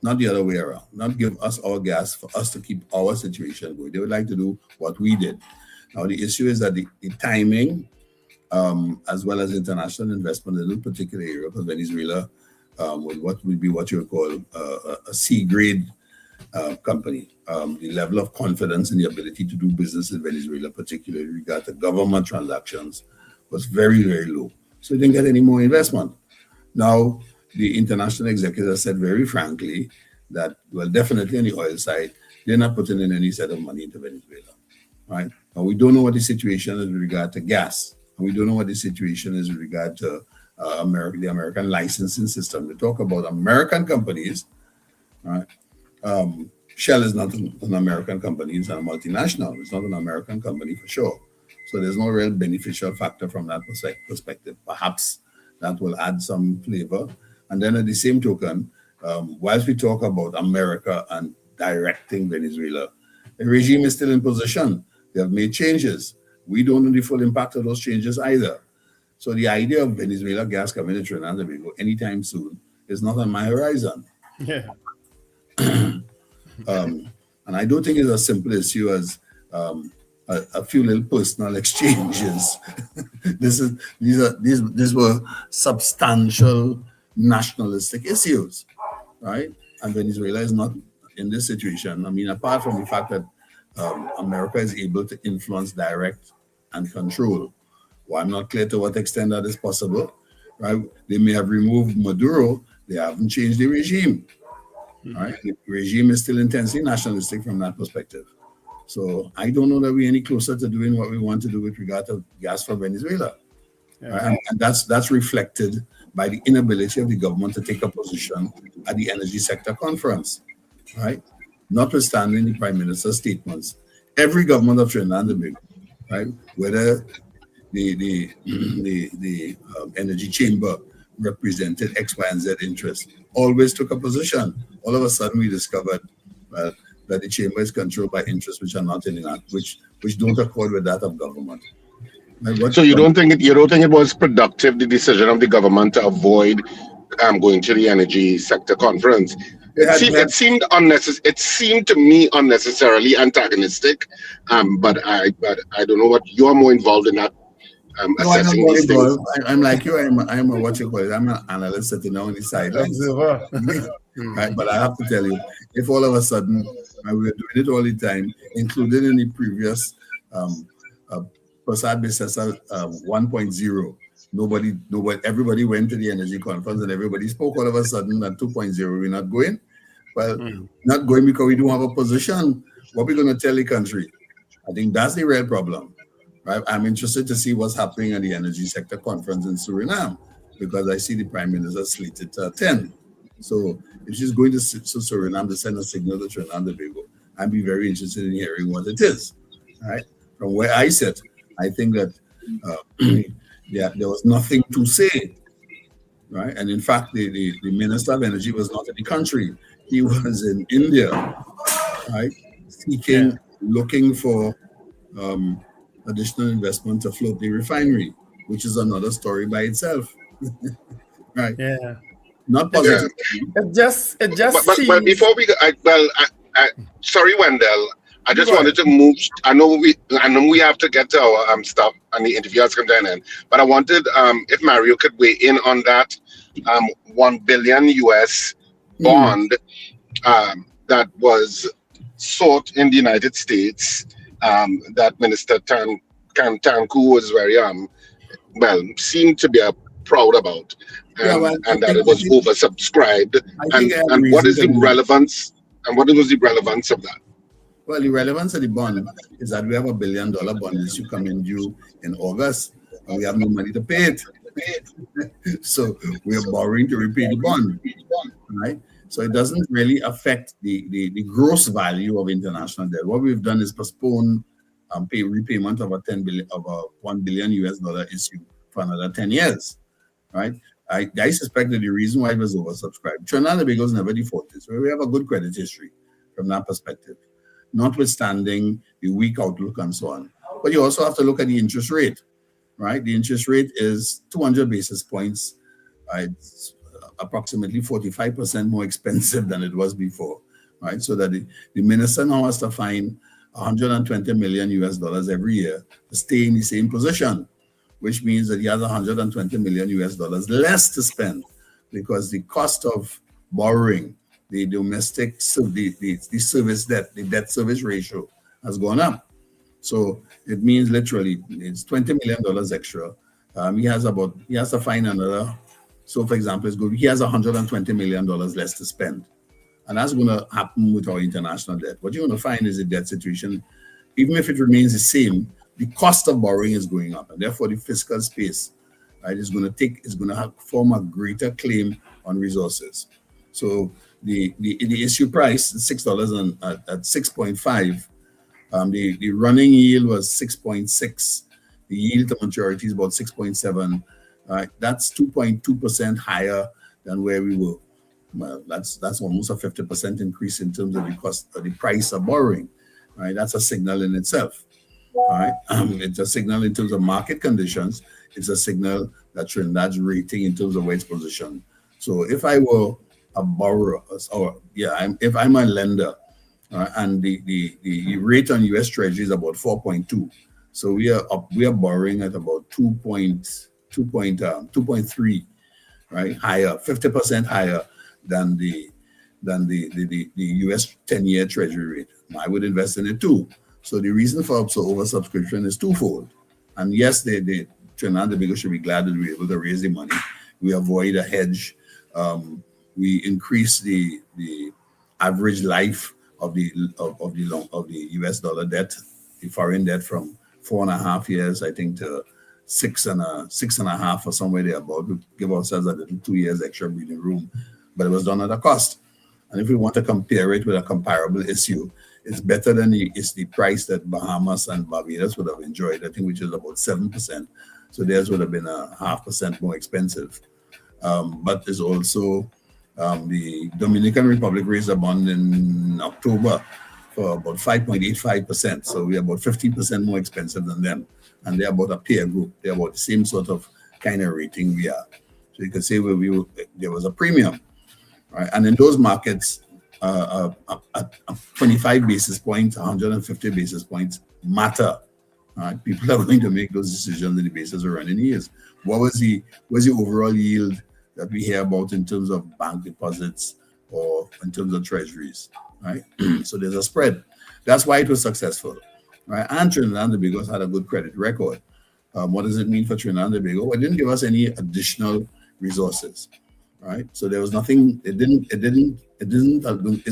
not the other way around, not give us our gas for us to keep our situation going. They would like to do what we did. Now, the issue is that the timing, as well as international investment in this particular area, because Venezuela would be what you would call a C-grade company. The level of confidence in the ability to do business in Venezuela, particularly regard to government transactions, was very, very low. So they didn't get any more investment. Now, the international executive said very frankly that, well, definitely on the oil side, they're not putting in any set of money into Venezuela. Right? And we don't know what the situation is with regard to gas. And we don't know what the situation is with regard to the American licensing system. We talk about American companies. Right? Shell is not an American company. It's a multinational. It's not an American company for sure. So there's no real beneficial factor from that perspective. Perhaps that will add some flavor. And then at the same token, whilst we talk about America and directing Venezuela, the regime is still in position. They have made changes. We don't know the full impact of those changes either. So the idea of Venezuela gas coming to Trinidad and Tobago anytime soon is not on my horizon. Yeah. And I don't think it's a simple issue as a few little personal exchanges. These were substantial nationalistic issues, right? And Venezuela is not in this situation. I mean, apart from the fact that America is able to influence, direct, and control. Well, I'm not clear to what extent that is possible, right? They may have removed Maduro. They haven't changed the regime, right? The regime is still intensely nationalistic from that perspective. So I don't know that we're any closer to doing what we want to do with regard to gas for Venezuela. Yeah. Right? And that's reflected by the inability of the government to take a position at the energy sector conference, right? Notwithstanding the Prime Minister's statements, every government of Trinidad and Tobago, right, whether the energy chamber represented X, Y, and Z interests, always took a position. All of a sudden, we discovered that the chamber is controlled by interests which are not in the which don't accord with that of government. So you don't think it was productive, the decision of the government to avoid going to the energy sector conference? It seemed unnecessary. It seemed to me unnecessarily antagonistic. But I don't know what you're more involved in that assessing these things. I'm like you. I'm a what you call it. I'm an analyst sitting on the sidelines. Right? But I have to tell you, if all of a sudden we were doing it all the time, including in the previous Prasad Bisesa 1.0, everybody went to the energy conference and everybody spoke. All of a sudden at 2.0, we're not going. Well, not going because we don't have a position. What we're going to tell the country? I think that's the real problem. Right? I'm interested to see what's happening at the energy sector conference in Suriname because I see the Prime Minister slated to attend. So if she's going to Suriname to send a signal to Trinidad and Tobago, I'd be very interested in hearing what it is. Right? From where I sit, I think that there was nothing to say, right? And in fact, the Minister of Energy was not in the country. He was in India, right? Looking for additional investment to float the refinery, which is another story by itself, right? Yeah. Not positive. It just seems... But before we go, sorry, Wendell. I just wanted to move. I know we have to get to our stuff and the interview has come to an end. But I wanted if Mario could weigh in on that $1 billion US bond that was sought in the United States. That Minister Tanku was very seemed to be proud about, and that it was oversubscribed. And what is the relevance? And what was the relevance of that? Well, the relevance of the bond is that we have $1 billion bond issue coming due in August, and we have no money to pay it. So we are borrowing to repay the bond, right? So it doesn't really affect the gross value of international debt. What we've done is postpone repayment of $1 billion US issue for another 10 years, right? I suspect that the reason why it was oversubscribed, Trinidad and Tobago has never defaulted, so we have a good credit history from that perspective, notwithstanding the weak outlook and so on. But you also have to look at the interest rate, right? The interest rate is 200 basis points. It's approximately 45% more expensive than it was before, right? So that the minister now has to find $120 million US every year to stay in the same position, which means that he has $120 million US less to spend because the cost of borrowing, the domestic, the service debt, the debt service ratio has gone up. So it means literally it's $20 million extra. He has to find another. So for example, he has $120 million less to spend. And that's going to happen with our international debt. What you're going to find is the debt situation, even if it remains the same, the cost of borrowing is going up. And therefore the fiscal space, right, is going to form a greater claim on resources. So the issue price is $6 at 6.5. The running yield was 6.6. The yield to maturity is about 6.7. Right, that's 2.2% higher than where we were. Well, that's almost a 50% increase in terms of the cost of the price of borrowing. Right, that's a signal in itself. All right, it's a signal in terms of market conditions. It's a signal that Trinidad's rating in terms of where it's positioned. So if I were a borrower, if I'm a lender, and the rate on U.S. Treasury is about 4.2, so we are borrowing at about 2.3, right, higher, 50% higher than the U.S. 10-year Treasury rate. I would invest in it too. So the reason for oversubscription is twofold. And yes, the Trinidad and Tobago should be glad that we're able to raise the money. We avoid a hedge. We increase the average life of the U.S. dollar debt, the foreign debt, from 4.5 years, I think, to 6.5 or somewhere there about. We give ourselves a little 2 years extra breathing room, but it was done at a cost. And if we want to compare it with a comparable issue, it's better than the price that Bahamas and Barbados would have enjoyed, I think, which is about 7%. So theirs would have been 0.5% more expensive. But there's also the Dominican Republic raised a bond in October for about 5.85%. So we're about 15% more expensive than them. And they're about a peer group. They're about the same sort of kind of rating we are. So you could say there was a premium. Right? And in those markets, 25 basis points, 150 basis points matter. Right? People are going to make those decisions on the basis of running years. What was the overall yield that we hear about in terms of bank deposits or in terms of treasuries? Right? So there's a spread. That's why it was successful. Right? And Trinidad and Tobago had a good credit record. What does it mean for Trinidad and Tobago? Well, it didn't give us any additional resources. Right, so there was nothing. It's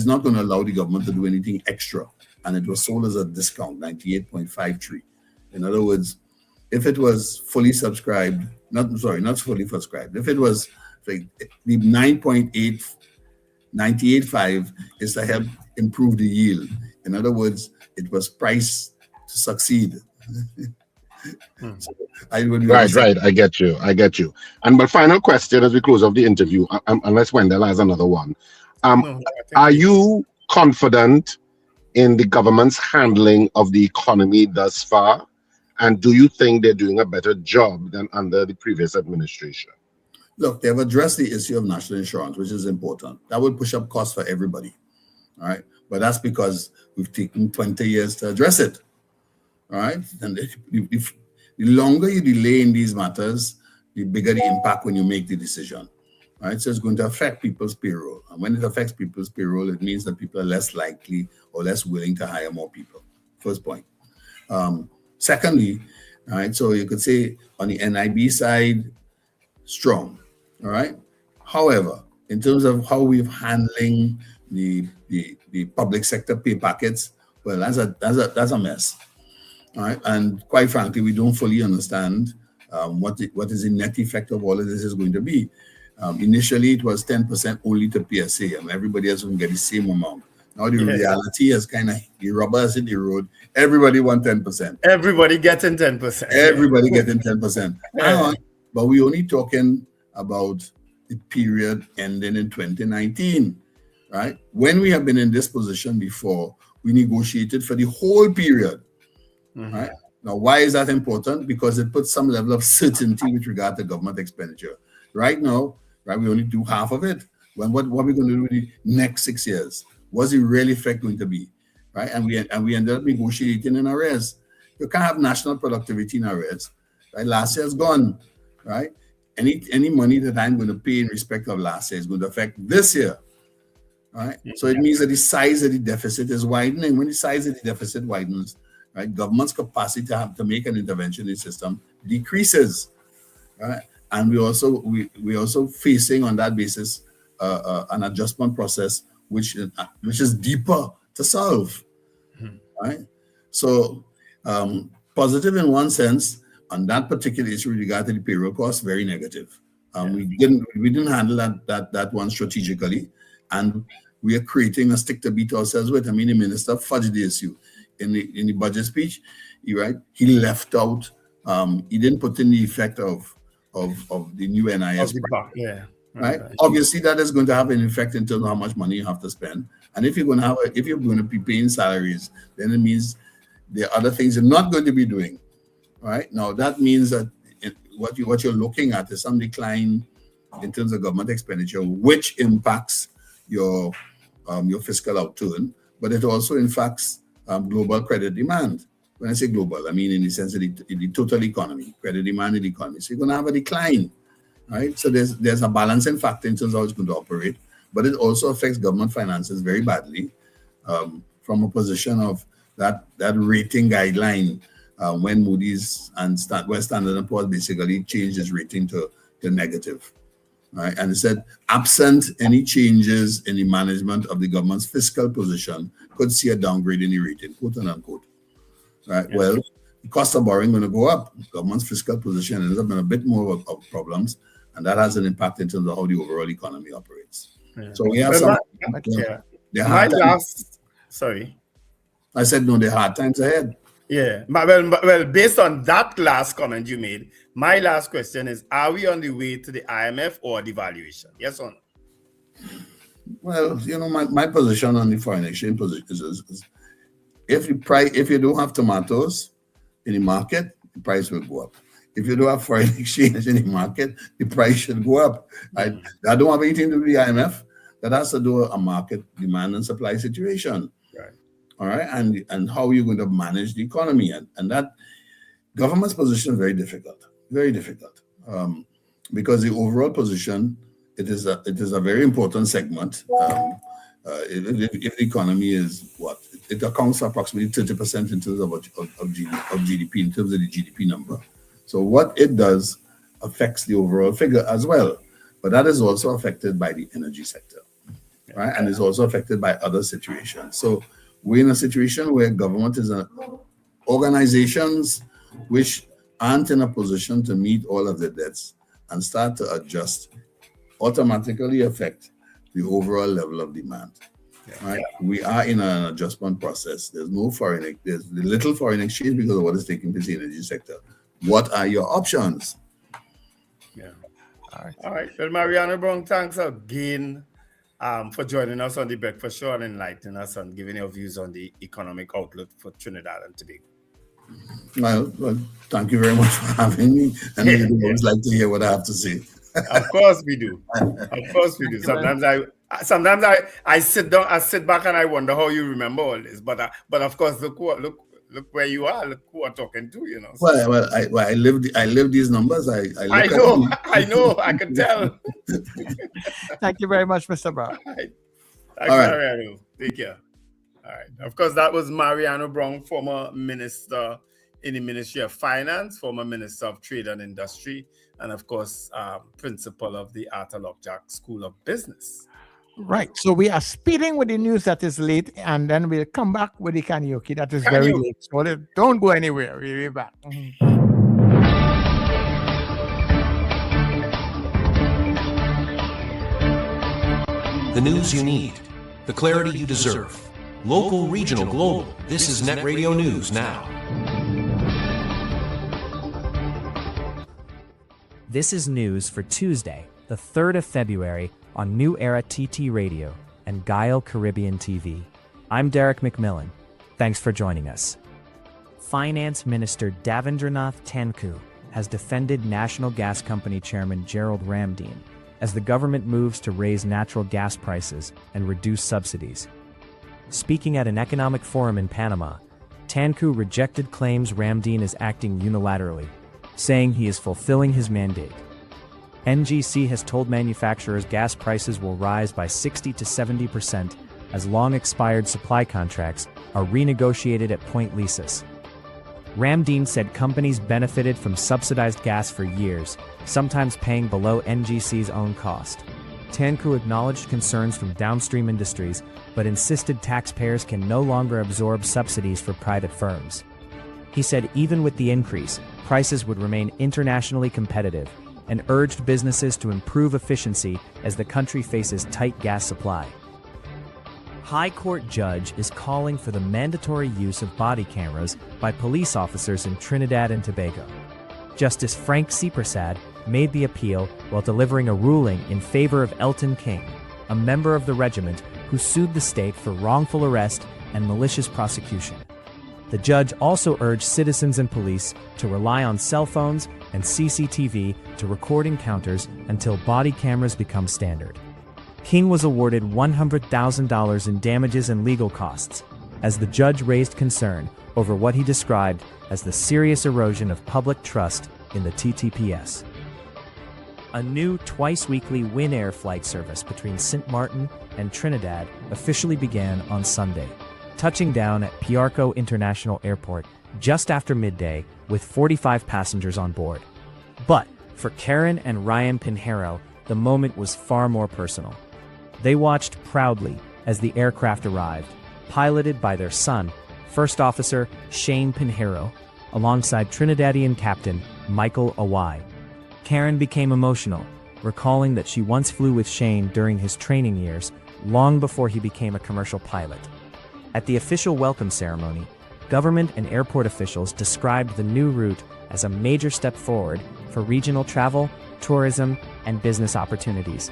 not going to allow the government to do anything extra, and it was sold as a discount, 98.53. In other words, if it was fully subscribed, not fully subscribed. If it was like the 98.5 is to help improve the yield. In other words, it was priced to succeed. So Right. I get you. And my final question as we close off the interview, unless Wendell has another one. Are you confident in the government's handling of the economy thus far? And do you think they're doing a better job than under the previous administration? Look, they've addressed the issue of national insurance, which is important. That will push up costs for everybody. All right. But that's because we've taken 20 years to address it. All right. And if the longer you delay in these matters, the bigger the impact when you make the decision. Right? So it's going to affect people's payroll. And when it affects people's payroll, it means that people are less likely or less willing to hire more people. First point. Secondly, all right, so you could say on the NIB side, strong. All right. However, in terms of how we're handling the public sector pay packets, well, that's a mess. All right, and quite frankly, we don't fully understand what is the net effect of all of this is going to be. Initially, it was 10% only to PSA, and everybody else will get the same amount. Now the reality is kind of the rubber has hit the road. Everybody wants 10%. Everybody getting 10%. Everybody getting 10%. But we're only talking about the period ending in 2019, right? When we have been in this position before, we negotiated for the whole period. Right? Now, why is that important? Because it puts some level of certainty with regard to government expenditure. Right now, right, we only do half of it. What are we going to do with the next 6 years? What's the real effect going to be? Right? And we ended up negotiating in arrears. You can't have national productivity in arrears. Right? Last year's gone. Right? Any money that I'm going to pay in respect of last year is going to affect this year. Right? So it means that the size of the deficit is widening. When the size of the deficit widens, right, government's capacity to make an intervention in the system decreases, right? And we also facing on that basis an adjustment process which is deeper to solve, right? So positive in one sense on that particular issue with regard to the payroll cost, very negative. We didn't handle that one strategically, and we are creating a stick to beat ourselves with. I mean, the minister fudged the issue. In the budget speech, he left out, he didn't put in the effect of the new NIS. Right? Obviously, that is going to have an effect in terms of how much money you have to spend. And if you're going to be paying salaries, then it means there are other things you're not going to be doing. Right? Now, that means that what you're looking at is some decline in terms of government expenditure, which impacts your fiscal outturn, but it also impacts global credit demand. When I say global, I mean in the sense of the total economy, credit demand in the economy. So you're going to have a decline, right? So there's a balancing factor in terms of how it's going to operate, but it also affects government finances very badly from a position of that rating guideline when Moody's and Standard & Poor's basically changed its rating to negative. Right? And it said, absent any changes in the management of the government's fiscal position, could see a downgrade in the rating, quote and unquote. Right? Yeah. Well, the cost of borrowing going to go up. Government's fiscal position ends up in a bit more of problems, and that has an impact in terms of how the overall economy operates. Yeah. So we have sorry. I said, no, there are hard times ahead. Yeah, well, based on that last comment you made, my last question is, are we on the way to the IMF or devaluation? Yes or no? Well, my position on the foreign exchange position is if you don't have tomatoes in the market, the price will go up. If you don't have foreign exchange in the market, the price should go up. I don't have anything to do with the IMF. That has to do with a market demand and supply situation. Right. All right, and how you're going to manage the economy, and that government's position is very difficult, because the overall position it is a very important segment. If the economy is it accounts for approximately 30% in terms of GDP, in terms of the GDP number. So what it does affects the overall figure as well, but that is also affected by the energy sector, right, and is also affected by other situations. So we're in a situation where government is organizations which aren't in a position to meet all of the debts and start to adjust automatically affect the overall level of demand. Right? We are in an adjustment process. There's little foreign exchange because of what is taking place in the energy sector. What are your options? Yeah. All right. Well, Mariano Brown, thanks again for joining us on the Breakfast Show and enlightening us and giving your views on the economic outlook for Trinidad and Tobago. Well, thank you very much for having me. And I always like to hear what I have to say. Of course we do. Of course we do. Sometimes I sit back and I wonder how you remember all this. But of course, look where you are. Look who I'm talking to. So. Well, I live these numbers. I know. I can tell. Thank you very much, Mr. Brown. Thanks, Mariano. Take care. All right. Of course, that was Mariano Brown, former minister in the Ministry of Finance, former Minister of Trade and Industry, and of course, principal of the Arthur Lockjack School of Business. Right. So we are speeding with the news that is late, and then we'll come back with the karaoke that is very late. So don't go anywhere. We'll be back. The news you need, the clarity you deserve. Local, regional, global. This is Net Radio News Now. This is news for Tuesday, the 3rd of February on New Era TT Radio and Guile Caribbean TV. I'm Derek McMillan. Thanks for joining us. Finance Minister Davendranath Tanku has defended National Gas Company Chairman Gerald Ramdeen as the government moves to raise natural gas prices and reduce subsidies. Speaking at an economic forum in Panama, Tanku rejected claims Ramdeen is acting unilaterally, saying he is fulfilling his mandate. NGC has told manufacturers gas prices will rise by 60 to 70% as long-expired supply contracts are renegotiated at point leases. Ramdeen said companies benefited from subsidized gas for years, sometimes paying below NGC's own cost. Tanku acknowledged concerns from downstream industries, but insisted taxpayers can no longer absorb subsidies for private firms. He said even with the increase, prices would remain internationally competitive, and urged businesses to improve efficiency as the country faces tight gas supply. High Court judge is calling for the mandatory use of body cameras by police officers in Trinidad and Tobago. Justice Frank Seepersad made the appeal while delivering a ruling in favor of Elton King, a member of the regiment who sued the state for wrongful arrest and malicious prosecution. The judge also urged citizens and police to rely on cell phones and CCTV to record encounters until body cameras become standard. King was awarded $100,000 in damages and legal costs, as the judge raised concern over what he described as the serious erosion of public trust in the TTPS. A new twice-weekly Win Air flight service between St. Martin and Trinidad officially began on Sunday, touching down at Piarco International Airport just after midday with 45 passengers on board. But for Karen and Ryan Pinheiro, the moment was far more personal. They watched proudly as the aircraft arrived, piloted by their son, First Officer Shane Pinheiro, alongside Trinidadian Captain Michael Awai. Karen became emotional, recalling that she once flew with Shane during his training years, long before he became a commercial pilot. At the official welcome ceremony, government and airport officials described the new route as a major step forward for regional travel, tourism, and business opportunities.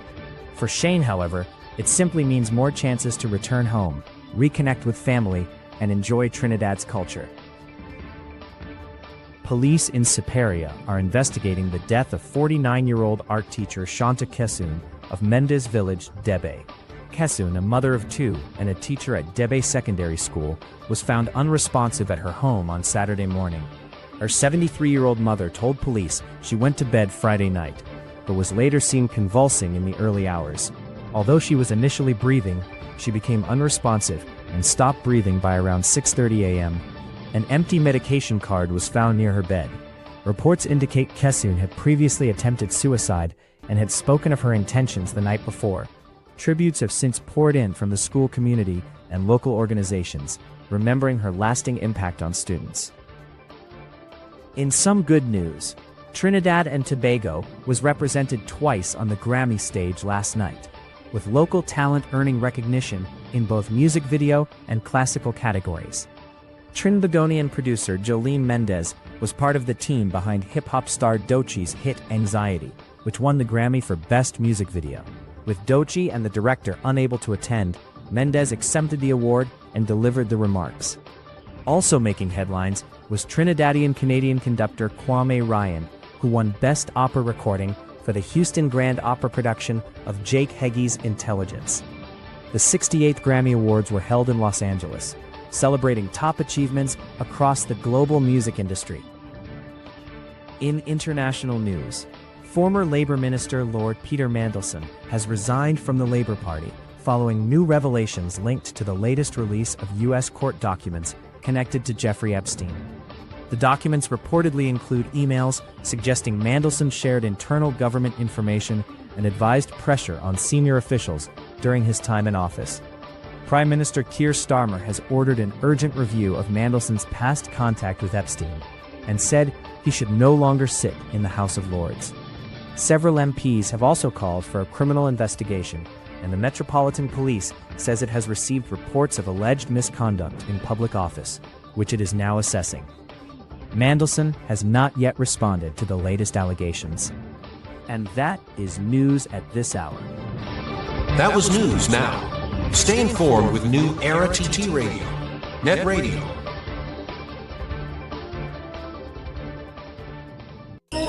For Shane, however, it simply means more chances to return home, reconnect with family, and enjoy Trinidad's culture. Police in Siparia are investigating the death of 49-year-old art teacher Shanta Kesun of Mendes Village, Debe. Kesun, a mother of two and a teacher at Debe Secondary School, was found unresponsive at her home on Saturday morning. Her 73-year-old mother told police she went to bed Friday night, but was later seen convulsing in the early hours. Although she was initially breathing, she became unresponsive and stopped breathing by around 6:30 a.m. An empty medication card was found near her bed. Reports indicate Kesun had previously attempted suicide and had spoken of her intentions the night before. Tributes have since poured in from the school community and local organizations, remembering her lasting impact on students. In some good news, Trinidad and Tobago was represented twice on the Grammy stage last night, with local talent earning recognition in both music video and classical categories. Trinidadian producer Jolene Mendez was part of the team behind hip-hop star Doechie's hit Anxiety, which won the Grammy for Best Music Video. With Doechie and the director unable to attend, Mendez accepted the award and delivered the remarks. Also making headlines was Trinidadian-Canadian conductor Kwame Ryan, who won Best Opera Recording for the Houston Grand Opera production of Jake Heggie's Intelligence. The 68th Grammy Awards were held in Los Angeles, celebrating top achievements across the global music industry. In international news, former Labour Minister Lord Peter Mandelson has resigned from the Labour Party following new revelations linked to the latest release of U.S. court documents connected to Jeffrey Epstein. The documents reportedly include emails suggesting Mandelson shared internal government information and advised pressure on senior officials during his time in office. Prime Minister Keir Starmer has ordered an urgent review of Mandelson's past contact with Epstein and said he should no longer sit in the House of Lords. Several MPs have also called for a criminal investigation, and the Metropolitan Police says it has received reports of alleged misconduct in public office, which it is now assessing. Mandelson has not yet responded to the latest allegations. And that is news at this hour. That was news now. Stay informed with New Era TT Radio, Net Radio.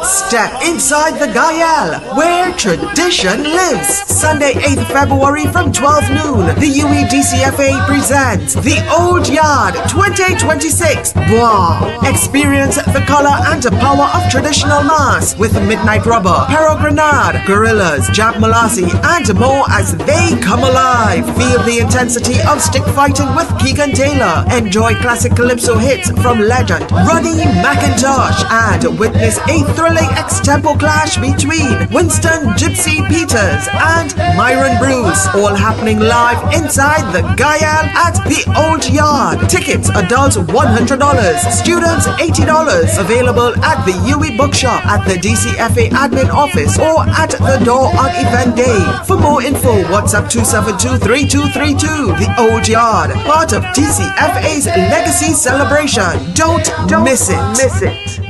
Step inside the Gayal, where tradition lives. Sunday, 8th February from 12 noon, the UEDCFA presents The Old Yard 2026. Wow! Experience the color and the power of traditional mass with Midnight Rubber, Pero Grenade, Gorillas, Jab Malasi, and more as they come alive. Feel the intensity of stick fighting with Keegan Taylor. Enjoy classic calypso hits from legend Ronnie McIntosh and witness a thrilling extempo clash between Winston Gypsy Peters and Myron Bruce, all happening live inside the Gayal at the Old Yard. Tickets, adults $100, students $80. Available at the UE Bookshop, at the DCFA admin office, or at the door on event day. For more info, WhatsApp 272-3232. The Old Yard, part of DCFA's legacy celebration. Don't miss it.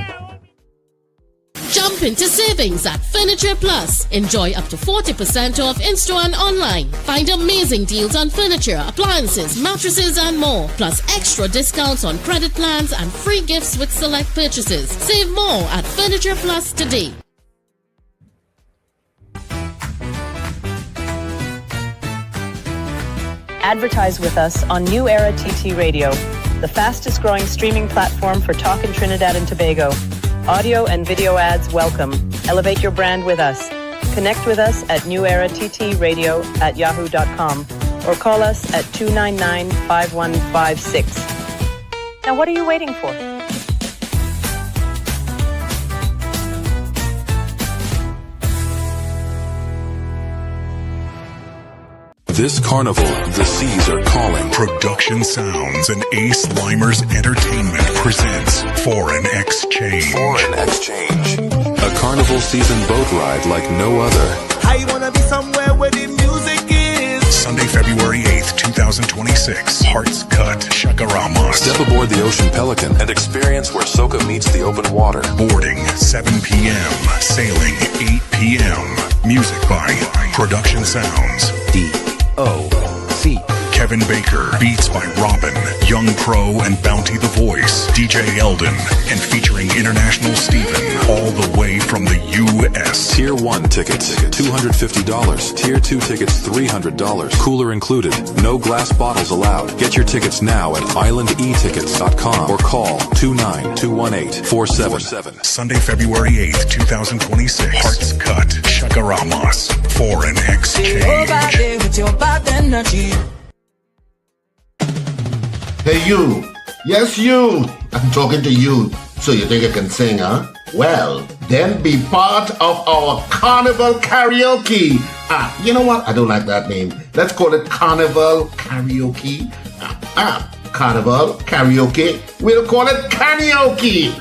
Jump into savings at Furniture Plus. Enjoy up to 40% off in-store and online. Find amazing deals on furniture, appliances, mattresses, and more. Plus extra discounts on credit plans and free gifts with select purchases. Save more at Furniture Plus today. Advertise with us on New Era TT Radio, the fastest growing streaming platform for talk in Trinidad and Tobago. Audio and video ads welcome. Elevate your brand with us. Connect with us at newerattradio@yahoo.com or call us at 299-5156. Now what are you waiting for? This carnival, the seas are calling. Production Sounds and Ace Limers Entertainment presents Foreign Exchange. Foreign Exchange. A carnival season boat ride like no other. I wanna be somewhere where the music is. Sunday, February 8th, 2026. Hearts Cut, Shakarama. Step aboard the Ocean Pelican and experience where soca meets the open water. Boarding 7 p.m. Sailing 8 p.m. Music by Production Sounds. D.O.C. Kevin Baker. Beats by Robin, Young Pro, and Bounty the Voice. DJ Eldon. And featuring International Steven. All the way from the U.S. Tier 1 tickets, $250. Tier 2 tickets, $300. Cooler included. No glass bottles allowed. Get your tickets now at islandetickets.com or call 29218-47. Sunday, February 8th, 2026. Hearts Cut, Shakaramas. Foreign Exchange. Hey, you. Yes, you. I'm talking to you. So you think I can sing, huh? Well, then be part of our Carnival Karaoke. You know what? I don't like that name. Let's call it Carnival Karaoke. Carnival Karaoke. We'll call it Karaoke.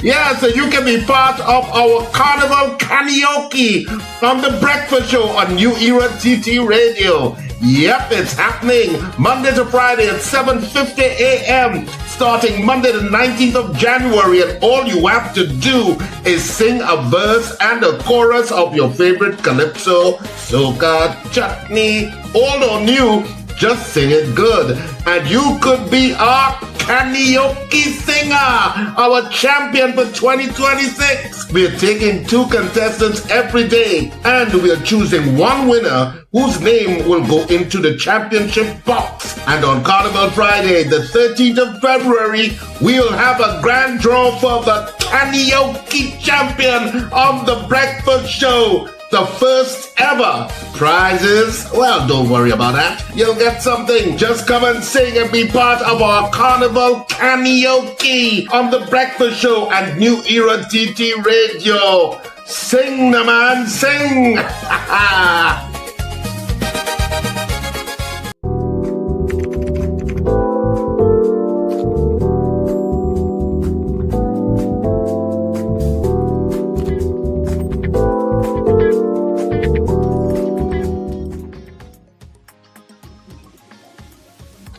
Yeah, so you can be part of our Carnival Karaoke on the Breakfast Show on New Era TT Radio. Yep, it's happening Monday to Friday at 7:50 a.m. starting Monday the 19th of January, and all you have to do is sing a verse and a chorus of your favorite calypso, soca, chutney, old or new. Just sing it good, and you could be our karaoke singer, our champion for 2026. We're taking 2 contestants every day, and we're choosing one winner whose name will go into the championship box. And on Carnival Friday, the 13th of February, we'll have a grand draw for the karaoke champion of the Breakfast Show. The first ever prizes. Well, don't worry about that. You'll get something. Just come and sing and be part of our Carnival Karaoke on the Breakfast Show and New Era TT Radio. Sing, the man, sing.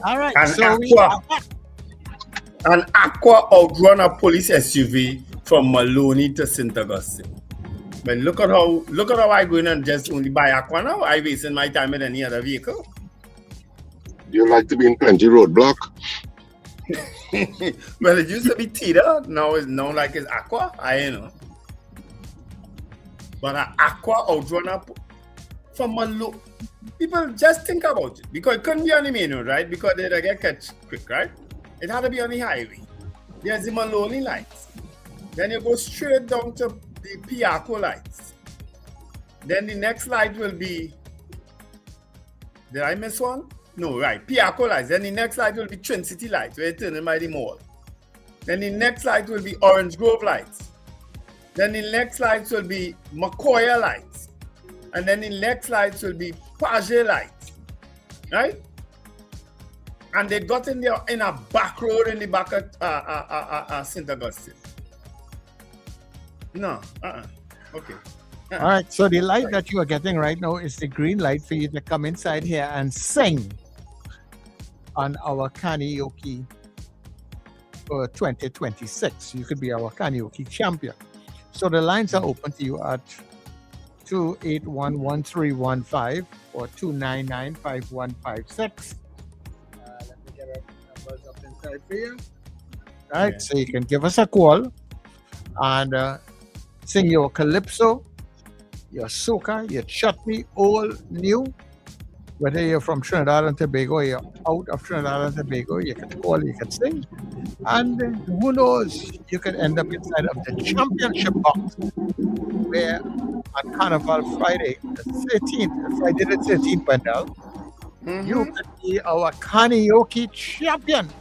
All right. An Aqua outrun a police SUV from Maloney to St. Augustine. But look at how I go in and just only buy Aqua now. I wasting my time in any other vehicle. You like to be in plenty roadblock? Well, it used to be Tita. Now it's known like it's Aqua. I know. But an Aqua outrun a from Maloney. People just think about it because it couldn't be on the main road, right? Because they get catch quick, right? It had to be on the highway. There's the Maloney lights. Then you go straight down to the Piaco lights. Then the next light will be. Did I miss one? No, right. Piaco lights. Then the next light will be Twin City lights, where you turn in by the mall. Then the next light will be Orange Grove lights. Then the next lights will be McCoy lights. And then the next lights will be Page lights, right? And they got in there in a back road in the back of St. Augustine. No, okay. All right, so the light that you are getting right now is the green light for you to come inside here and sing on our karaoke for 2026. You could be our karaoke champion. So the lines are open to you at 281-1315 or 299-5156. Let me get our numbers up inside for you. Right, so you can give us a call and sing your calypso, your soca, your chutney, all new. Whether you're from Trinidad and Tobago or you're out of Trinidad and Tobago, you can call, you can sing. And who knows, you could end up inside of the championship box, where on Carnival Friday, the 13th, Friday the 13th, Wendell, you could be our karaoke champion.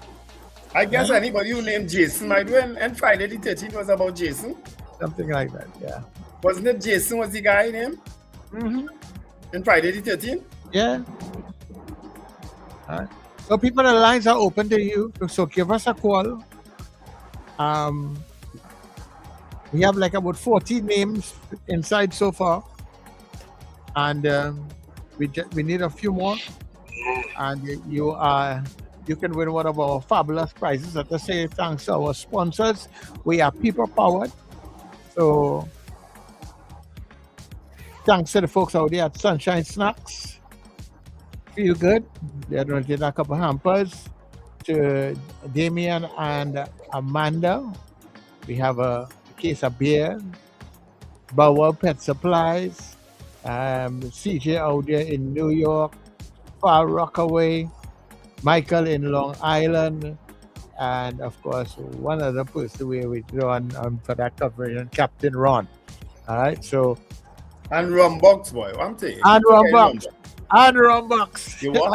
I guess anybody who named Jason might win, and Friday the 13th was about Jason. Something like that, yeah. Wasn't it Jason was the guy named? In Friday the 13th? Yeah. All right. So people, the lines are open to you. So give us a call. We have like about 40 names inside so far. And we need a few more. And you can win one of our fabulous prizes. Let us say thanks to our sponsors. We are people powered. So thanks to the folks out there at Sunshine Snacks. Feel good. They're going to get a couple hampers. To Damien and Amanda, we have a case of beer. Bauer Pet Supplies. CJ out there in New York. Far Rockaway. Michael in Long Island. And of course, one other person we draw on for that coverage, Captain Ron. All right, so. And Rumbox, boy, I'm telling you. And Rumbox. And Rumbox. You want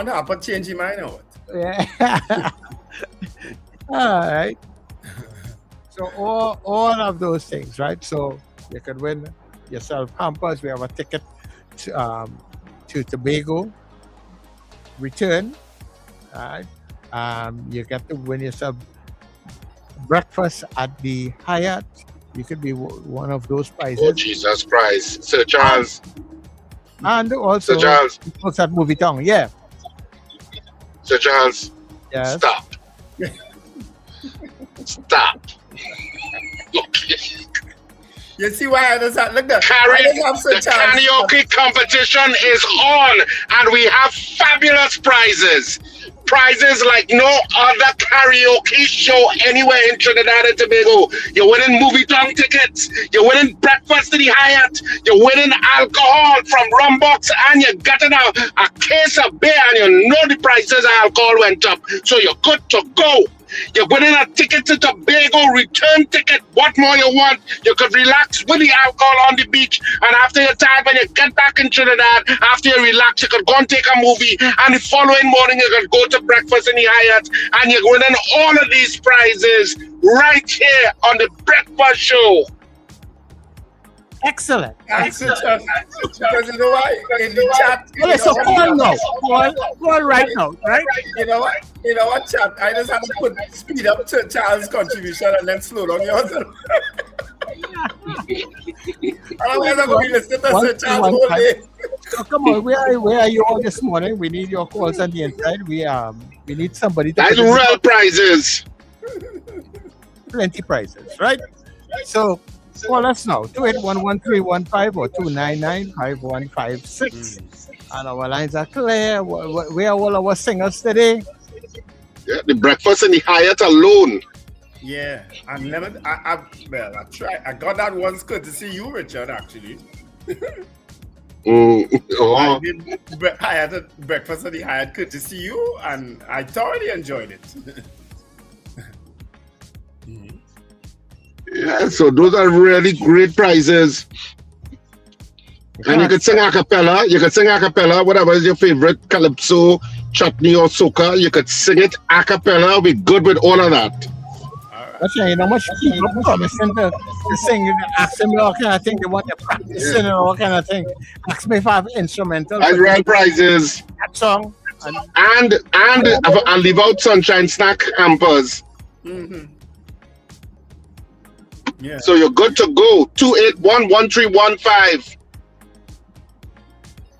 to have a change your mind or what? Yeah. All right. So all of those things, right? So you can win yourself hampers. We have a ticket to Tobago return. All right. You get to win yourself breakfast at the Hyatt. You could be one of those prizes. Oh, Jesus Christ. Sir Charles. And also, Sir Charles. At Movie Town, yeah. Sir Charles. Yes. Stop. Stop. Okay. You see why I just look at the karaoke competition is on, and we have fabulous prizes. Prizes like no other karaoke show anywhere in Trinidad and Tobago. You're winning movie tongue tickets. You're winning breakfast at the Hyatt. You're winning alcohol from Rumbox, and you're getting a case of beer, and you know the prices of alcohol went up. So you're good to go. You're winning a ticket to Tobago, return ticket. What more you want? You could relax with the alcohol on the beach, and after your time, when you get back in Trinidad, after you relax, you could go and take a movie, and the following morning you could go to breakfast in the Hyatt, and you're winning all of these prizes right here on the Breakfast Show. Excellent. Because you know why? In the chat. So call now. Call right now, right? You know what? You know what, chat? I just have to speed up to Charles' contribution and then slow down yours. Otherwise, I'm going to listen to Sir Charles all day. So come on, where are you all this morning? We need your calls on the inside. We need somebody to. That's real prizes. Plenty prizes, right? So call us now, 281-1315 or 299-5156. And our lines are clear. Where are all our singers today? Yeah, the breakfast in the Hyatt alone. Yeah, I tried. I got that once courtesy you, Richard, actually. I had a breakfast at the Hyatt courtesy you, and I thoroughly enjoyed it. Yeah, so those are really great prizes. And you could sing a cappella. You could sing a cappella, whatever is your favorite, calypso, chutney, or soca. You could sing it a cappella. Be good with all of that. That's right. You know, much people promising to sing, asking me all kind of thing. They want to practice and all kind of thing. Ask me if I have instrumental. And real prizes. That song. And I'll leave out Sunshine Snack hampers. Yeah. So you're good to go. 281-1315.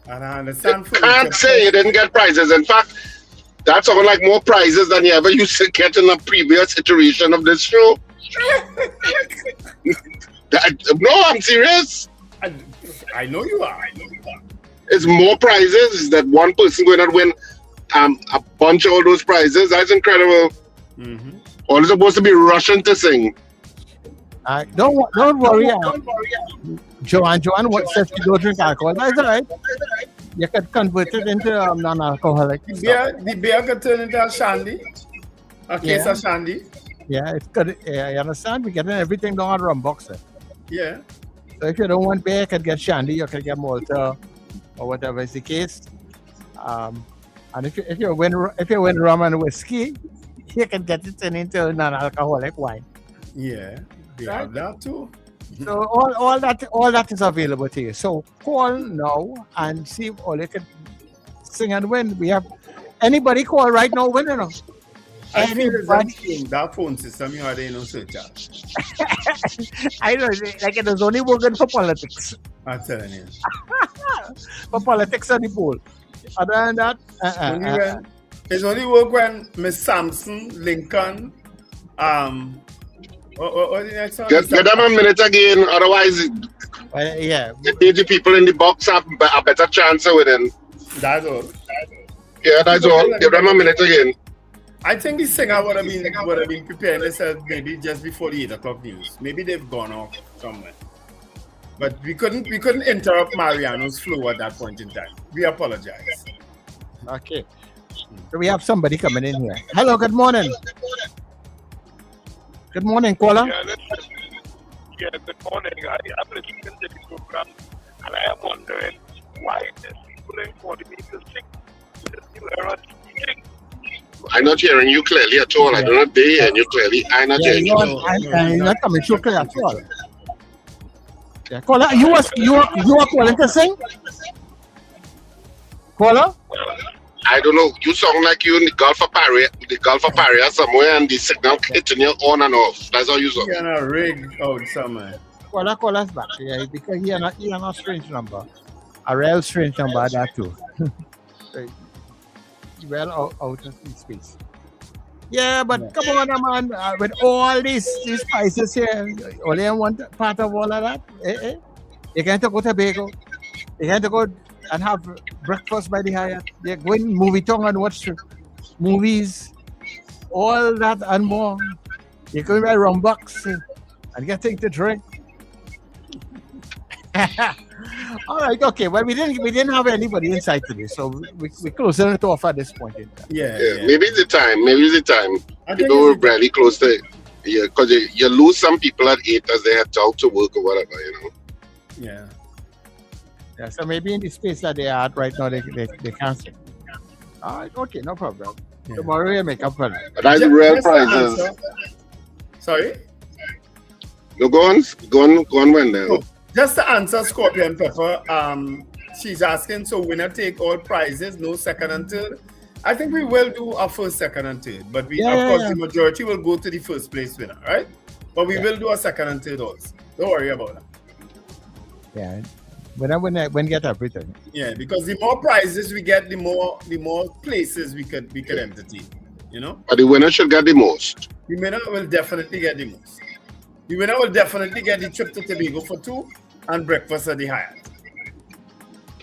And I understand. You can't say you didn't get prizes. In fact, that's something like more prizes than you ever used to get in a previous iteration of this show. I'm serious. I know you are. It's more prizes. Is that one person going to win a bunch of all those prizes? That's incredible. Mm-hmm. All is supposed to be rushing to sing. Don't worry. Joanne, what says you don't drink alcohol? That's all right. You can convert it into non-alcoholic. The beer could turn into a shandy. A case of shandy. Yeah, it's good. Yeah, you understand? We're getting everything down on rum boxer. Yeah. So if you don't want beer, you can get shandy, you can get Malta, or whatever is the case. And if you win rum and whiskey, you can get it into non-alcoholic wine. Yeah, they have that too. So all that is available to you. So call now and see if all you can sing and win. We have anybody call right now win or not? I feel that phone system you had in no surcharge. I know, like it is only working for politics. I'm telling you. For politics on the poll. Other than that, it's only work when Miss Sampson, Lincoln, what the next one? Get them a minute again, otherwise the people in the box have a better chance of winning. That's all. Yeah, that's all. Give them a minute again. I think the singer would have been preparing themselves maybe just before the 8 o'clock news. Maybe they've gone off somewhere. But we couldn't interrupt Mariano's flow at that point in time. We apologize. Okay. So we have somebody coming in here. Hello, good morning. Good morning, caller. Yeah, good morning. I'm listening to the program and I am wondering why there's people in 40 meters sick with this new era teaching. I'm not hearing you clearly at all. I do not hear you clearly. I'm not hearing you. I'm not coming through clear at all. Yeah, caller, you are calling to sing? Caller? I don't know. You sound like you're in the Gulf of Paria, somewhere, and the signal hitting you on and off. That's how you sound. You're in a rig out somewhere. Caller's back. Yeah, because he had a strange number. A real strange number, that too. Well out of space. Yeah, but come on, man. With all these prices here, only in one part of all of that. You can't go to Tobago. You can't go and have breakfast by the Hyatt. You're going movie town and watch movies, all that and more. You're going by rum box and getting to drink. All right, okay. Well, we didn't have anybody inside today, so we closing it off at this point in time. Yeah. Maybe it's the time. People were barely close to it. Yeah, because you lose some people at 8 as they head out to work or whatever, Yeah. Yeah. So maybe in the space that they are at right now, they can't sing. All right, okay, no problem. Yeah. Tomorrow we make up for that. That's real prizes. Sorry. No, go on, Wendell. Oh. Just to answer Scorpion Pepper, she's asking, so winner take all prizes, no second and third. I think we will do a first, second, and third, but of course the majority will go to the first place winner, right? But we will do a second and third also. Don't worry about that. Yeah, when get everything. Yeah, because the more prizes we get, the more places we could entertain. But the winner should get the most. The winner will definitely get the most. The winner will definitely get the trip to Tobago for 2 and breakfast at the Hyatt.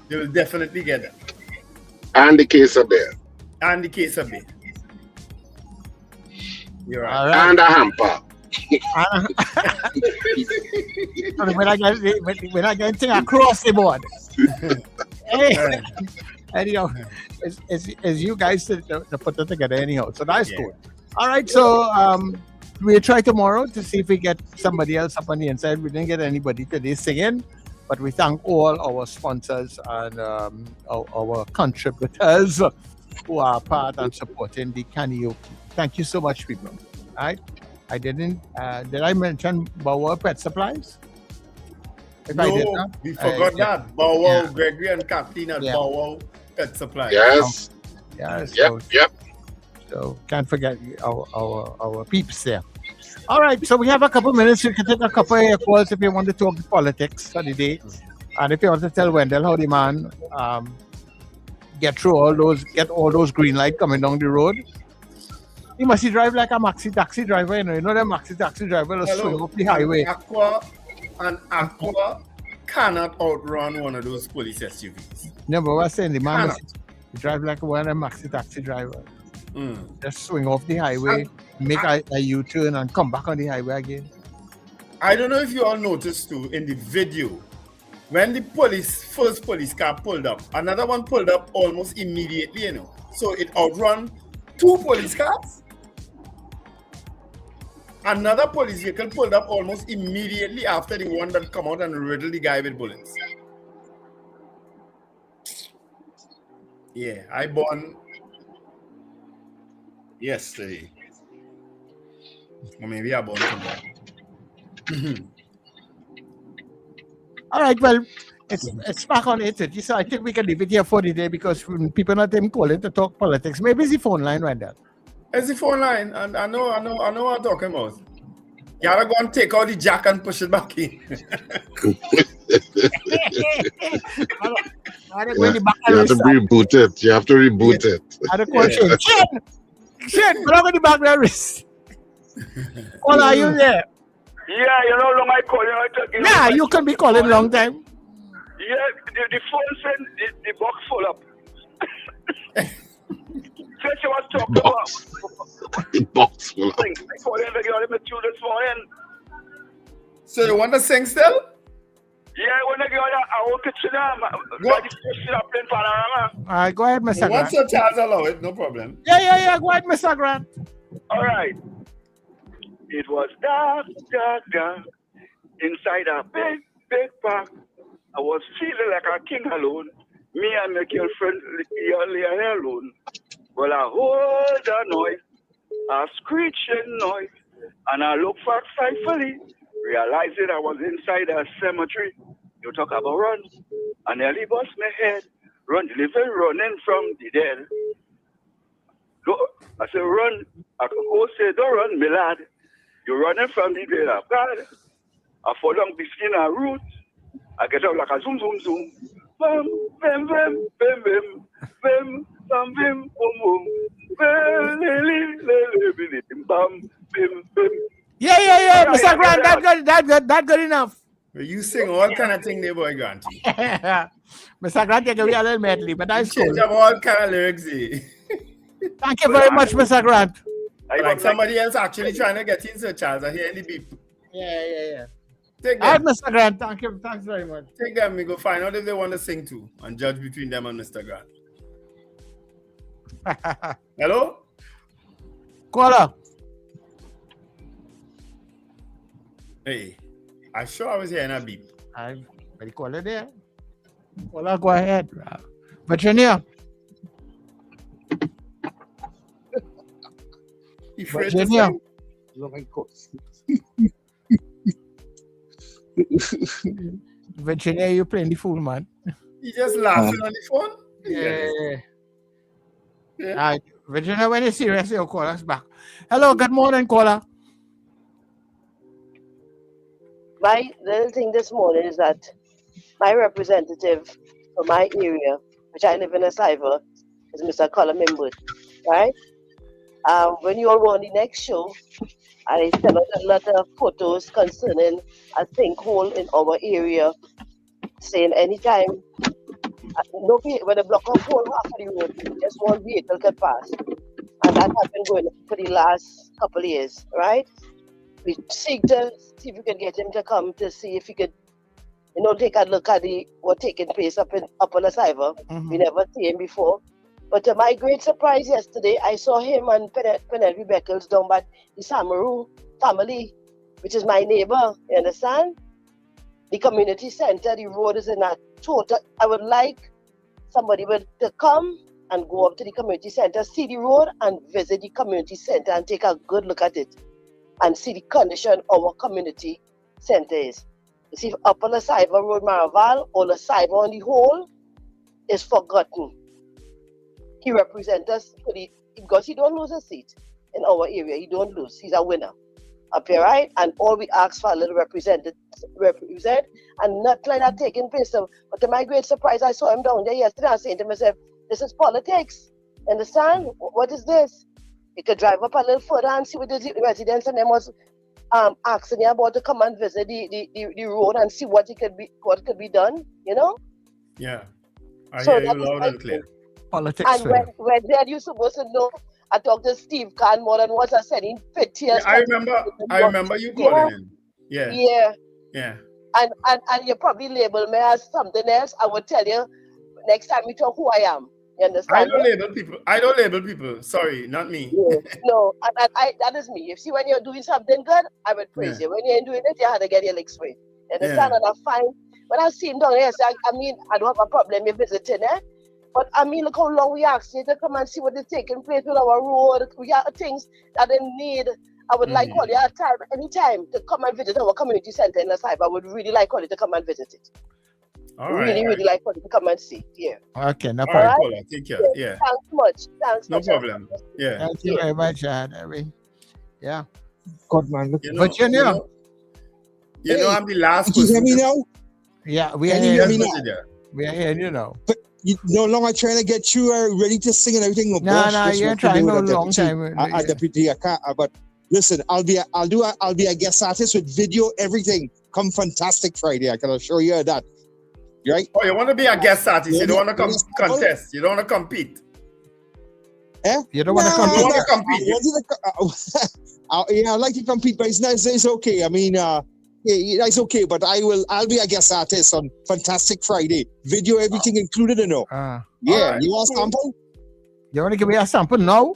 They will definitely get that. And the case of beer. You're right. And a hamper. when I get thing across the board. Hey. And it's you guys to put it together anyhow. So that's cool. All right, so we'll try tomorrow to see if we get somebody else up on the inside. We didn't get anybody today singing, but we thank all our sponsors and our contributors who are part and supporting the karaoke. Thank you so much, people. All right. I didn't. Did I mention Bauer Pet Supplies? No, we forgot that. Bauer, Gregory and Kathleen at Bauer Pet Supplies. Yes. Yep. So can't forget our peeps there. All right, so we have a couple minutes. You can take a couple of calls if you want to talk politics for the day, and if you want to tell Wendell how the man get all those green lights coming down the road. He must drive like a maxi taxi driver, you know the maxi taxi driver will swing up the highway. an Aqua cannot outrun one of those police SUVs. No, but what's saying the man Cannot. he drive like one of them maxi taxi driver. Just swing off the highway, make a U-turn and come back on the highway again. I don't know if you all noticed too in the video, when the first police car pulled up, another one pulled up almost immediately, you know. So it outrun 2 police cars. Another police vehicle pulled up almost immediately after the one that come out and riddled the guy with bullets. Yeah, I born yesterday. Or maybe I born tomorrow. All right, well, it's back on 8:30, so I think we can leave it here for the day because people not even calling to talk politics. Maybe it's the phone line, Wendell. It's the phone line, and I know what I'm talking about. You gotta go and take out the jack and push it back in. You have to reboot it. You have to reboot it. I don't call Shit, but I'm going to back there. Well, are you there? Yeah, you know, long I call you. Yeah, you can be calling long time. Yeah, the phone said the box full up. Since you was talking about the box full up. I called him again with you this morning. So you want to sing still? Yeah, when I go to our kitchen, got the station up in Panorama. All right, go ahead, Mr. Grant. Once your Charles allow it, no problem. Yeah, go ahead, Mr. Grant. All right. It was dark inside a big park. I was feeling like a king alone. Me and my girlfriend lay alone. Well, I heard a noise, a screeching noise, and I looked frightfully, realizing I was inside a cemetery. You talk about run, I nearly bust my head. Running from the dead. I said, run. I could go say, don't run, me lad. You're running from the dead of God. I fall down between a root. I get up like a zoom, zoom, zoom. Bam, bam, bam, bam, bam, bam, bam, bam, boom, boom. Yeah, Mr. Grant, that good enough. You sing all kind of thing there, boy, Grant. Mr. Grant, you can be a little medley, but that's cool. Change up all kind of lyrics here. Thank you very much, Mr. Grant. Like somebody else actually trying to get in, Sir Charles. I hear the beep. Yeah. Take All them. right, Mr. Grant, thank you. Thanks very much. Take them. We go find out if they want to sing too and judge between them and Mr. Grant. Hello? Caller. Hey, I sure I was hearing a beep. I'm very caller there. Caller, go ahead. Virginia. Virginia. Virginia, you playing the fool, man. You just laughing on the phone? Yeah. All right. Virginia, when you're serious, you'll call us back. Hello, good morning, caller. My little thing this morning is that my representative for my area, which I live in a cyber, is Mr. Colin Mimbud, right? When you all were on the next show, I sent out a lot of photos concerning a sinkhole in our area, saying anytime, when a block of hole half of the road, just one vehicle can pass. And that has been going on for the last couple of years, right? We seek to see if we can get him to come to see if he could, take a look at what taking place up on the cyber. We never see him before. But to my great surprise yesterday, I saw him and Penelope Beckles down by the Samaru family, which is my neighbor, you understand? The community center, the road is in a total. I would like somebody to come and go up to the community center, see the road and visit the community center and take a good look at it and see the condition our community center is. You see, up on the Cyber Road, Maraval, or the Cyber on the whole is forgotten. He represents us because he don't lose a seat in our area. He don't lose. He's a winner up here, right? And all we ask for a little represent and not like that taking place. But to my great surprise, I saw him down there yesterday and saying to myself, this is politics. Understand? What is this? He could drive up a little further and see what the residents and them was asking you about to come and visit the road and see what could be done, you know? Yeah. I So hear that you is loud my and clear. Politics. And when then you supposed to know, I talked to Steve Khan more than once. I said in 50 years. I remember you calling in. Yeah. Yeah. Yeah. And you probably label me as something else. I would tell you next time we talk who I am. You I understand? don't label people. Sorry, not me. Yeah. No, I that is me. You see, when you're doing something good, I would praise you. When you ain't doing it, you have to get your licks straight. You understand? Yeah. And I find when I see him down here, I mean, I don't have a problem with visiting, but I mean, look how long we asked you to come and see what is taking place with our road. We have things that they need. I would like all your time, anytime, to come and visit our community center in the side. I would really like all you to come and visit it. All right. Really like all you to come and see. Yeah. Okay, no All problem. right, Paula, take care. Yeah. Thanks much. No problem. Yeah. Thank you very much, yeah. God, man. Look. But you know, I'm the last Can you person. hear me now? yeah, we are Can you here. hear me now? We are here, you know. But you no longer trying to get you ready to sing and everything. Oh, No, gosh, no, that's you what ain't to do trying with no a long deputy. time. A deputy, I can't. But listen, I'll be a guest artist with video, everything. Come Fantastic Friday. I can assure you of that. Right? Oh, you want to be a guest artist? You don't want to Yes, contest. You don't want to compete. You don't want to compete. You want to compete. Yeah, I like to compete, but it's nice. It's okay. I mean, yeah, it's okay. But I'll be a guest artist on Fantastic Friday. Video, everything included, you know. Yeah, right. you want a sample? You want to give me a sample now?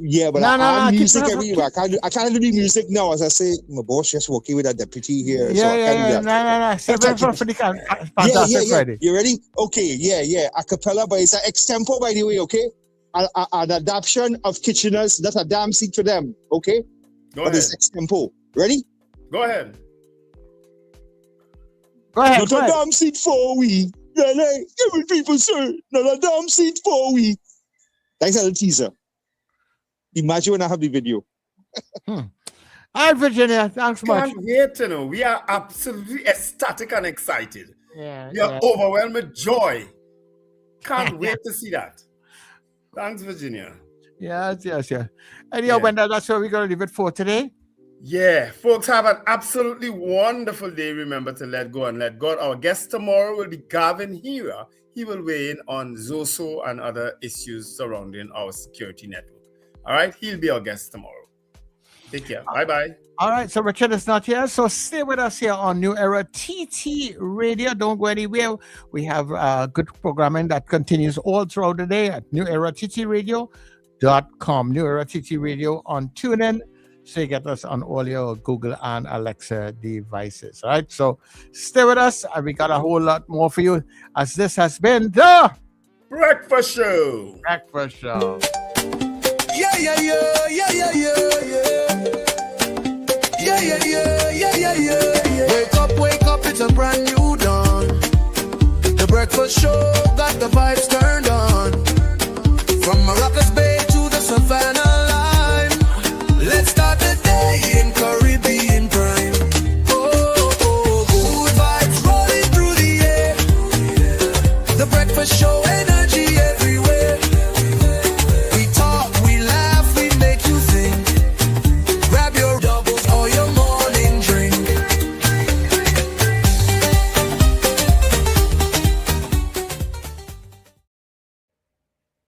Yeah, but No, music keep everywhere. I can't do the music now. As I say, my boss just working with a deputy here. So I can't do that. No. Save it for the Fantastic Friday. You ready? Okay, yeah. A cappella, but it's an extempo, by the way, okay? An adaptation of Kitchener's Not a Damn Seat for Them, okay? Go but ahead. it's extempo. Ready? Go ahead. Go ahead. Not a damn seat for we. Yeah, give me people, sir. Not a damn seat for we. That's a little teaser. Imagine when I have the video. All right, Virginia, thanks much. Can't wait to know. We are absolutely ecstatic and excited. Yeah, We are overwhelmed with joy. Can't wait to see that. Thanks, Virginia. Yes. Anyhow, Wendell, that's where we're going to leave it for today. Yeah, folks, have an absolutely wonderful day. Remember to let go and let God. Our guest tomorrow will be Gavin Hira. He will weigh in on ZOSO and other issues surrounding our security network. All right, he'll be our guest tomorrow. Take care. Bye-bye. All right, so Richard is not here, so stay with us here on New Era TT Radio. Don't go anywhere. We have good programming that continues all throughout the day at newerattradio.com. New Era TT Radio on TuneIn. So you get us on all your Google and Alexa devices. All right, so stay with us. And we got a whole lot more for you, as this has been the Breakfast Show. Breakfast Show. Yeah. Wake up, it's a brand new dawn. The breakfast show got the vibes turned on. From Maracas Bay to the Savannah line. Let's start the day in Caribbean prime. Oh, good vibes rolling through the air. The breakfast show